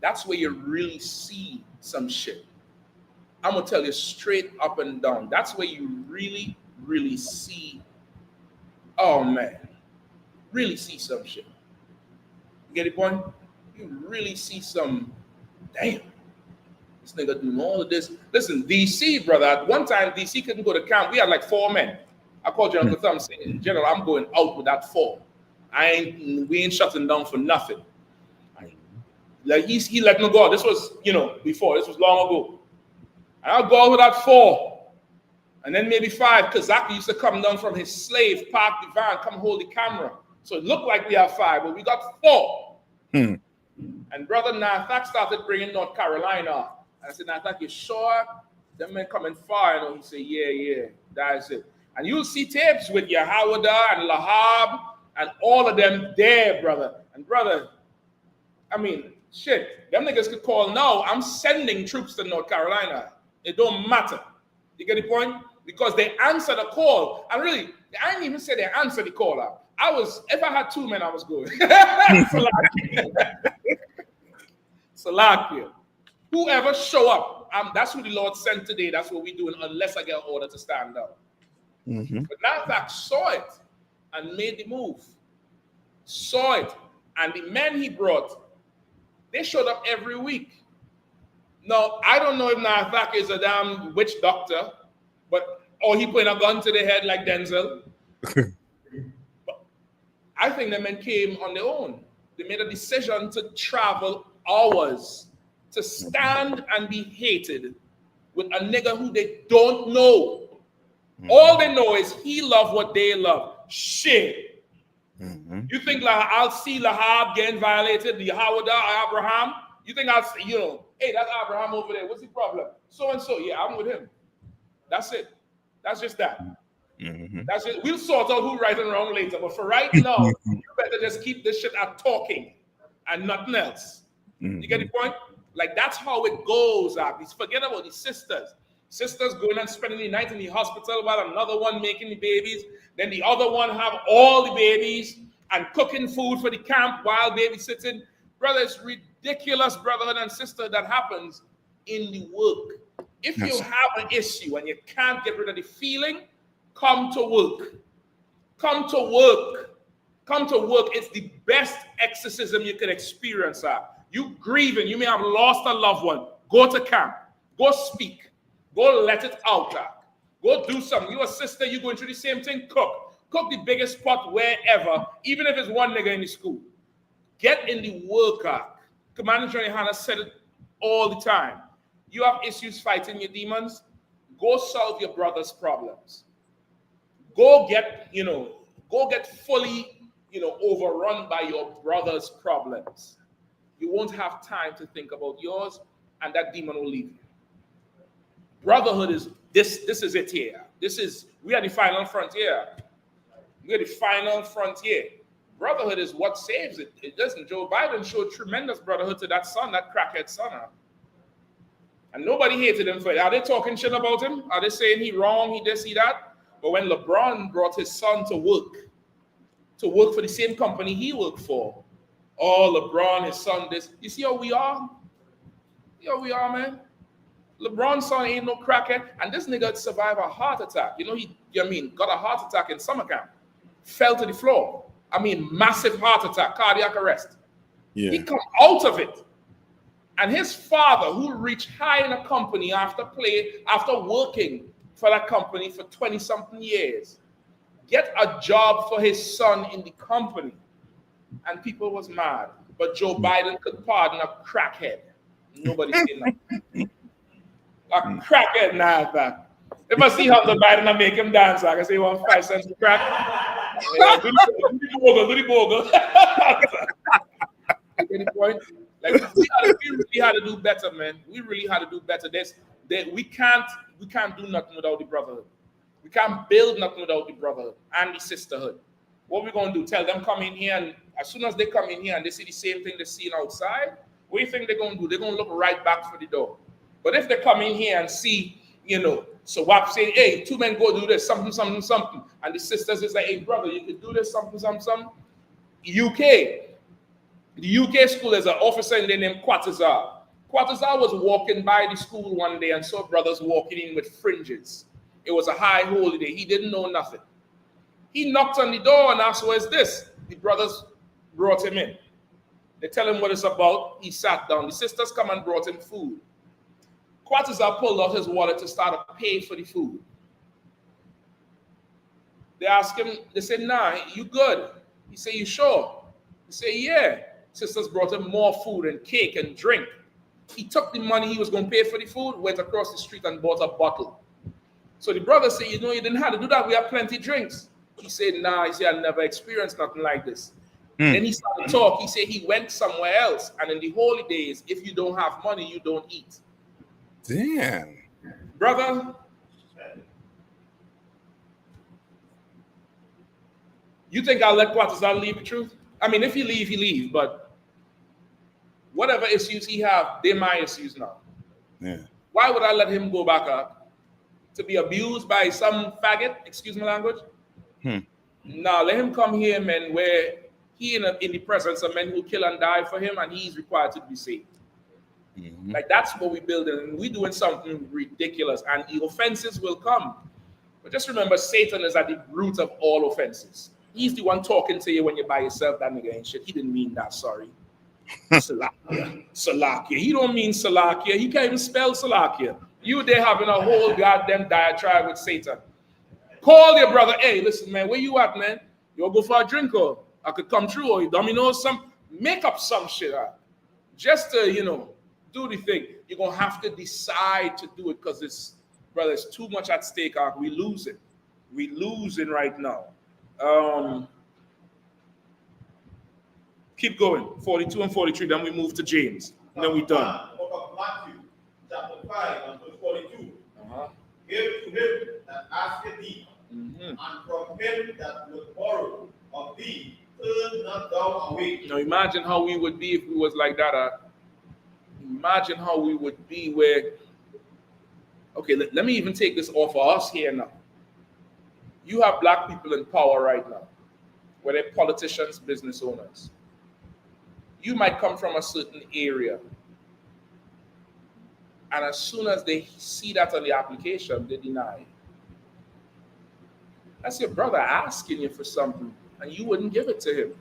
That's where you really see some shit. I'm gonna tell you straight up and down. That's where you really, really see. Oh man, really see some shit. You get the point? You really see some. Damn. This nigga doing all of this. Listen, DC, brother, at one time, DC couldn't go to camp. We had like 4 men. I called General Thumb saying, General, I'm going out with that 4. We ain't shutting down for nothing. Like he let me go. This was, before. This was long ago. And I'll go out with that 4. And then maybe 5, because Zaki used to come down from his slave, park the van, come hold the camera. So it looked like we have 5, but we got 4. And brother Nathak started bringing North Carolina. And I said, Nathak, you sure? Them men coming far. He said, yeah, that's it. And you'll see tapes with Yahanna and Lahab and all of them there, brother. And brother, I mean, shit, them niggas could call now. I'm sending troops to North Carolina. It don't matter. You get the point? Because they answer the call. And really, I didn't even say they answer the call. If I had 2 men, I was going. Salakia. Whoever show up, that's who the Lord sent today. That's what we're doing, unless I get an order to stand up. But Nathak saw it and made the move. Saw it. And the men he brought, they showed up every week. Now, I don't know if Nathak is a damn witch doctor, or he put a gun to the head like Denzel. But I think the men came on their own. They made a decision to travel hours to stand and be hated with a nigga who they don't know. All they know is he love what they love. Shit. You think I'll see Lahab getting violated, the Yahanna, Abraham? You think I'll see, hey, that's Abraham over there. What's the problem? So and so. Yeah, I'm with him. That's it. That's just that. That's it. We'll sort out who right and wrong later. But for right now, you better just keep this shit at talking and nothing else. You get the point? Like, that's how it goes. Forget about the sisters. Sisters going and spending the night in the hospital while another one making the babies. Then the other one have all the babies and cooking food for the camp while babysitting. Brother, it's ridiculous brotherhood and sister that happens in the work. If you have an issue and you can't get rid of the feeling, come to work. Come to work. Come to work. It's the best exorcism you can experience. You grieving. You may have lost a loved one. Go to camp. Go speak. Go let it out. Go do something. You a sister, you going through the same thing. Cook. Cook the biggest pot wherever, even if it's one nigga in the school. Get in the work. Commander General Yahanna said it all the time. You have issues fighting your demons. Go solve your brother's problems. Go get fully, overrun by your brother's problems. You won't have time to think about yours, and that demon will leave you. Brotherhood is this is it here. We are the final frontier. We are the final frontier. Brotherhood is what saves it. It doesn't. Joe Biden showed tremendous brotherhood to that son, that crackhead son. And nobody hated him for it. Are they talking shit about him? Are they saying he wrong, he this, he that? But when LeBron brought his son to work for the same company he worked for, LeBron, his son, this. You see how we are? You see how we are, man? LeBron's son ain't no crackhead. And this nigga survived a heart attack. Got a heart attack in summer camp. Fell to the floor. Massive heart attack, cardiac arrest. Yeah. He come out of it. And his father, who reached high in a company after working for that company for 20-something years, get a job for his son in the company. And people was mad. But Joe Biden could pardon a crackhead. Nobody said nothing. A crackhead, nah, that. If I see how the Biden and make him dance, I can say 5 cents for crack. Do the bogle. You get the point? Like we really had to do better, man. We really had to do better. We can't do nothing without the brotherhood. We can't build nothing without the brotherhood and the sisterhood. What we gonna do? Tell them come in here, and as soon as they come in here and they see the same thing they're seeing outside, what do you think they're gonna do? They're gonna look right back for the door. But if they come in here and see, so WAP say, hey, 2 men go do this, something, something, something, and the sisters is like, hey, brother, you can do this, something, something, something. The UK school is an officer in there named Quatazar. Quatazar was walking by the school one day and saw brothers walking in with fringes. It was a high holy day. He didn't know nothing. He knocked on the door and asked, where's this? The brothers brought him in. They tell him what it's about. He sat down. The sisters come and brought him food. Quatazar pulled out his wallet to start to pay for the food. They asked him, they said, nah, you good? He said, you sure? He said, yeah. Sisters brought him more food and cake and drink. He took the money he was going to pay for the food, went across the street and bought a bottle. So the brother said, you didn't have to do that. We have plenty of drinks. He said, nah. He said, I never experienced nothing like this. Then he started to talk. He said he went somewhere else. And in the holy days, if you don't have money, you don't eat. Damn. Brother, you think I'll let Quatazar leave the truth? If he leave, but whatever issues he have, they're my issues now. Yeah. Why would I let him go back up to be abused by some faggot, excuse my language? Nah, let him come here, man, where he in the presence of men who kill and die for him, and he's required to be saved. Like that's what we're building, and we're doing something ridiculous, and the offenses will come. But just remember, Satan is at the root of all offenses. He's the one talking to you when you're by yourself. That nigga ain't shit. He didn't mean that, sorry. Salakia. He don't mean Salakia. He can't even spell Salakia. You there having a whole goddamn diatribe with Satan. Call your brother. Hey, listen, man, where you at, man? You'll go for a drink, or I could come through, or you dominoes some. Make up some shit up. Just to, do the thing. You're going to have to decide to do it because it's too much at stake. We losing. We losing right now. Keep going. 42 and 43. Then we move to James. And then we're done. Matthew chapter 5 and verse 42. Give to him that asketh thee, and from him that will borrow of thee, turn not thou away. Now imagine how we would be if we was like that. Imagine how we would be where, okay, let me even take this off of us here now. You have black people in power right now, where they're politicians, business owners. You might come from a certain area. And as soon as they see that on the application, they deny. That's your brother asking you for something, and you wouldn't give it to him.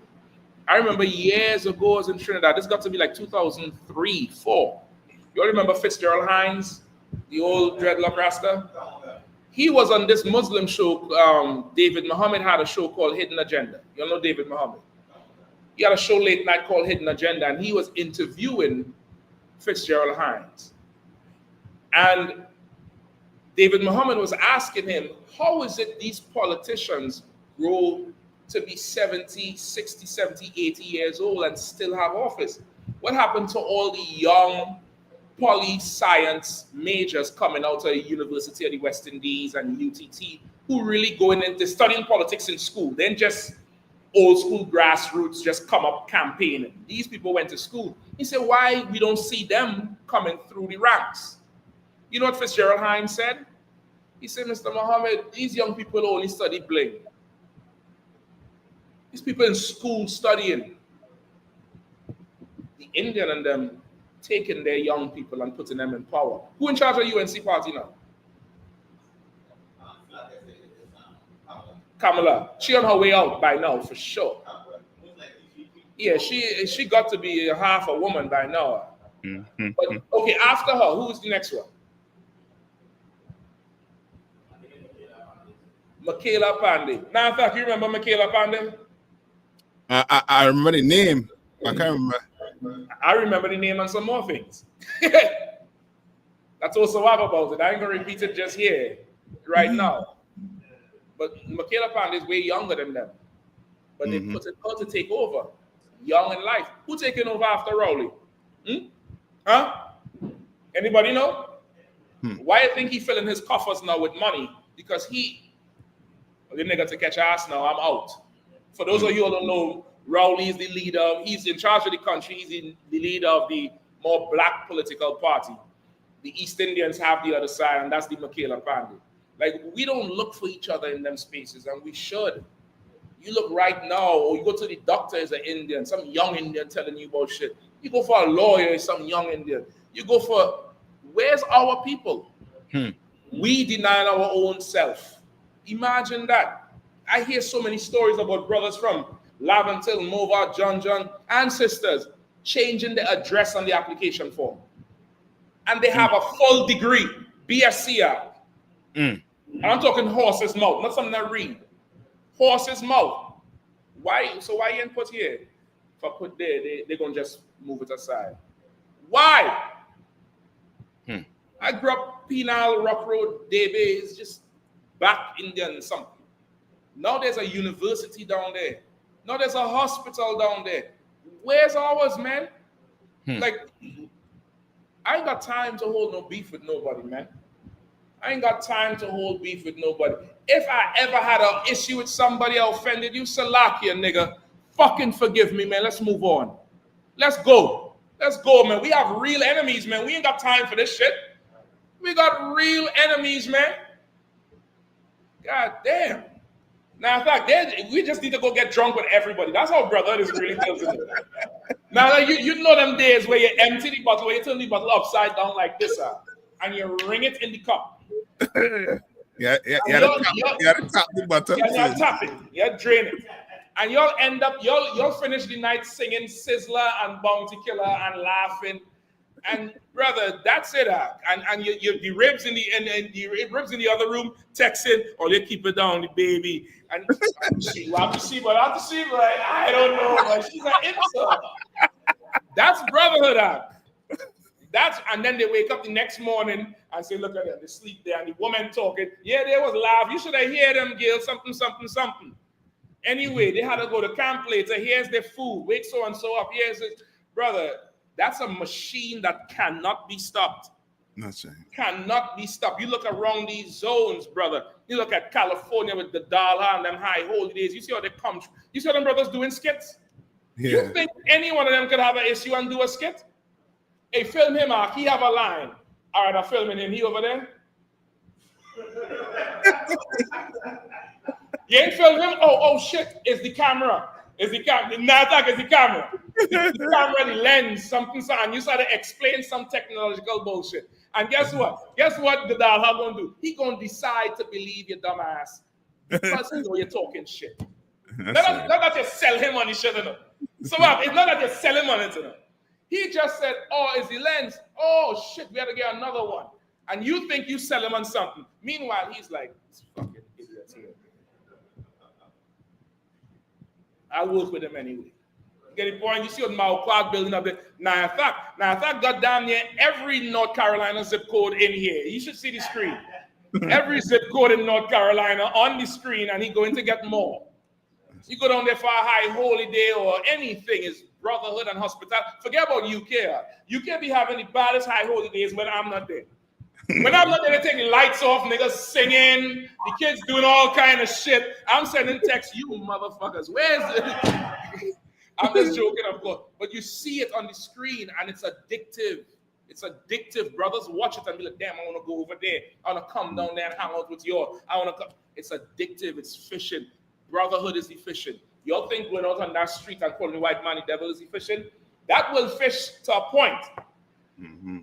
I remember years ago, I was in Trinidad. This got to be like 2003, 4. You all remember Fitzgerald Hines, the old dreadlock rasta? He was on this Muslim show. David Muhammad had a show called Hidden Agenda. You all know David Muhammad? He had a show late night called Hidden Agenda, and he was interviewing Fitzgerald Hines. And David Muhammad was asking him, how is it these politicians grow to be 70, 60, 70, 80 years old and still have office? What happened to all the young poli-science majors coming out of the University of the West Indies and UTT who really going into studying politics in school? Then just old school grassroots just come up campaigning. These people went to school. He said, why we don't see them coming through the ranks? You know what Fitzgerald Hines said? He said, Mr. Muhammad, these young people only study bling. These people in school studying. The Indian and them taking their young people and putting them in power. Who in charge of UNC party now? Kamala. She on her way out by now, for sure. Yeah, she got to be half a woman by now. Mm-hmm. But okay, after her, who's the next one? Michaela Pandey. Now, in fact, you remember Michaela Pandey? I remember the name. I can't remember. I remember the name and some more things. That's also what about it. I ain't gonna repeat it just here, right now. But Michaela Pandey is way younger than them. But they put her to take over. Young in life. Who taking over after Rowley? Huh? Anybody know? Why do you think he filling his coffers now with money? Because the nigga to catch ass now, I'm out. For those of you who don't know, Rowley is the leader. He's in charge of the country. He's the leader of the more black political party. The East Indians have the other side, and that's the Michaela Pandey. Like, we don't look for each other in them spaces, and we should. You look right now, or you go to the doctor as an Indian, some young Indian telling you about shit. You go for a lawyer, some young Indian. You go for, where's our people? We deny our own self. Imagine that. I hear so many stories about brothers from Laventil, Mova, John, and sisters changing the address on the application form. And they have a full degree, BSc. And I'm talking horse's mouth, not something I read. Horse's mouth. Why? So why you ain't put here? If I put there, they're going to just move it aside. Why? I grew up Penal, Rock Road, Davies, just back Indian something. Now there's a university down there. Now there's a hospital down there. Where's ours, man? Like, I ain't got time to hold no beef with nobody, man. I ain't got time to hold beef with nobody. If I ever had an issue with somebody I offended you, Salakia, nigga, fucking forgive me, man. Let's move on. Let's go. Let's go, man. We have real enemies, man. We ain't got time for this shit. We got real enemies, man. God damn. Now, in fact, we just need to go get drunk with everybody. That's how brotherhood is really built. Now, like, you know them days where you empty the bottle, where you turn the bottle upside down like this, and you ring it in the cup. Yeah, tap the bottle. Yeah, you tap it. You drain it. And y'all end up, y'all finish the night singing Sizzler and Bounty Killer and laughing. And brother, that's it. And the ribs in the ribs in the other room texting, or they keep it down, the baby. And she want to see, but like, I don't know. But she's like, insult. That's brotherhood. And then they wake up the next morning and say, look at them, they sleep there, and the woman talking. Yeah, they was laugh. You should have heard them, Gil, something. Anyway, they had to go to camp later. Here's their food. Wake so and so up. Here's it. Brother, that's a machine that cannot be stopped. That's right. Cannot be stopped. You look around these zones, brother. You look at California with the Dalha and them high holy days. You see how they come. You see how them brothers doing skits? Yeah. You think any one of them could have an issue and do a skit? Hey, film him out. He have a line. All right, I'm filming him. He over there? You ain't film him? Oh, shit. It's the camera. Is the camera? Not is the camera. The camera, the lens, something, and you start to explain some technological bullshit. And guess what? Guess what the Dalha gonna do? He gonna decide to believe your dumb ass because he know you're talking shit. Not that you sell him on the shit, no. So it's not that you sell him on it, no. He just said, "Oh, is the lens? Oh shit, we had to get another one." And you think you sell him on something. Meanwhile, he's like, "This fucking idiot here." I work with him anyway. Get the point? You see what Mao Clark building up there. Now, in fact, got damn near every North Carolina zip code in here. You should see the screen. Every zip code in North Carolina on the screen, and he's going to get more. You go down there for a high holy day or anything, is brotherhood and hospitality. Forget about UK. UK be having the baddest high holy days when I'm not there. When I'm not there, they take the lights off, niggas singing, the kids doing all kind of shit. I'm sending texts, you motherfuckers, where's it? I'm just joking, of course. But you see it on the screen, and it's addictive. It's addictive. Brothers watch it and be like, damn, I want to go over there. I want to come down there and hang out with you. I want to come. It's addictive. It's fishing. Brotherhood is efficient. Y'all think going out on that street and calling the white man the devil is efficient? That will fish to a point. Mm-hmm.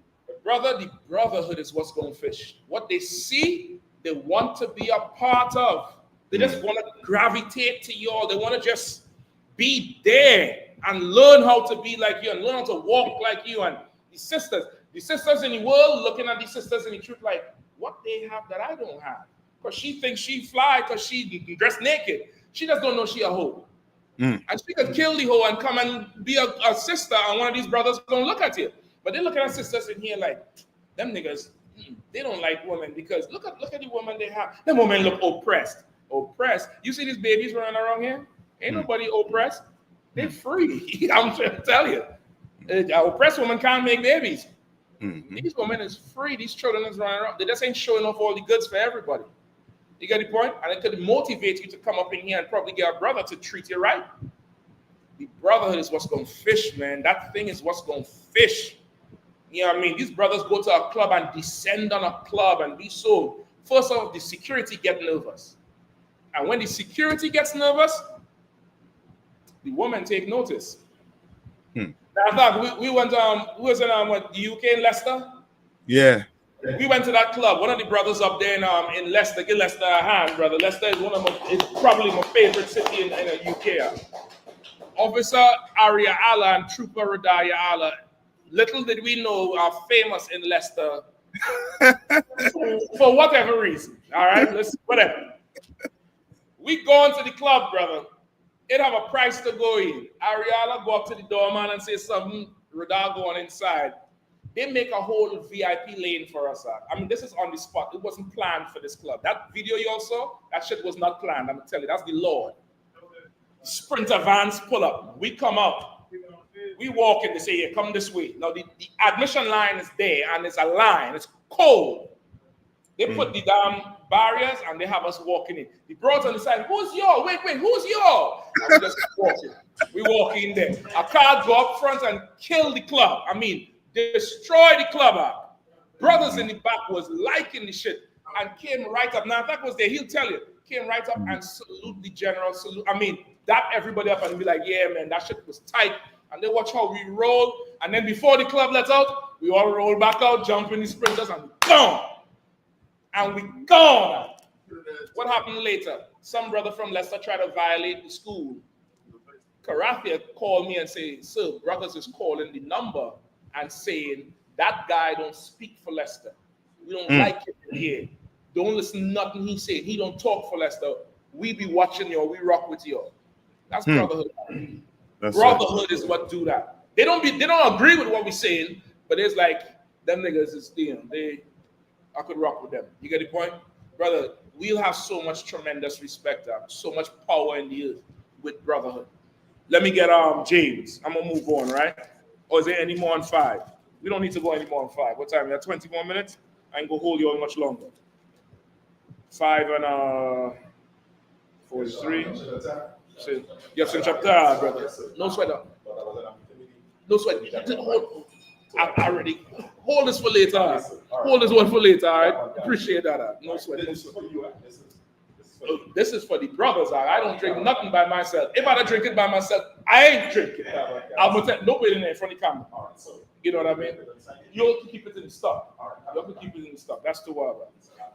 Brother, the brotherhood is what's going to fish. What they see, they want to be a part of. They just want to gravitate to y'all. They want to just be there and learn how to be like you and learn how to walk like you. And the sisters in the world looking at the sisters in the truth like, what they have that I don't have. Because she thinks she fly because she dressed naked. She just don't know she a hoe. And she could kill the hoe and come and be a sister, and one of these brothers gonna look at you. But they look at our sisters in here like, them niggas, they don't like women because look at the woman they have. Them women look oppressed. Oppressed. You see these babies running around here? Ain't nobody oppressed. They're free. I'm trying to tell you. An oppressed woman can't make babies. These women is free. These children is running around. They just ain't showing off all the goods for everybody. You get the point? And it could motivate you to come up in here and probably get a brother to treat you right. The brotherhood is what's going to fish, man. That thing is what's going to fish. You know what I mean? These brothers go to a club and descend on a club and be so. First off, the security get nervous. And when the security gets nervous, the women take notice. Now, I thought we went we was in the UK in Leicester. Yeah. We went to that club. One of the brothers up there in Leicester, give Leicester a hand, brother. Leicester is it's probably my favorite city in the UK. Officer Aria Allah and Trooper Radaya Allah, little did we know, are famous in Leicester for whatever reason. All right, whatever. We go into the club, brother. It have a price to go in. Ariala go up to the doorman and say something. Radar go on inside. They make a whole VIP lane for us. I mean, this is on the spot. It wasn't planned for this club. That video you all saw, that shit was not planned. I'm telling you, that's the Lord. Sprinter vans pull up. We come out. We walk in. They say, yeah, come this way. Now, the admission line is there, and it's a line. It's cold. They put the damn barriers, and they have us walking in. The broads on the side, who's y'all? Wait, who's y'all? And we just walking. We walk in there. A car go up front and kill the club. I mean, destroy the club out. Brothers in the back was liking the shit and came right up. Now, if that was there, he'll tell you. Came right up and salute the general. I mean, dap everybody up and be like, yeah, man, that shit was tight. And they watch how we roll. And then before the club lets out, we all roll back out, jump in the sprinters, and gone. And we gone. What happened later? Some brother from Leicester tried to violate the school. Karathia called me and said, sir, brothers is calling the number and saying that guy don't speak for Leicester. We don't like him here. Don't listen to nothing he said. He don't talk for Leicester. We be watching you. We rock with you. That's brotherhood. Brotherhood is what do that. They don't agree with what we're saying, but it's like them niggas is I could rock with them. You get the point? Brother, we'll have so much tremendous respect, so much power in the earth with brotherhood. Let me get James. I'm gonna move on, right? Or is there any more on 5? We don't need to go any more on 5. What time? We have 20 more minutes? I ain't gonna hold you all much longer. 5 and 43. Yes, in chapter, brother. No sweat up. No sweat. I already hold this for later. Hold this one for later, all right? Appreciate that. No sweat. No sweat. This is for the brothers. I don't drink nothing by myself. If I don't drink it by myself, I ain't drinking. I'm gonna tell nobody in there in front of the camera. You know what I mean? You have to keep it in the stock. You have to keep it in the stock. That's the word.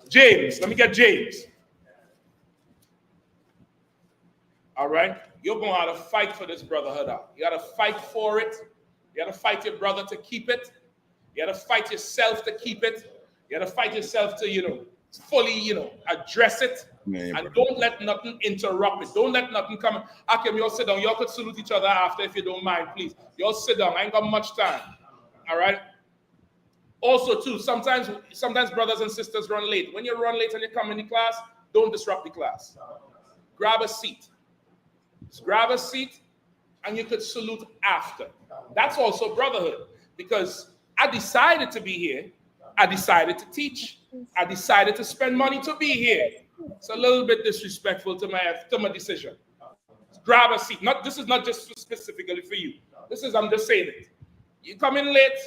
James, let me get James. All right, you're going to have to fight for this brotherhood out. You got to fight for it. You got to fight your brother to keep it. You got to fight yourself to keep it. You got to fight yourself to, fully, address it. And don't let nothing interrupt it. Don't let nothing come. Akim, y'all sit down. Y'all could salute each other after if you don't mind, please. Y'all sit down. I ain't got much time. All right. Also, too, sometimes brothers and sisters run late. When you run late and you come in the class, don't disrupt the class. Grab a seat. Just grab a seat and you could salute after. That's also brotherhood, because I decided to be here. I decided to teach. I decided to spend money to be here. It's a little bit disrespectful to my decision. Just grab a seat. This is not just specifically for you. I'm just saying it. You come in late,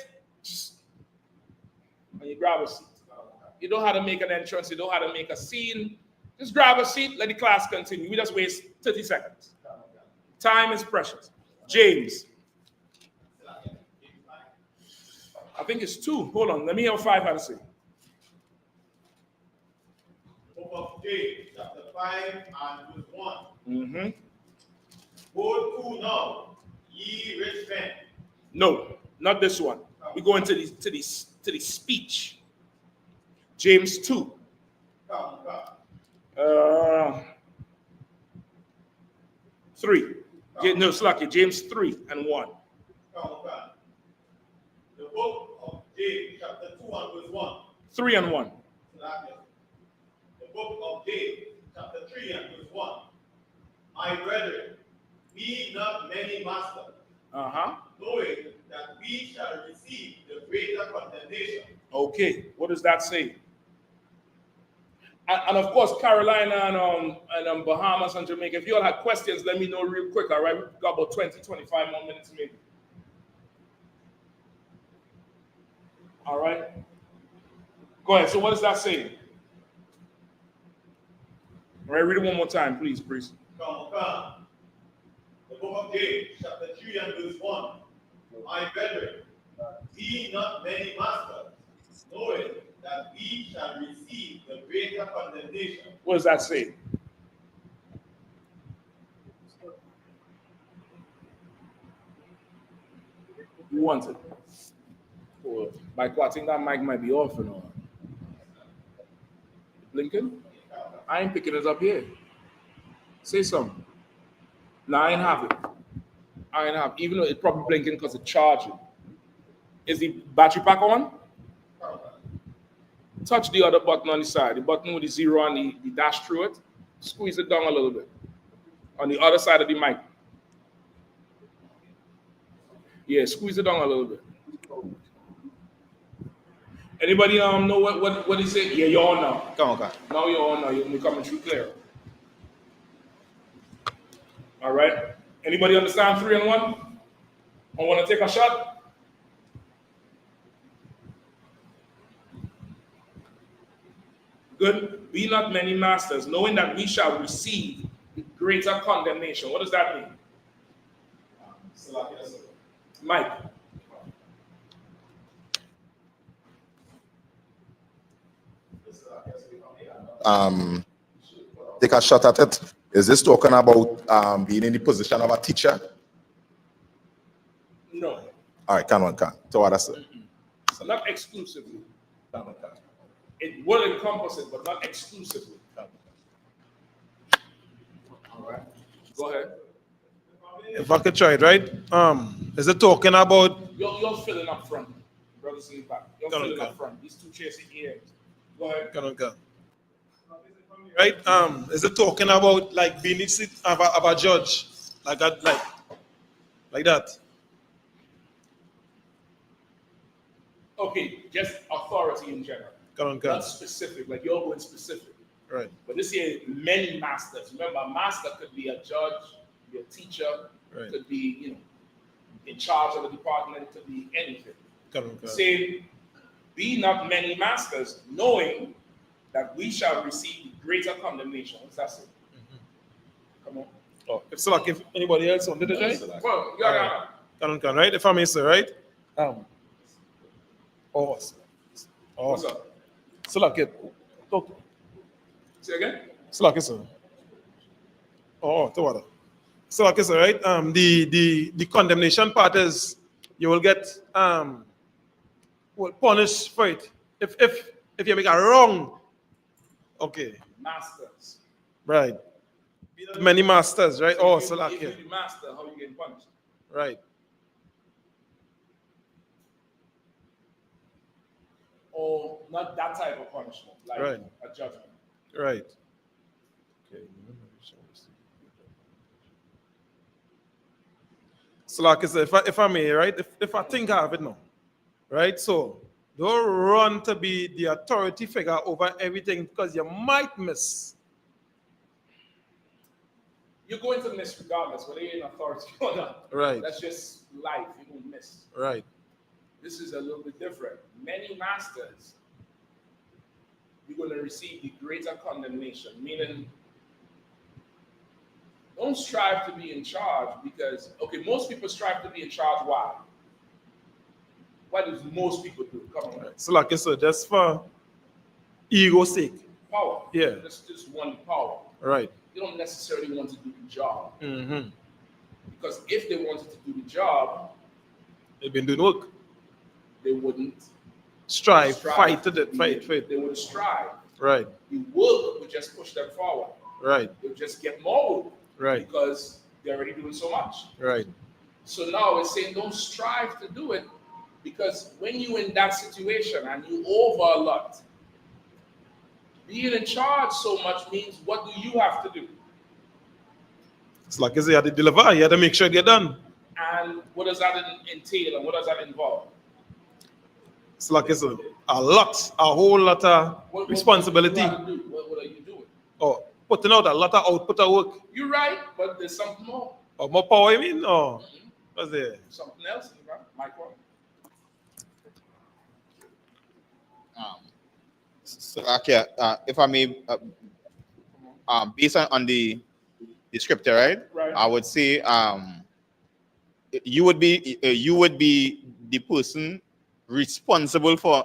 and you grab a seat. You don't know how to make an entrance. You don't know how to make a scene. Just grab a seat. Let the class continue. We just waste 30 seconds. Time is precious. James. I think it's 2. Hold on. Let me hear what 5 had to say. Book of James, chapter 5 and verse 1. Mm-hmm. Go to now, ye rich men. No, not this one. We go into the speech. James 2. Come. 3. No, Slacky. James 3 and 1. Come. The book of James, chapter 2 and verse 1. 3 and 1. The book of James, chapter 3 and verse 1. My brethren, be not many masters, knowing that we shall receive the greater condemnation. Okay, what does that say? And of course, Carolina and Bahamas and Jamaica, if you all had questions, let me know real quick, all right? We've got about 20, 25 more minutes maybe. All right? Go ahead. So what does that say? All right, read it one more time, please, priest. Come. The book of James, chapter 3 and verse 1. My brethren, be not many masters, knowing that we shall receive the greater condemnation. What does that say? Who wants it? Or Michael, I think that mic might be off and all. Blinking? I ain't picking it up here. Say something. No, I ain't have it. Even though it's probably blinking because it's charging. Is the battery pack on? Touch the other button on the side. The button with the 0 and the dash through it. Squeeze it down a little bit. On the other side of the mic. Yeah, squeeze it down a little bit. Anybody know what he said? Yeah, you're on now. Come on. Now you're on now. You're coming through clear. All right. Anybody understand 3 and 1? I want to take a shot. Good. Be not many masters, knowing that we shall receive greater condemnation. What does that mean? Mike. Take a shot at it. Is this talking about being in the position of a teacher? No. All right, can. So what I said? So not exclusively. It will encompass it, but not exclusively. All right. Go ahead. If I could try it, right? Is it talking about? You're filling up front, brothers in the back. You're filling up front. These 2 chairs in here. Go ahead. Can. Right? Is it talking about like being in seat of a judge, like that? Okay, just authority in general. Not specific, like you're going specific. Right. But this here, many masters. Remember, a master could be a judge, be a teacher, could be, in charge of the department, could be anything. Saying, be not many masters, knowing that we shall receive greater condemnation. What's that say? Come on. Oh, if anybody else wanted to try? Well, you got Can, right? If I may say, right? What's up? Salak, talk. Say again? Salak, sir. Tobago. Salak, sir, right? The condemnation part is you will get punished for it. If you make a wrong, okay. Masters. Right. Many masters, right? So if Salak, you the master, how you getting punished? Right. Or not that type of punishment, like Right. a judgment. Right. Okay. So like I said, if I may, right? If I think I have it now, right? So don't run to be the authority figure over everything because you might miss. You're going to miss regardless, whether you're in authority or not. Right. That's just life. You will miss. Right. This is a little bit different. Many masters, you're going to receive the greater condemnation, meaning don't strive to be in charge because, okay, most people strive to be in charge. Why? What does most people do? Come on. Right. So like I said, just for ego's sake. Power. Yeah. Just one power. Right. They don't necessarily want to do the job. Mm-hmm. Because if they wanted to do the job, they've been doing work. They wouldn't strive. Fight to it. Fight. They would strive. Right. The work would just push them forward. Right. They would just get more work. Right. Because they're already doing so much. Right. So now it's saying don't strive to do it because when you're in that situation and you over a lot, being in charge so much means what do you have to do? It's like you say, you have to deliver, you have to make sure they're done. And what does that entail and what does that involve? It's like it's a whole lot of responsibility. What are you doing? Oh, putting out a lot of output of work. You're right, but there's something more. Oh, more power, you mean? Or what's there? Something else, right? Micro. So, okay, if I may, based on the scripture, right? I would say you would be the person responsible for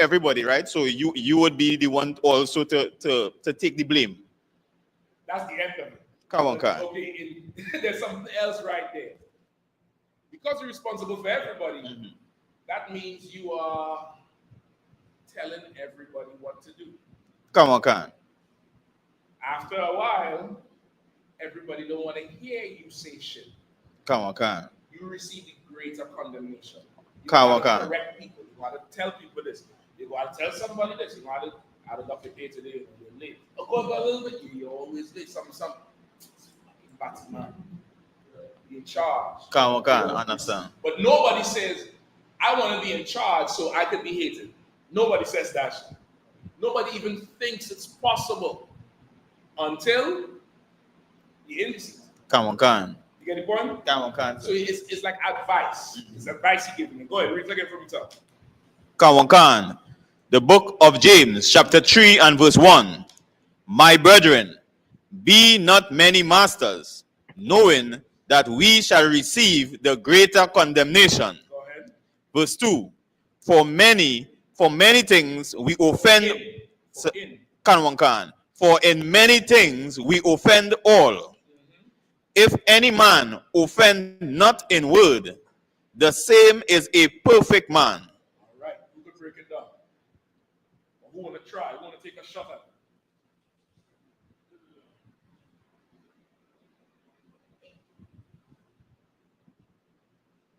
everybody, right? So you would be the one also to take the blame. That's the end of it. Come on, Kyle. Okay, there's something else right there. Because you're responsible for everybody, that means you are telling everybody what to do. Come on, Kyle. After a while, everybody don't want to hear you say shit. Come on, Kyle. You receive the greater condemnation. You Come on, gotta correct people. You got to tell people this. You got to tell somebody this. You got to, I don't know if you're today, you're late. Oh, go a little bit. You're always late. Something. Fucking man. You're in charge. Come on, Kyle. Understand. But nobody says, I want to be in charge so I could be hated. Nobody says that. Nobody even thinks it's possible until you're in this. Come on, Kyle. You get the point? Come on, Kyle. So it's like advice. It's advice you give me. Go ahead, read it again from the top. Come on, Khan. The book of James, chapter 3 and verse 1. My brethren, be not many masters, knowing that we shall receive the greater condemnation. Go ahead. Verse 2. For many things we offend. For in many things we offend all. If any man offend not in word, the same is a perfect man. All right, who could break it down? Who want to try? Who want to take a shot at it?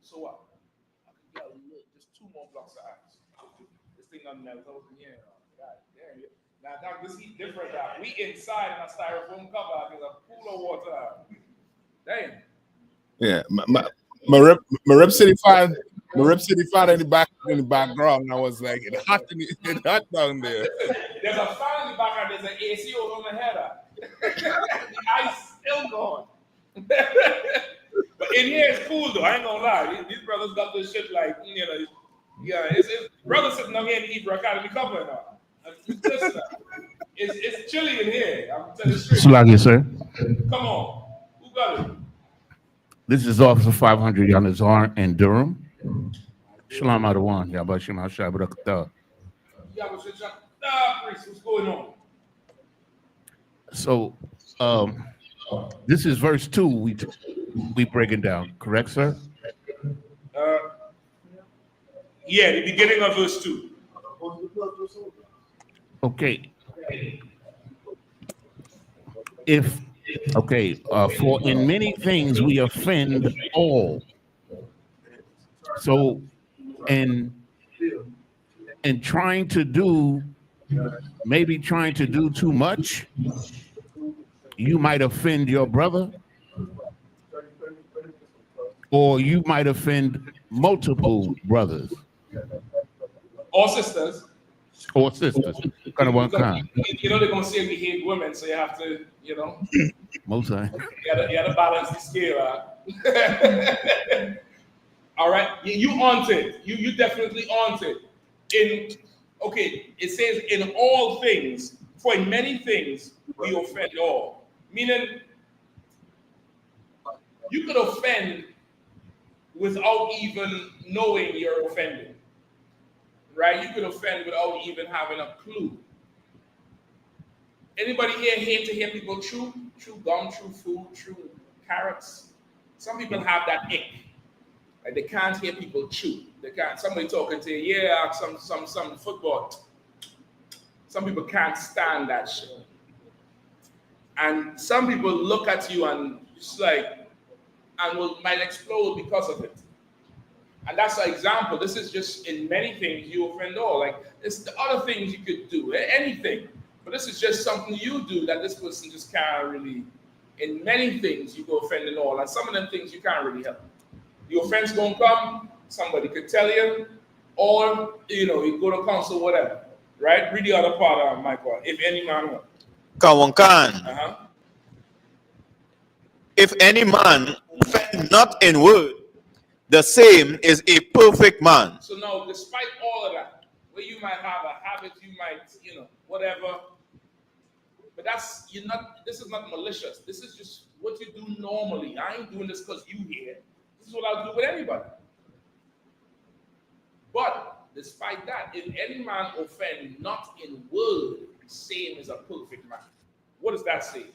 So what? I could get a little, just 2 more blocks of ice. This thing on melt out in here. God damn it. Now, this heat different. We inside in a styrofoam cover. There's a pool of water. Damn. Yeah, my rep city fan in the background. I was like, it's hot down there. There's a fan in the background. There's an AC over my head. The ice still going. But in here it's cool though. I ain't gonna lie. These brothers got this shit like, you know, yeah. It's brothers sitting down here in the Hebrew Academy cover now. It's chilly in here. I'm telling you straight. Sluggy, sir. Come on. Who got it? This is Officer 500 Yahanna in Durham. Shalom Adawan. Yabashim Hashabrakta. Priest, what's going on? So, this is verse 2 we breaking down, correct, sir? Yeah, the beginning of verse 2. Okay. For in many things we offend all. So, and trying to do too much, you might offend your brother, or you might offend multiple brothers Or sisters. Kind of one kind. You know they're gonna say we hate women, so you have to, Most time. you gotta balance the scale out. All right, you aunt it. You definitely aunt it. It says in all things, for in many things we offend all. Meaning, you could offend without even knowing you're offending. Right? You could offend without even having a clue. Anybody here hate to hear people chew? Chew gum, chew food, chew carrots? Some people have that ick. Like they can't hear people chew. They can't. Somebody talking to you, some football. Some people can't stand that shit. And some people look at you and just might explode because of it. And that's an example. This is just in many things you offend all. Like it's the other things you could do, anything. But this is just something you do that this person just can't really. In many things you go offending all, and some of them things you can't really help. The offense gonna come. Somebody could tell you, or you go to counsel, whatever. Right? Read the other part of Michael. If any man will. Kawankan. If any man offend not in word, the same is a perfect man. So now, despite all of that, where you might have a habit, you might, whatever, but this is not malicious. This is just what you do normally. I ain't doing this because you here. This is what I'll do with anybody. But despite that, if any man offend not in word, the same is a perfect man. What does that say?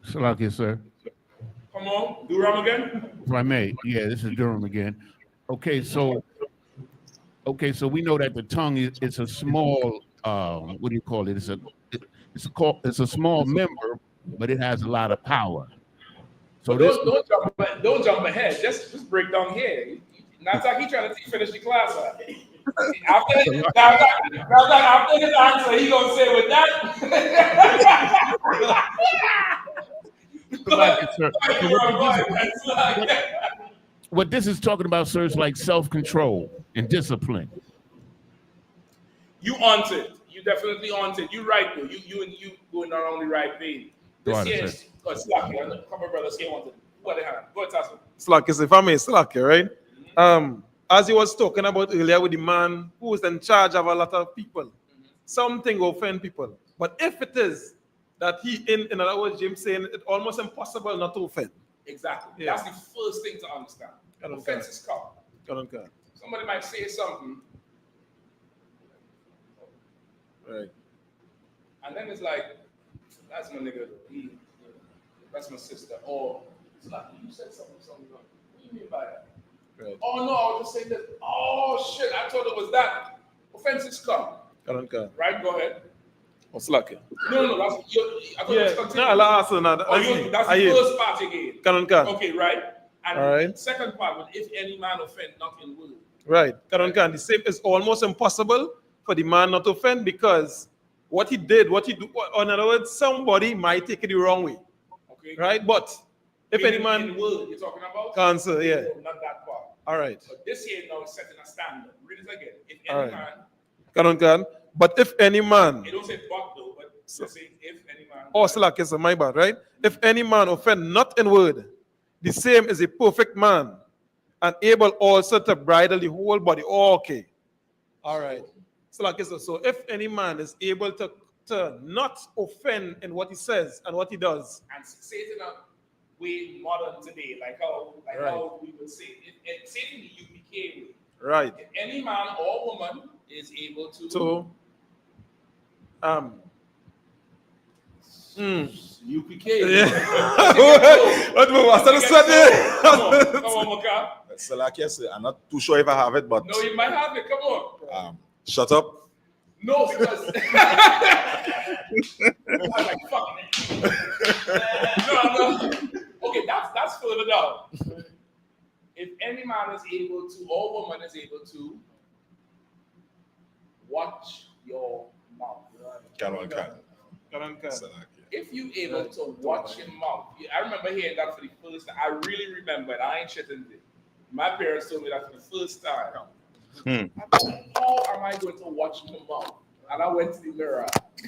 Salaki, sir. Come on, Durham again? If I may, yeah, this is Durham again. Okay, so we know that the tongue is a small, what do you call it? It's a small member, but it has a lot of power. So don't jump ahead. Just break down here. Not like he trying to finish the class. After his answer, he gonna say with that. What this is talking about, sir, is like self-control and discipline. You aunt it. You definitely aunt it. You right though. You going around the right vein. This here is Slacky. A couple of brothers here want to. What they have? Go ahead, Slacky, if I may, Slacky, right? As he was talking about earlier with the man who is in charge of a lot of people, something will offend people. But if it is that in other words, James saying it's almost impossible not to offend. Exactly. Yeah. That's the first thing to understand. Offenses come. Somebody might say something. Right. And then it's like, that's my nigga. That's my sister. Or it's like, you said something. What do you mean by that? Right. Oh no, I was just saying that. Oh shit, I thought it was that. Offenses come. Right, go ahead. What's lucky? No, that's I thought it was that's the first part again. Okay, right. And all right. The second part was if any man offend not in word. Right. The same is almost impossible for the man not to offend because what he do, in other words, somebody might take it the wrong way. Okay. Right? But if any man in word you're talking about? Cancer, yeah. No, not that part. All right. But this here now is setting a standard. Read it again. If any man. But if any man. It don't say but though, but say if any man. Oh, slack is my bad, right? If any man offend not in word, the same is a perfect man, and able also to bridle the whole body. Oh, okay. All right. So if any man is able to not offend in what he says and what he does, and say it in a way modern today, like how we would say it, say it in the UPK way. Right. If any man or woman is able to UPK. Yeah. Come on, Maka. So like I said, I'm not too sure if I have it, but No, you might have it. Come on. Shut up. No, because I'm like, fuck. No. Okay, that's further down. If any man is able to, or woman is able to, watch your mouth. If you're able to watch your mouth, I remember hearing that for the first time. I really remember it. I ain't shitting it. My parents told me that for the first time. I thought, how am I going to watch my mouth? And I went to the mirror.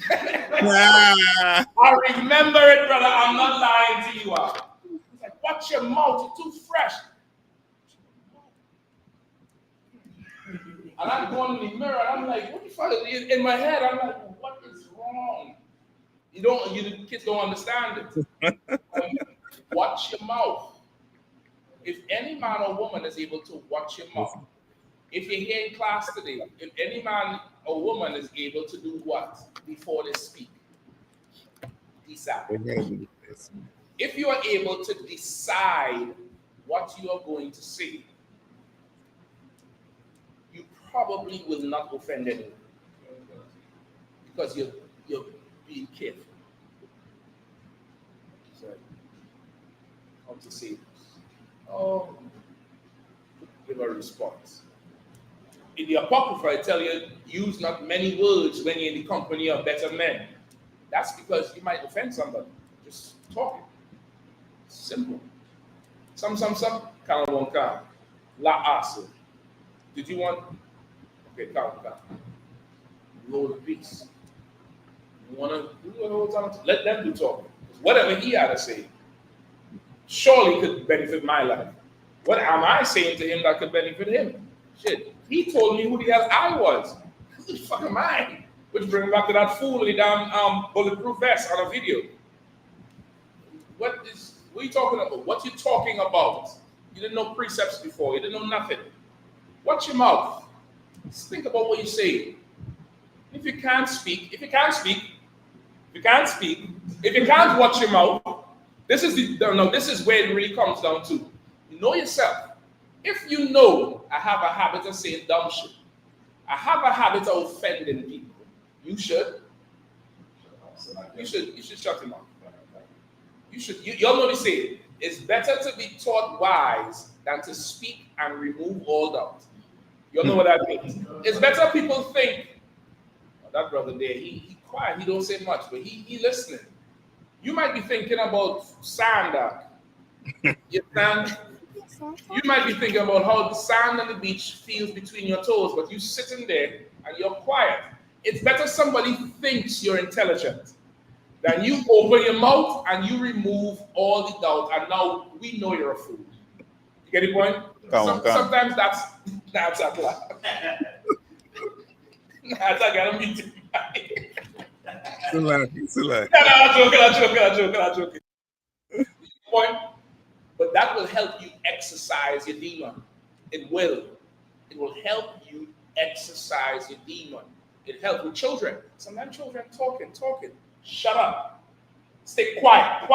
I remember it, brother. I'm not lying to you. It's like, watch your mouth. You're too fresh. And I'm going in the mirror, and I'm like, what the fuck? In my head, I'm like, what is wrong? You kids don't understand it. Watch your mouth. If any man or woman is able to watch your mouth, if you're here in class today, if any man or woman is able to do what before they speak? Decide. If you are able to decide what you are going to say, you probably will not offend anyone because you're being careful. So, how to say this? Oh, give a response. In the Apocrypha, I tell you, use not many words when you're in the company of better men. That's because you might offend somebody. Just talking. Simple. Some. Kalawonka. La asu. Did you want? Okay, come. Lord of peace. You want to do the whole time? Let them do talking. Whatever he had to say, surely could benefit my life. What am I saying to him that could benefit him? Shit. He told me who the hell I was. Who the fuck am I? Which brings me back to that fool with the damn bulletproof vest on a video. What are you talking about? What you talking about? You didn't know precepts before. You didn't know nothing. Watch your mouth. Just think about what you say. If you can't watch your mouth, this is where it really comes down to. You know yourself. If you know I have a habit of saying dumb shit, I have a habit of offending people, you should shut him up. You'll know they say it's better to be taught wise than to speak and remove all doubt. You'll know what that means. It's better people think, oh, that brother there, he quiet, he don't say much, but he listening. You might be thinking about sand. You might be thinking about how the sand on the beach feels between your toes, but you sitting there and you're quiet. It's better somebody thinks you're intelligent than you open your mouth and you remove all the doubt, and now we know you're a fool. You get the point? Sometimes that's a class. That's a gotta meet you. It's a lie. I'm joking. Point. But that will help you exercise your demon. It will. It will help you exercise your demon. It helps with children. Sometimes children talking. Shut up. Stay quiet.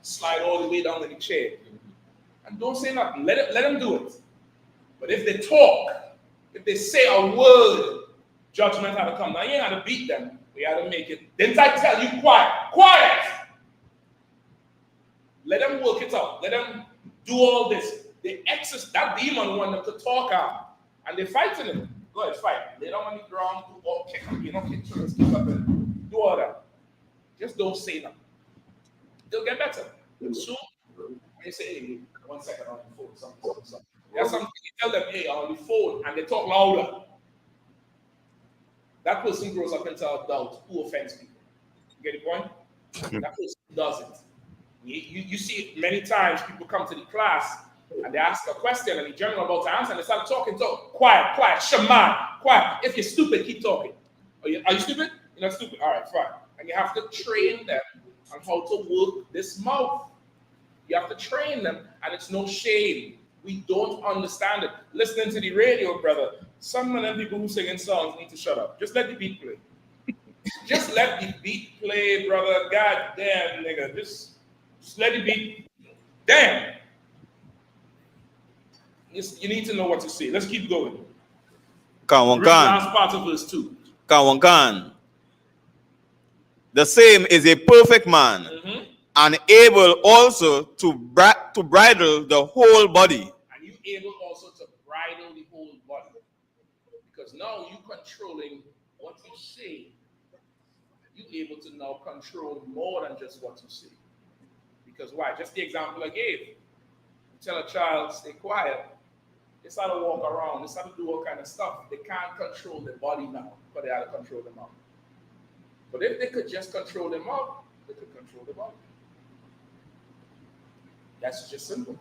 Slide all the way down in the chair. And don't say nothing. Let them do it. But if they talk, if they say a word, judgment had to come. Now you ain't had to beat them. We had to make it. Didn't I tell you quiet? Let them work it out. Let them do all this. That demon want them to talk out. And they're fighting him. Go ahead, fight. Lay down on the ground, do all kick up, kick up and do all that. Just don't say nothing. They'll get better. Soon, when you say, hey, 1 second on the phone, something. There's something you tell them, hey, on the phone, and they talk louder. That person grows up into adult who offends people. You get the point? That person doesn't. You see many times people come to the class And they ask a question, and the general about to answer, and they start talking. Quiet, quiet, shaman, quiet. If you're stupid, keep talking. Are you stupid? You're not stupid. All right, fine. And you have to train them on how to work this mouth. You have to train them, and it's no shame. We don't understand it. Listening to the radio, brother, some of them people who singing songs need to shut up. Just let the beat play. Just let the beat play, brother. God damn, nigga. Just let the beat. Damn. You need to know what to say. Let's keep going. Last part of verse 2. The same is a perfect man, and able also to bridle the whole body. And you able also to bridle the whole body. Because now you controlling what you say. You're able to now control more than just what you say. Because why? Just the example I gave. You tell a child, stay quiet. They start to walk around. They start to do all kind of stuff. They can't control their body now, but they have to control their mouth. But if they could just control their mouth, they could control their body. That's just simple.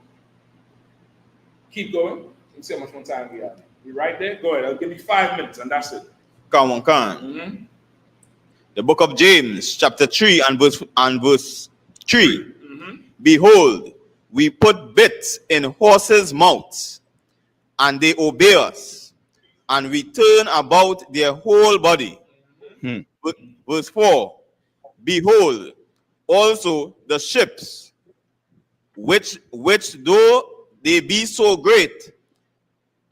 Keep going. Let's see how much more time we have. You right there? Go ahead. I'll give you 5 minutes, and that's it. The book of James, chapter 3 and verse 3. Behold, we put bits in horses' mouths, and they obey us, and we turn about their whole body. Verse 4. Behold, also the ships, which though they be so great,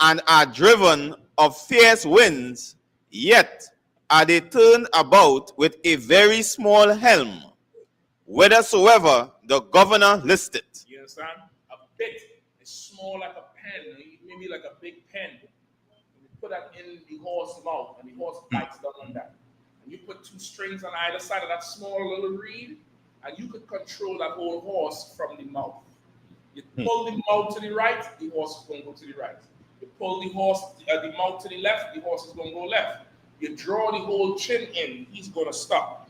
and are driven of fierce winds, yet are they turned about with a very small helm, whithersoever the governor listeth. You understand? A bit is small like a pen, maybe like a big pen. You put that in the horse's mouth, and the horse bites down on that. And you put 2 strings on either side of that small little reed, and you could control that whole horse from the mouth. You pull the mouth to the right, the horse is going to go to the right. You pull the mouth to the left, the horse is going to go left. You draw the whole chin in, he's going to stop.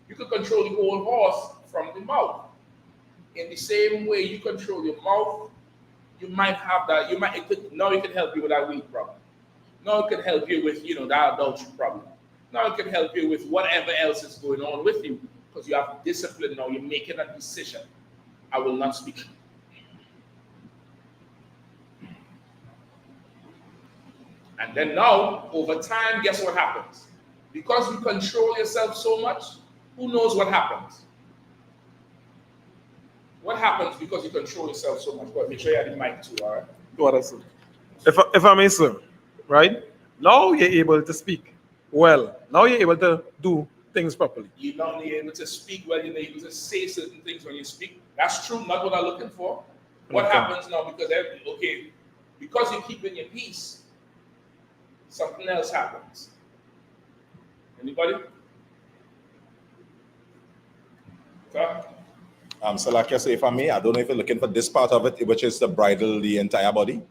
You could control the whole horse from the mouth. In the same way you control your mouth, you might have that. Now it could help you with that weed problem. Now it could help you with that adultery problem. Now it could help you with whatever else is going on with you, because you have discipline now. You're making a decision. I will not speak. And then now, over time, guess what happens? Because you control yourself so much, who knows what happens? What happens because you control yourself so much? But make sure you have the mic too, all right? What I say? If I may, sir, right? Now you're able to speak well. Now you're able to do things properly. You're not only able to speak well, you're able to say certain things when you speak. That's true, not what I'm looking for. What happens now, because you're keeping your peace, something else happens. Anybody? Okay. So like I say, if I may, I don't know if you're looking for this part of it, which is to bridle the entire body.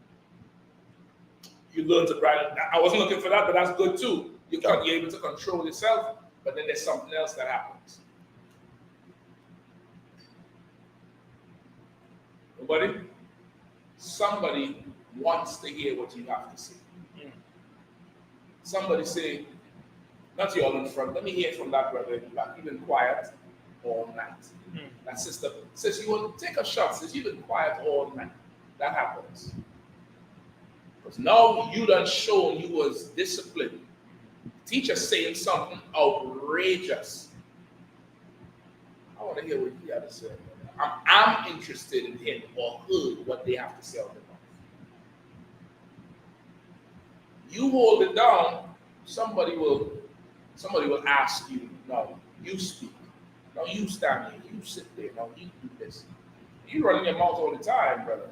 You learn to bridle. I wasn't looking for that, but that's good too. You're able to control yourself, but then there's something else that happens. Nobody? Somebody wants to hear what you have to say. Somebody say, not you all in front, let me hear from that brother in the back. You've been quiet all night. That sister says, you want to take a shot, says, you've been quiet all night. That happens. Because now you done shown you was disciplined. Teacher saying something outrageous. I want to hear what he had to say. I'm interested in him or her, what they have to say about it. You hold it down, somebody will ask you, no, you speak. No, you stand here, you sit there, no, you do this. You run your mouth all the time, brother.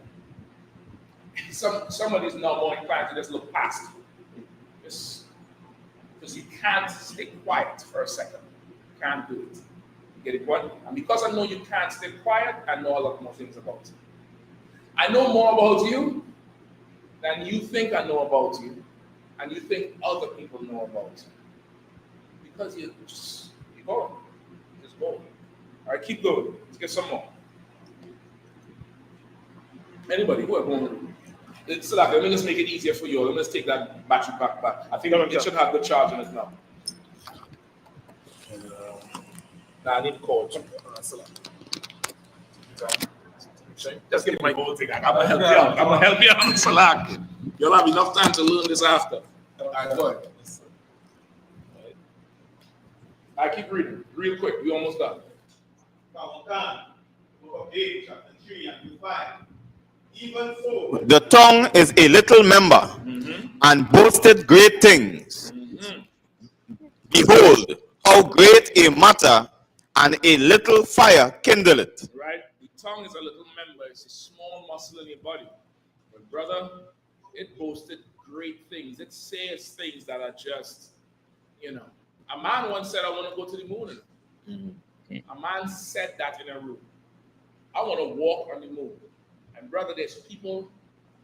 Somebody's now more inclined to just look past you. Just because you can't stay quiet for a second. You can't do it. You get it, what? And because I know you can't stay quiet, I know a lot more things about you. I know more about you than you think I know about you. And you think other people know about you. Because you're going. Just go. All right, keep going. Let's get some more. Anybody who are going? It's like, let me just make it easier for you. Let me just take that battery back. I think it should have good charge on it now. Nah, I need cords. Just give me my whole thing. I'm gonna help you out. I'm gonna help you out, Salak. You'll have enough time to learn this after. All right, go ahead. I keep reading real quick. We almost done. Even so, The tongue is a little member and boasted great things. Behold, how great a matter and a little fire kindle it. Right? The tongue is a little member. It's a small muscle in your body. But brother, it boasted great things. It says things that are just, you know. A man once said, I want to go to the moon. A man said that in a room. I want to walk on the moon. And brother, there's people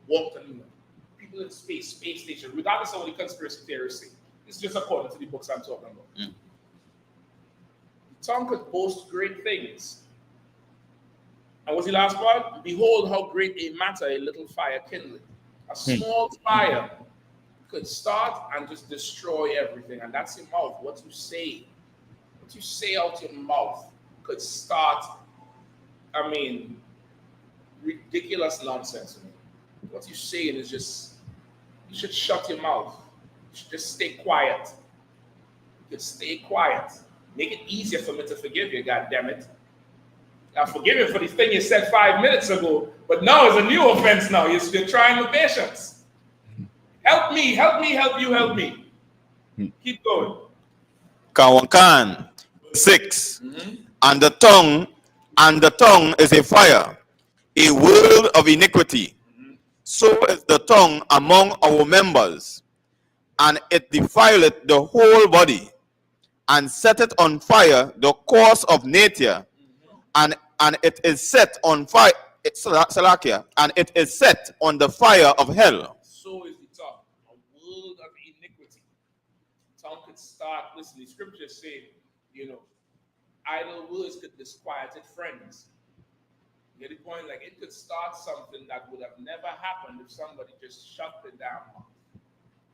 walked on the moon. People in space station, regardless of what the conspiracy theorists say. It's just according to the books I'm talking about. The tongue could boast great things. And what's the last part? Behold how great a matter a little fire kindled. A small fire could start and just destroy everything. And that's your mouth. What you say out your mouth could start, ridiculous nonsense. What you're saying is just, you should shut your mouth. You should just stay quiet. You should stay quiet. Make it easier for me to forgive you, goddammit. I forgive you for the thing you said 5 minutes ago, but now it's a new offense now. You're trying with patience. Help me, help me. Keep going. Kawankan 6. And the tongue is a fire, a world of iniquity. So is the tongue among our members, and it defileth the whole body, and setteth on fire the course of nature, and it is set on fire, Salakia, and it is set on the fire of hell. So is the tongue, a world of iniquity. Tongue could start, listen, the scriptures say, idle words could disquiet friends. You get the point? Like, it could start something that would have never happened if somebody just shut it down.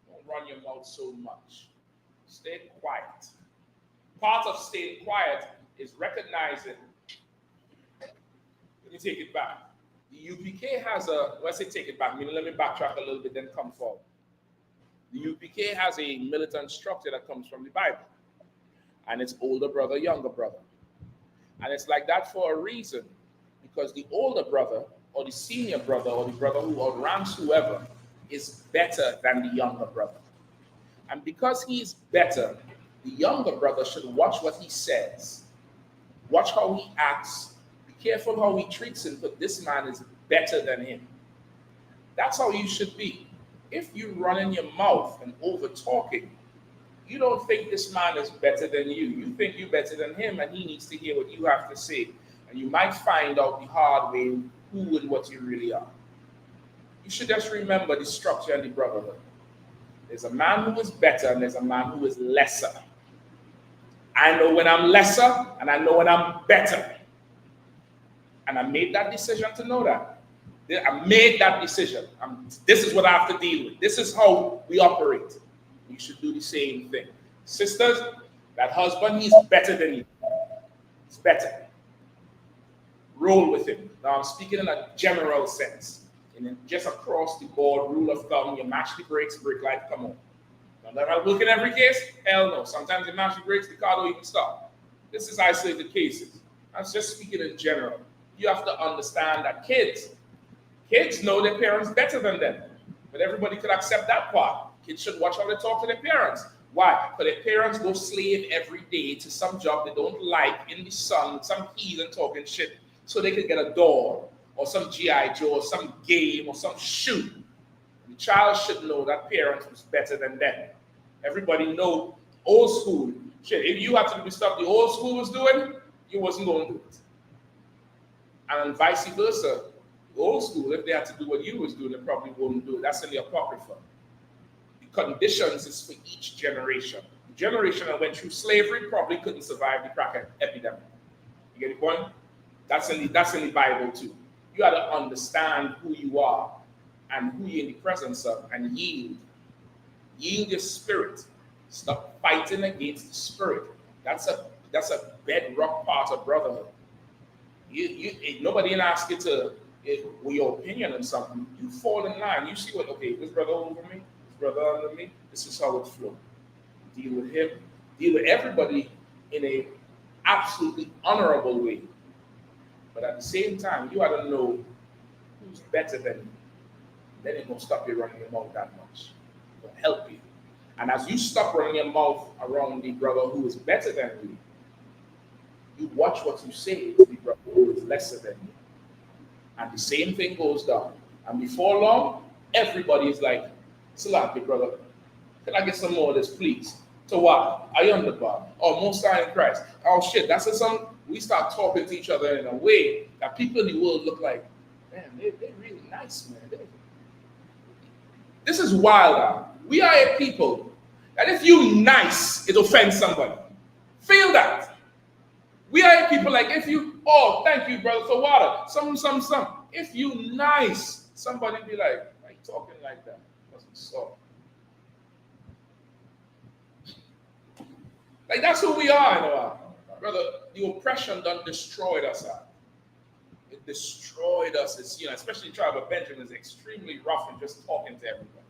Don't run your mouth so much. Stay quiet. Part of staying quiet is recognizing. Let me take it back. The UPK has when I say take it back, let me backtrack a little bit, then come forward. The UPK has a militant structure that comes from the Bible. And it's older brother, younger brother. And it's like that for a reason. Because the older brother, or the senior brother, or the brother who outranks whoever, is better than the younger brother. And because he's better, the younger brother should watch what he says. Watch how he acts. Be careful how he treats him, because this man is better than him. That's how you should be. If you run in your mouth and over talking, you don't think this man is better than you. You think you're better than him, and he needs to hear what you have to say. And you might find out the hard way who and what you really are. You should just remember the structure and the brotherhood. There's a man who is better, and there's a man who is lesser. I know when I'm lesser, and I know when I'm better. And I made that decision to know that. I made that decision. This is what I have to deal with. This is how we operate. You should do the same thing. Sisters, that husband, he's better than you. He's better. Roll with him. Now I'm speaking in a general sense. And then just across the board, rule of thumb, you mash the brakes, brake light, come on. Now that I look in every case? Hell no. Sometimes you mash the brakes, the car don't even stop. This is isolated cases. I'm just speaking in general. You have to understand that kids know their parents better than them. But everybody could accept that part. Kids should watch how they talk to their parents. Why? Because their parents go slave every day to some job they don't like in the sun with some heathen talking shit so they can get a doll or some G.I. Joe or some game or some shoe. The child should know that parents was better than them. Everybody know old school. Shit, if you had to do the stuff the old school was doing, you wasn't going to do it. And vice versa. The old school, if they had to do what you was doing, they probably wouldn't do it. That's in the Apocrypha. Conditions is for each generation. The generation that went through slavery probably couldn't survive the crack epidemic. You get the point? That's in the Bible too. You got to understand who you are and who you're in the presence of, and yield. Yield your spirit. Stop fighting against the spirit. That's a bedrock part of brotherhood. Nobody didn't ask you to with your opinion on something. You fall in line. You see what? Okay, this brother over me, this brother under me. This is how it flows. Deal with him. Deal with everybody in a absolutely honorable way. But at the same time, you ought to know who's better than you. Then it won't stop you running your mouth that much. It will help you. And as you stop running your mouth around the brother who is better than you, you watch what you say to the brother who is lesser than you. And the same thing goes down. And before long, everybody is like, Salaki, brother, can I get some more of this, please? So what? Are you on the bar? Oh, most high in Christ. Oh shit, that's some. We start talking to each other in a way that people in the world look like, man, they're really nice, man. This is wild. We are a people that if you nice, it offends somebody. Feel that. We are a people like if you, oh, thank you, brother, for water. Some. If you nice, somebody be like, why you talking like that? That's so. Like that's who we are, you know. Brother, the oppression done destroyed us. It destroyed us. It's, you know, especially the tribe of Benjamin is extremely rough and just talking to everybody.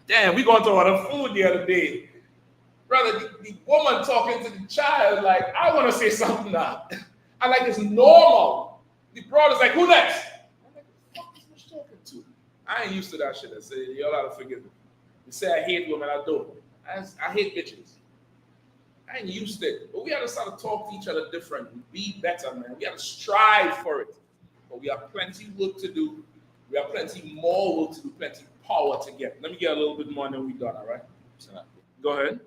Damn, we going to order food the other day. Brother, the woman talking to the child, like, I want to say something now. And like it's normal. The brother's like, who next? I'm like, what the fuck is she talking to? I ain't used to that shit. I say, y'all gotta forgive me. You say I hate women, I don't. I hate bitches. I ain't used to it. But we gotta start to talk to each other different. Be better, man. We gotta strive for it. But we have plenty work to do. We have plenty more work to do, plenty power to get. Let me get a little bit more and then we're done, all right? Go ahead.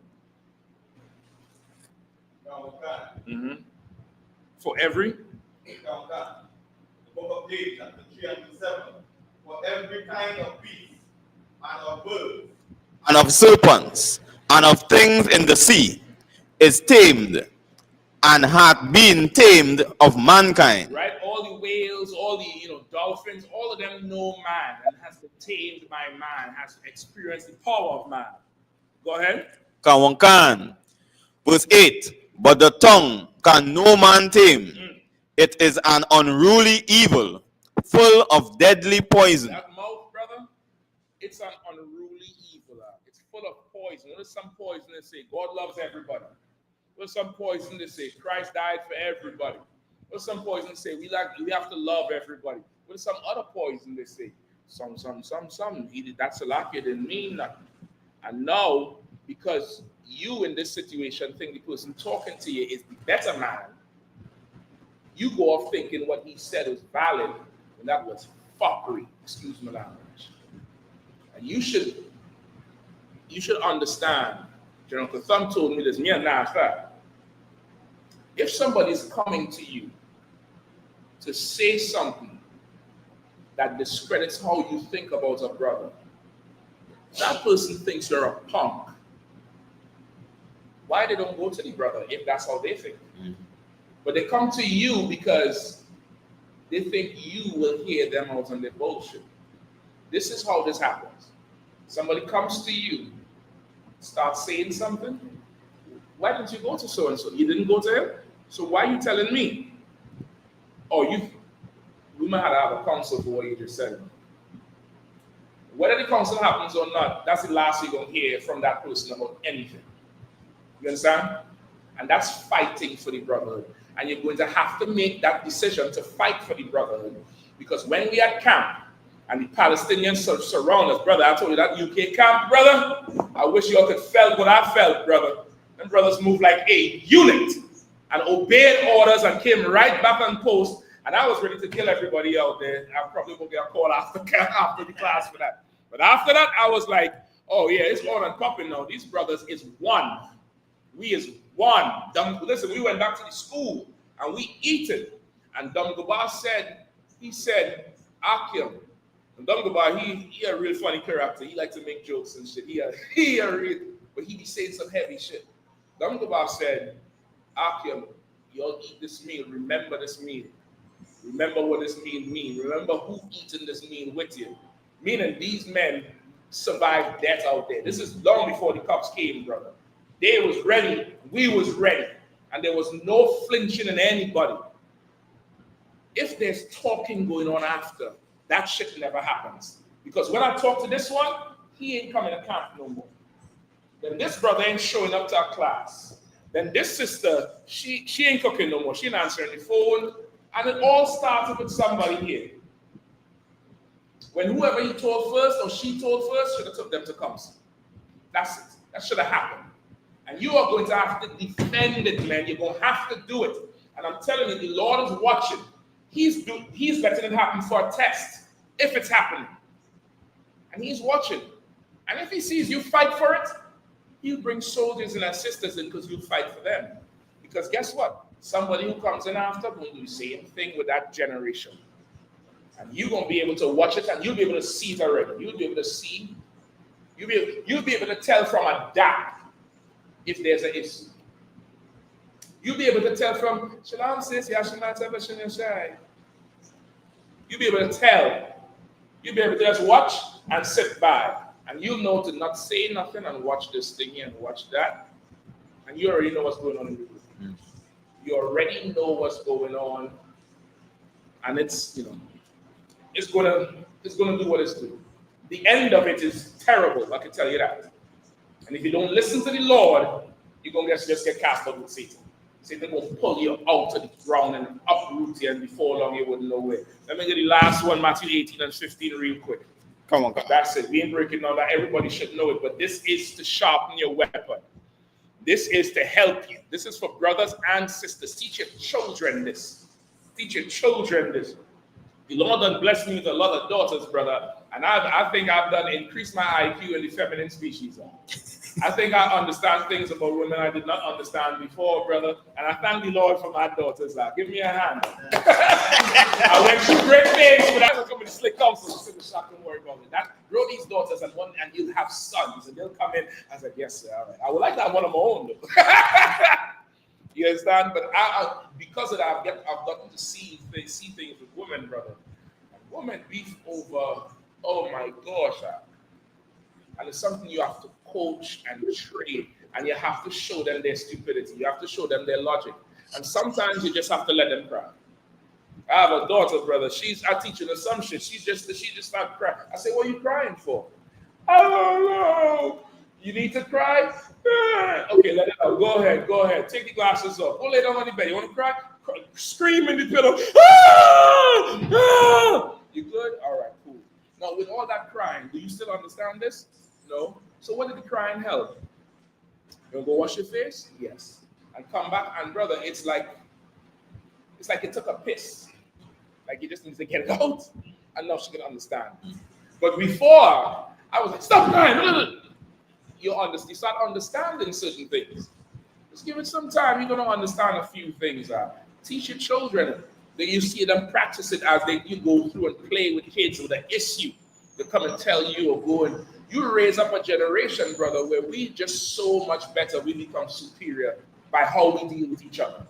Mm-hmm. For every? The book of James, chapter 3 and 7. For every kind of beast and of birds and of serpents, and of things in the sea, is tamed, and hath been tamed of mankind. Right? All the whales, all the dolphins, all of them know man and has been tamed by man, has experienced the power of man. Go ahead. Kawankan. Verse 8. But the tongue can no man tame. It is an unruly evil, full of deadly poison. That mouth, brother, it's an unruly evil. It's full of poison. What is some poison that say God loves everybody? What is some poison that say Christ died for everybody? What is some poison that say we have to love everybody? What is some other poison that say some? That's a lot. It didn't mean nothing. And now, because you in this situation think the person talking to you is the better man, you go off thinking what he said was valid, and that was fuckery. Excuse my language. And you should understand. General Thumb told me this. Me and fact. If somebody's coming to you to say something that discredits how you think about a brother, that person thinks you're a punk. Why they don't go to the brother if that's how they think? Mm-hmm. But they come to you because they think you will hear them out on their bullshit. This is how this happens. Somebody comes to you, starts saying something. Why didn't you go to so-and-so? You didn't go to him? So why are you telling me? Oh, we might have a counsel for what you just said. Whether the counsel happens or not, that's the last you're going to hear from that person about anything. You understand? And that's fighting for the brotherhood. And you're going to have to make that decision to fight for the brotherhood. Because when we at camp and the Palestinians surround us, brother, I told you that UK camp, brother, I wish you all could felt what I felt, brother. Them brothers moved like a unit and obeyed orders and came right back on post. And I was ready to kill everybody out there. I probably will get a call after the class for that. But after that, I was like, oh yeah, it's on and popping now. These brothers is one. We is one. Listen, we went back to the school and we eat it. And Dumgabar said, Akim. And Dumgabar, he a real funny character. He like to make jokes and shit. But he be saying some heavy shit. Dumgabar said, Akim, y'all eat this meal. Remember this meal. Remember what this meal means. Remember who eating this meal with you. Meaning these men survived death out there. This is long before the cops came, brother. They was ready. We was ready. And there was no flinching in anybody. If there's talking going on after, that shit never happens. Because when I talk to this one, he ain't coming to camp no more. Then this brother ain't showing up to our class. Then this sister, she ain't cooking no more. She ain't answering the phone. And it all started with somebody here. When whoever he told first or she told first should have took them to counsel. That's it. That should have happened. And you are going to have to defend it, man. You're going to have to do it. And I'm telling you, the Lord is watching. He's letting it happen for a test, if it's happening. And he's watching. And if he sees you fight for it, he'll bring soldiers and sisters in because you'll fight for them. Because guess what? Somebody who comes in after will do the same thing with that generation. And you're going to be able to watch it and you'll be able to see it already. You'll be able to see. You'll be able to tell from a dot if there's an issue. You'll be able to tell from Shalom says, you'll be able to tell. You'll be able to just watch and sit by. And you'll know to not say nothing and watch this thing here and watch that. And you already know what's going on in the group. You already know what's going on. And it's, it's gonna do what it's doing. The end of it is terrible, I can tell you that. And if you don't listen to the Lord, you're gonna just get cast out with Satan. Satan will pull you out to the ground and uproot you, and before long you wouldn't know where. Let me get the last one, Matthew 18 and 15, real quick. Come on, that's it. We ain't breaking down that. Everybody should know it, but this is to sharpen your weapon. This is to help you. This is for brothers and sisters. Teach your children this. Teach your children this. The Lord done blessed me with a lot of daughters, brother, and I think I've done increased my IQ in the feminine species. I think I understand things about women I did not understand before, brother, and I thank the Lord for my daughters. Give me a hand. I went through great things, but I don't come with the slick counsel. So don't worry about it. Grow these daughters, and you'll have sons, and they'll come in. I said, yes, sir. All right. I would like to have one of my own, though. You understand? But because of that, I've gotten to see things with women, brother. And women beef over, oh my gosh. And it's something you have to coach and train, and you have to show them their stupidity. You have to show them their logic. And sometimes you just have to let them cry. I have a daughter, brother. I teach her some shit. She just started crying. I say, what are you crying for? I don't know. You need to cry? Okay, let it out. Go ahead. Take the glasses off. Go lay down on the bed. You want to cry? Scream in the pillow. You good? All right, cool. Now, with all that crying, do you still understand this? No. So what did the crying help? You go wash your face? Yes. And come back, and brother, it's like you took a piss. Like you just need to get it out, and now she can understand. But before, I was like, stop crying. You start understanding certain things. Just give it some time. You're going to understand a few things. Teach your children. Then you see them practice it as you go through and play with kids with an issue. They come and tell you or go and you raise up a generation, brother, where we just so much better. We become superior by how we deal with each other.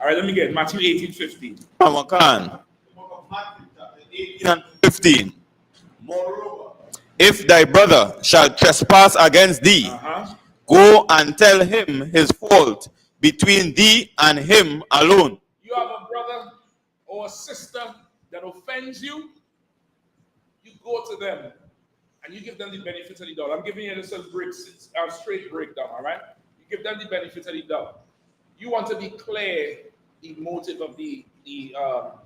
All right, let me get Matthew 18:15. Come on. 18 and 15. Moreover, if thy brother shall trespass against thee, go and tell him his fault between thee and him alone. You have a brother or a sister that offends you, you go to them and you give them the benefit of the doubt. I'm giving you this straight breakdown, all right? You give them the benefit of the doubt. You want to be clear the motive of the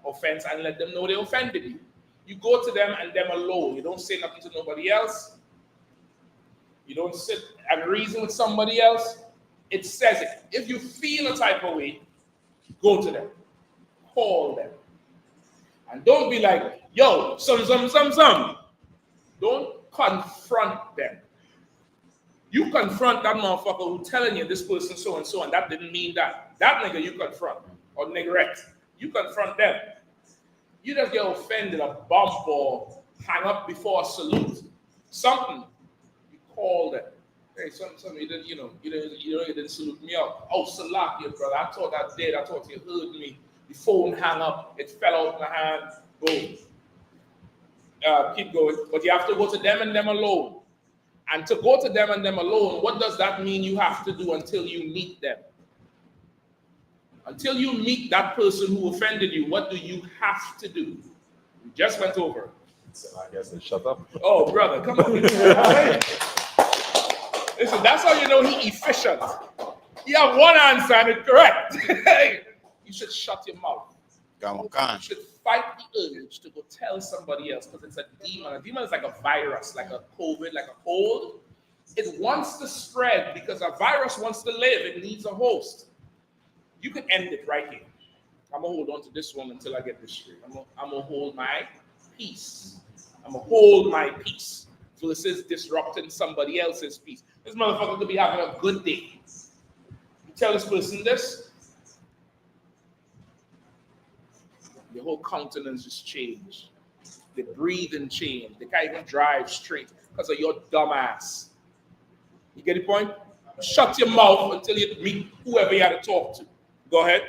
offense and let them know they offended you. You go to them and them alone. You don't say nothing to nobody else. You don't sit and reason with somebody else. It says it. If you feel a type of way, go to them. Call them. And don't be like, yo, some. Don't confront them. You confront that motherfucker who's telling you this person so and so, and that didn't mean that. That nigga you confront, or neglect. You confront them. You just get offended, a bump or hang up before a salute. Something. You call them. Hey, something you didn't salute me out. Oh, Salak, your brother. I thought I did. I thought you heard me. The phone hung up, it fell out of my hand, boom. Keep going, but you have to go to them and them alone. And to go to them and them alone, what does that mean you have to do until you meet them? Until you meet that person who offended you, what do you have to do? We just went over it. So I guess they shut up. Oh, brother, come on. Listen, that's how you know he efficient. You have one answer and it's correct. You should shut your mouth. You should fight the urge to go tell somebody else because it's a demon. A demon is like a virus, like a COVID, like a cold. It wants to spread because a virus wants to live. It needs a host. You can end it right here. I'm going to hold on to this one until I get this straight. I'm going to hold my peace. I'm going to hold my peace. So this is disrupting somebody else's peace. This motherfucker could be having a good day. You tell this person this, the whole countenance just changed. The breathing changed. They can't even drive straight because of your dumb ass. You get the point? Shut your mouth until you meet whoever you had to talk to. Go ahead.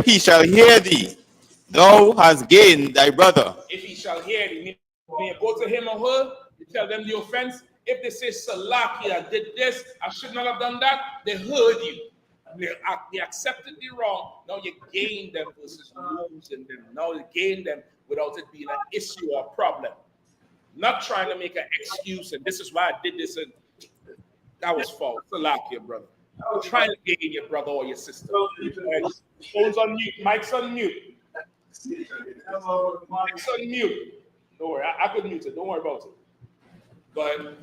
He shall hear thee. Thou hast gained thy brother. If he shall hear thee, when you go to him or her, you tell them the offense. If they say, Salakia, did this, I should not have done that, they heard you. They accepted the wrong. Now you gain them versus losing them. Now you gain them without it being an issue or a problem. Not trying to make an excuse, and this is why I did this, and that was false. Salakia, brother. I'm trying to gain your brother or your sister. Phone's on mute. Mic's on mute. Mic's on mute. Don't worry, I could mute it. Don't worry about it. Go ahead.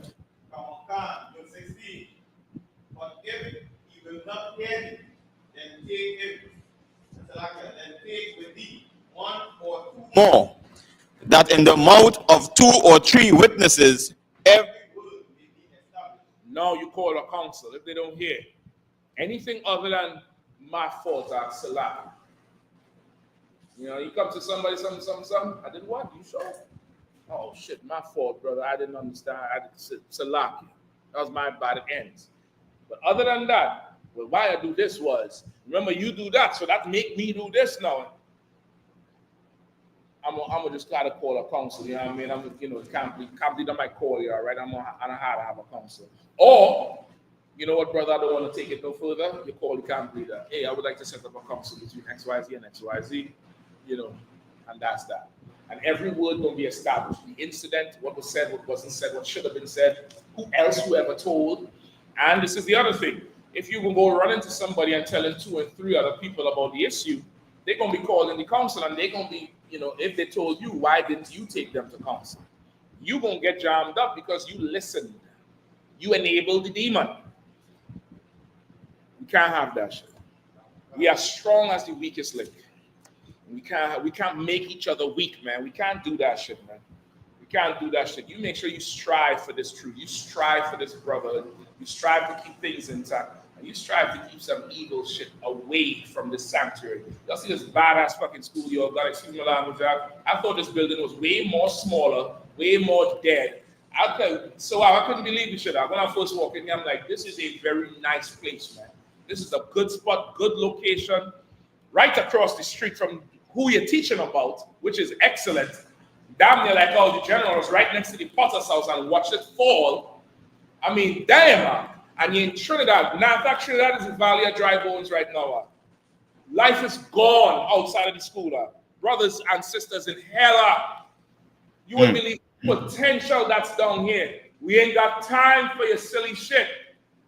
Come on, verse 16. But if he will not hear thee, then take him. Then take with thee 1 or 2 more, that in the mouth of 2 or 3 witnesses, every word may be established. Now you call a council if they don't hear. Anything other than my fault, I'm Salah. You know, you come to somebody, something. I did what? You sure? Oh shit, my fault, brother. I didn't understand. I did Salah. That was my bad. It ends. But other than that, well, why I do this was, remember you do that, so that make me do this now. I'm gonna just try to call a council. You know what I mean? Can't be done my call here, right? I'm gonna have a council. Or, you know what, brother? I don't want to take it no further. You call the camp leader. Hey, I would like to set up a council between XYZ and XYZ. You know, and that's that. And every word gonna be established. The incident, what was said, what wasn't said, what should have been said, who ever told. And this is the other thing. If you can go run into somebody and telling 2 and 3 other people about the issue, they're gonna be calling the council, and they're gonna be, if they told you, why didn't you take them to council? You're gonna get jammed up because you listened. You enabled the demon. We can't have that shit. We are strong as the weakest link. We can't make each other weak, man. We can't do that shit, man. We can't do that shit. You make sure you strive for this truth. You strive for this brotherhood. You strive to keep things intact. And you strive to keep some evil shit away from this sanctuary. Y'all see this badass fucking school you all got, excuse my language. I thought this building was way more smaller, way more dead. I couldn't believe this shit. When I first walked in here, I'm like, this is a very nice place, man. This is a good spot, good location, right across the street from who you're teaching about, which is excellent. Damn near like the general was right next to the Potter's house and watched it fall. I mean, damn, man. And you're in Trinidad. Now, in fact, Trinidad is the Valley of Dry Bones right now. Life is gone outside of the school. Brothers and sisters in hell. You wouldn't believe the potential that's down here. We ain't got time for your silly shit.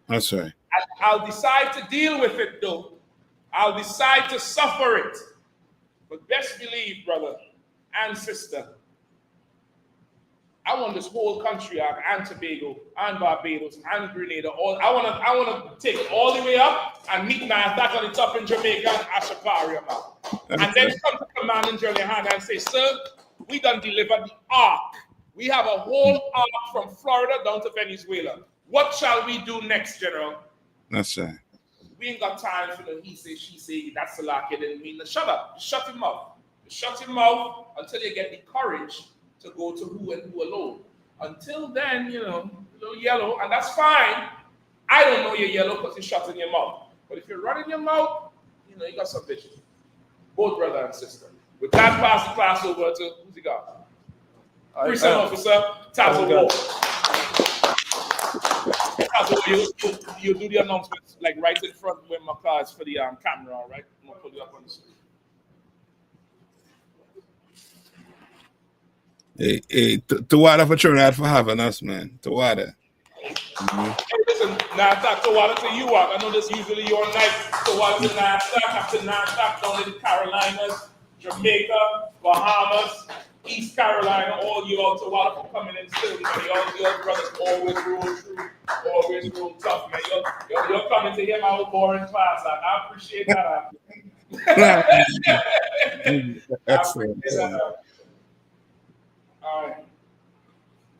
That's right. I'll decide to deal with it, though. I'll decide to suffer it. But best believe, brother and sister, I want this whole country, and Tobago, and Barbados, and Grenada. I want to take it all the way up and meet my attack on the top in Jamaica and Ashapari, man. And then come to command in Yahanna and say, sir, we done delivered the ark. We have a whole ark from Florida down to Venezuela. What shall we do next, General? That's right. We ain't got time for the he say, she say, that's the lack. It didn't mean to shut up. Shut him up. Shut him mouth until you get the courage to go to who and who alone. Until then, you're yellow, and that's fine. I don't know you're yellow because you're shut in your mouth. But if you're running your mouth, you got some vision. Both brother and sister. With that, pass the class over to who's he got? Precinct officer, Tazo Wall. Tazo, you do the announcements like right in front when my car is for the camera, all right? I'm gonna pull you up on the screen. Hey, Tawada for Trinidad for having us, man. Tawada. Hey, listen, now talk to Water to you out. I know this usually your night. So Water to after 9 o'clock down in the Carolinas, Jamaica, Bahamas, East Carolina, all you all to Water for coming in still. All your brothers always roll through, always roll tough, man. You're coming to hear my old boring class. I appreciate that. Excellent. All right.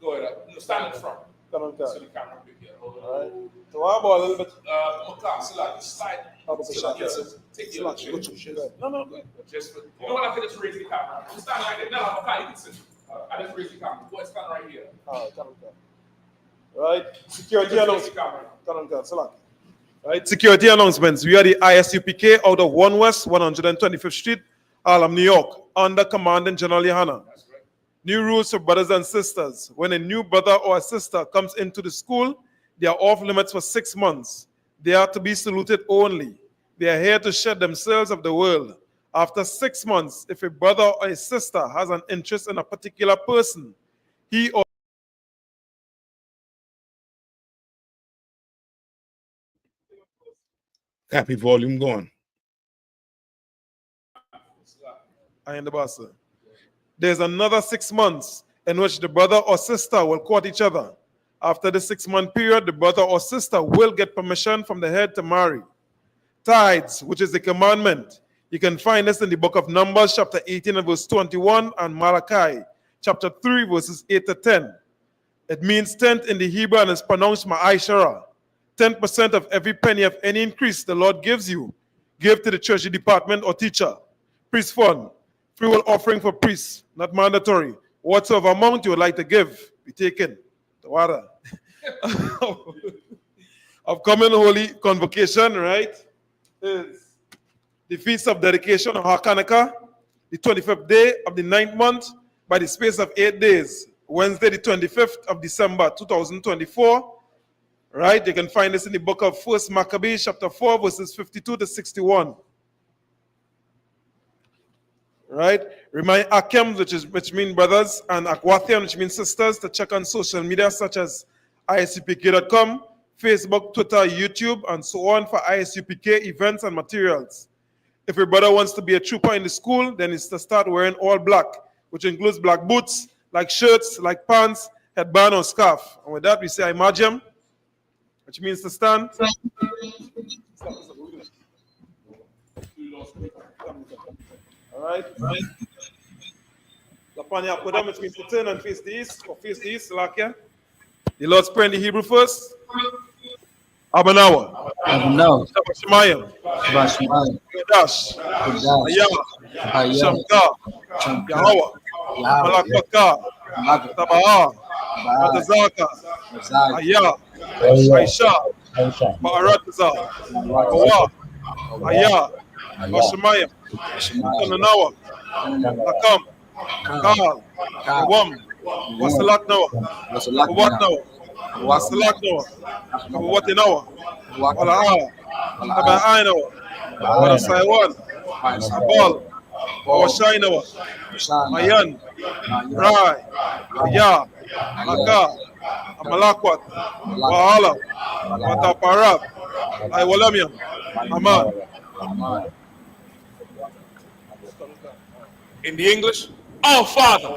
Go ahead. Stand in front. So the camera will be here. All right. So how about a little bit? Slide. Take your No, good. Just, you know what? I can just raise the camera. You stand like that. No, you can sit. I just raise the camera. Go ahead, stand right here. Right. Security announcements. Right. Security announcements. We are the I.S.U.P.K out of 1 West, 125th Street, Harlem, New York, under Commandant General Yahanna. New rules for brothers and sisters. When a new brother or a sister comes into the school, they are off limits for 6 months. They are to be saluted only. They are here to shed themselves of the world. After 6 months, if a brother or a sister has an interest in a particular person, he or Happy volume going. I am the boss, sir. There's another 6 months in which the brother or sister will court each other. After the 6-month period, the brother or sister will get permission from the head to marry. Tithes, which is the commandment. You can find this in the book of Numbers, chapter 18 and verse 21, and Malachi, chapter 3, verses 8 to 10. It means tenth in the Hebrew and is pronounced ma'aishara. 10% of every penny of any increase the Lord gives you, give to the treasury department or teacher. Priest fund, free will offering for priests, not mandatory. Whatsoever amount you would like to give, be taken. The water. Upcoming holy convocation, right, is the Feast of Dedication of Hakanaka, the 25th day of the 9th month, by the space of 8 days, Wednesday the 25th of December 2024. Right, you can find this in the book of 1 Maccabees, chapter 4, verses 52 to 61. Right, remind Akem, which mean brothers, and Akwathian, which means sisters, to check on social media such as ISUPK.com, Facebook, Twitter, YouTube, and so on for I.S.U.P.K events and materials. If your brother wants to be a trooper in the school, then it's to start wearing all black, which includes black boots, like shirts, like pants, headband, or scarf. And with that, we say Imagem, which means to stand. All right. Lapanya Kodam, which means to turn and face the east, or face the east, Lakia. The Lord's Prayer in the Hebrew first. Abanawa. Abanawa. Shabashamayim. Shabashamayim. Kedash. Ayah. Shamka. Yahweh. Malakwaka. Tabaha. Matazaka. Ayah. Aisha. Ma'arataza. Kawa. Ayah. Bashamayim. Kananawa. Nakam. Kahal. Kawam. Wasalak Noah. What Noah? Wasalak Noah. What in Noah? Walaha. Tabai Noah. Wala Saiwan. Abal. Washai Noah. Mayan. Rai. Ayah. Laka. Amalakwat. Wahala. Mataparat. Iwalamiam. Aman. In the English, Our Father,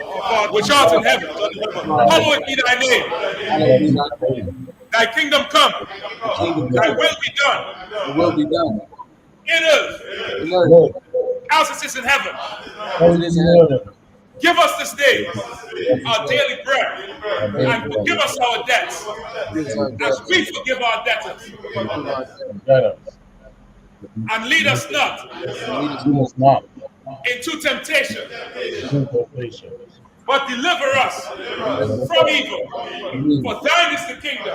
which art in heaven, hallowed be thy name. Thy kingdom come, thy will be done. In earth, as it is in heaven. Give us this day our daily bread, and forgive us our debts, as we forgive our debtors. And lead us not into temptation, but deliver us from evil. For thine is the kingdom,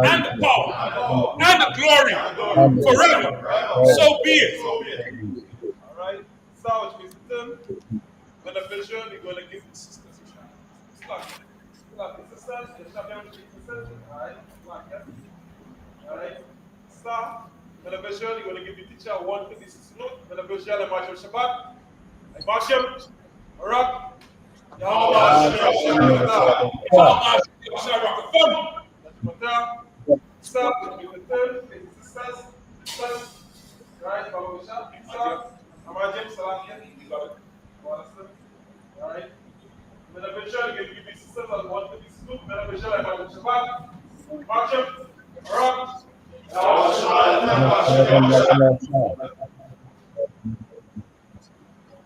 and the power, and the glory, forever. So be it. All right. So, which means when the vision, you're going to give the sisters a chance. Sisters, the champion sisters. All right. All right. Start. When the vision, you're going to give the teacher 156 note. When the vision, the march of Shabbat. I march him. All right.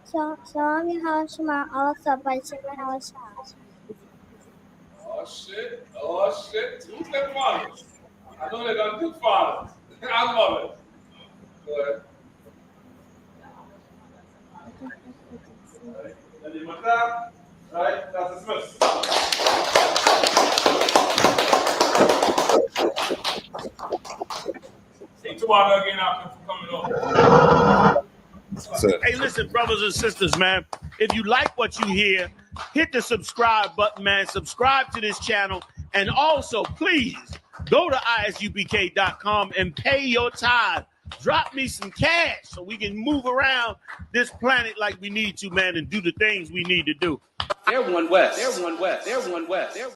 Shalom Yahanna, also by Simon House. Oh shit. Two stepfathers. I know they got two fathers. I love it. Go ahead. Right, that's dismissed. See Tobago again after coming over. Hey, listen, brothers and sisters, man. If you like what you hear, hit the subscribe button, man. Subscribe to this channel. And also, please, go to ISUPK.com and pay your tithe. Drop me some cash so we can move around this planet like we need to, man, and do the things we need to do. They're one west. They're one west. They're one west. They're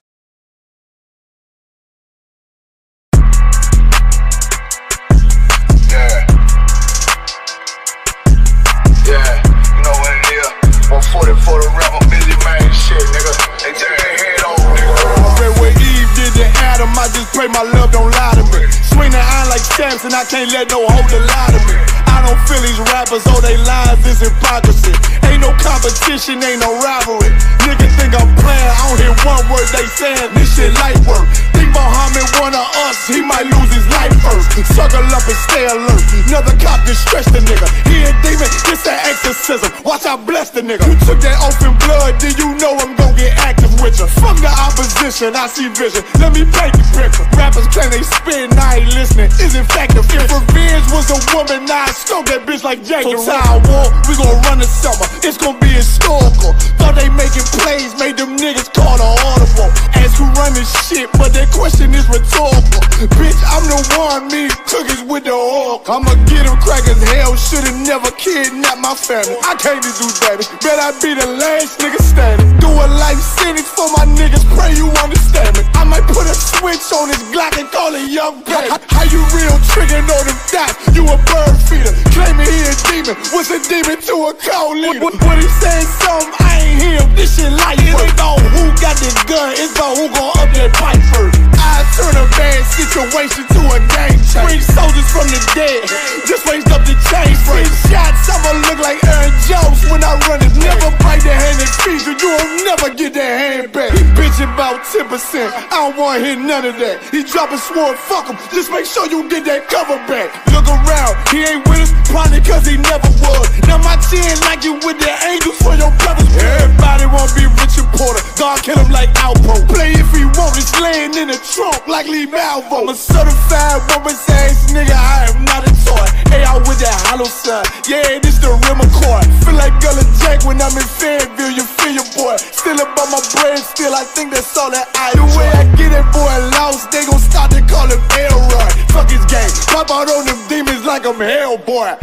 Yeah, you know what it is. 140 for the rapper, busy man, shit, nigga. They turn their head over, nigga. I read what Eve did to Adam, I just pray my love don't lie to me. Swing the iron like Samson, I can't let no holder lie to me. I don't feel these rappers, oh they lies, this hypocrisy. Ain't no competition, ain't no rivalry. Niggas think I'm playing, I don't hear one word they saying, this shit light work. Think Muhammad one of us, he might lose his life first. Suckle up and stay alert, another cop just stretch the nigga. He a demon, this an exorcism, watch I bless the nigga. You took that open blood, then you know I'm gon' get active with you. From the opposition, I see vision, let me paint the picture. Rappers claim they spit and I ain't listening, is effective. If revenge was a woman, now I stroke that bitch like Jackie. So Tower War, we gon' run the summer, it's gon' be historical. Thought they making plays, made them niggas call the audible. Ask who run this shit, but that question is rhetorical. Bitch, I'm the one, me cookies with the oil. I'ma get them crackers, hell, should've never kidnapped my family. I can't do that, bet I be the last nigga standing. Do a life sentence for my niggas, pray you understand me. I might put a switch on this Glock and call it young pay. How you real trigger know them dots? You a bird feeder, claiming he a demon. What's a demon to a cold leader? What he saying something, I ain't hear him, this shit light. It ain't about who got the gun, it's about who gon' up that pipe first. I turn a bad situation to a game changer. Bring soldiers from the dead, just raised up the chain frame. Shots, I'ma look like Aaron Jones when I run it. Never bite the hand that feeds you, you'll never get that hand back. He bitchin' about 10%, I don't wanna hear none of that. He dropping sword, fuck him, just make sure you get that cover back. Look around, he ain't with us, probably cause he never was. Now my chin like you with the angels for your brothers. Everybody wanna be Richard Porter, God kill him like Alpo. Play if he want, it's laying in the trunk like Lee Malvo. I'm a certified woman's ass nigga, I am not a toy. Hey, I with that hollow side, yeah, this the rim accord. Feel like Gullah Jack when I'm in Fayetteville, you feel your boy. Still up on my brain, still I think that's all that I do. The way I get that boy lost, they gon' start to call him Elroy. Fuck his game, pop out on them demons like I'm Hellboy.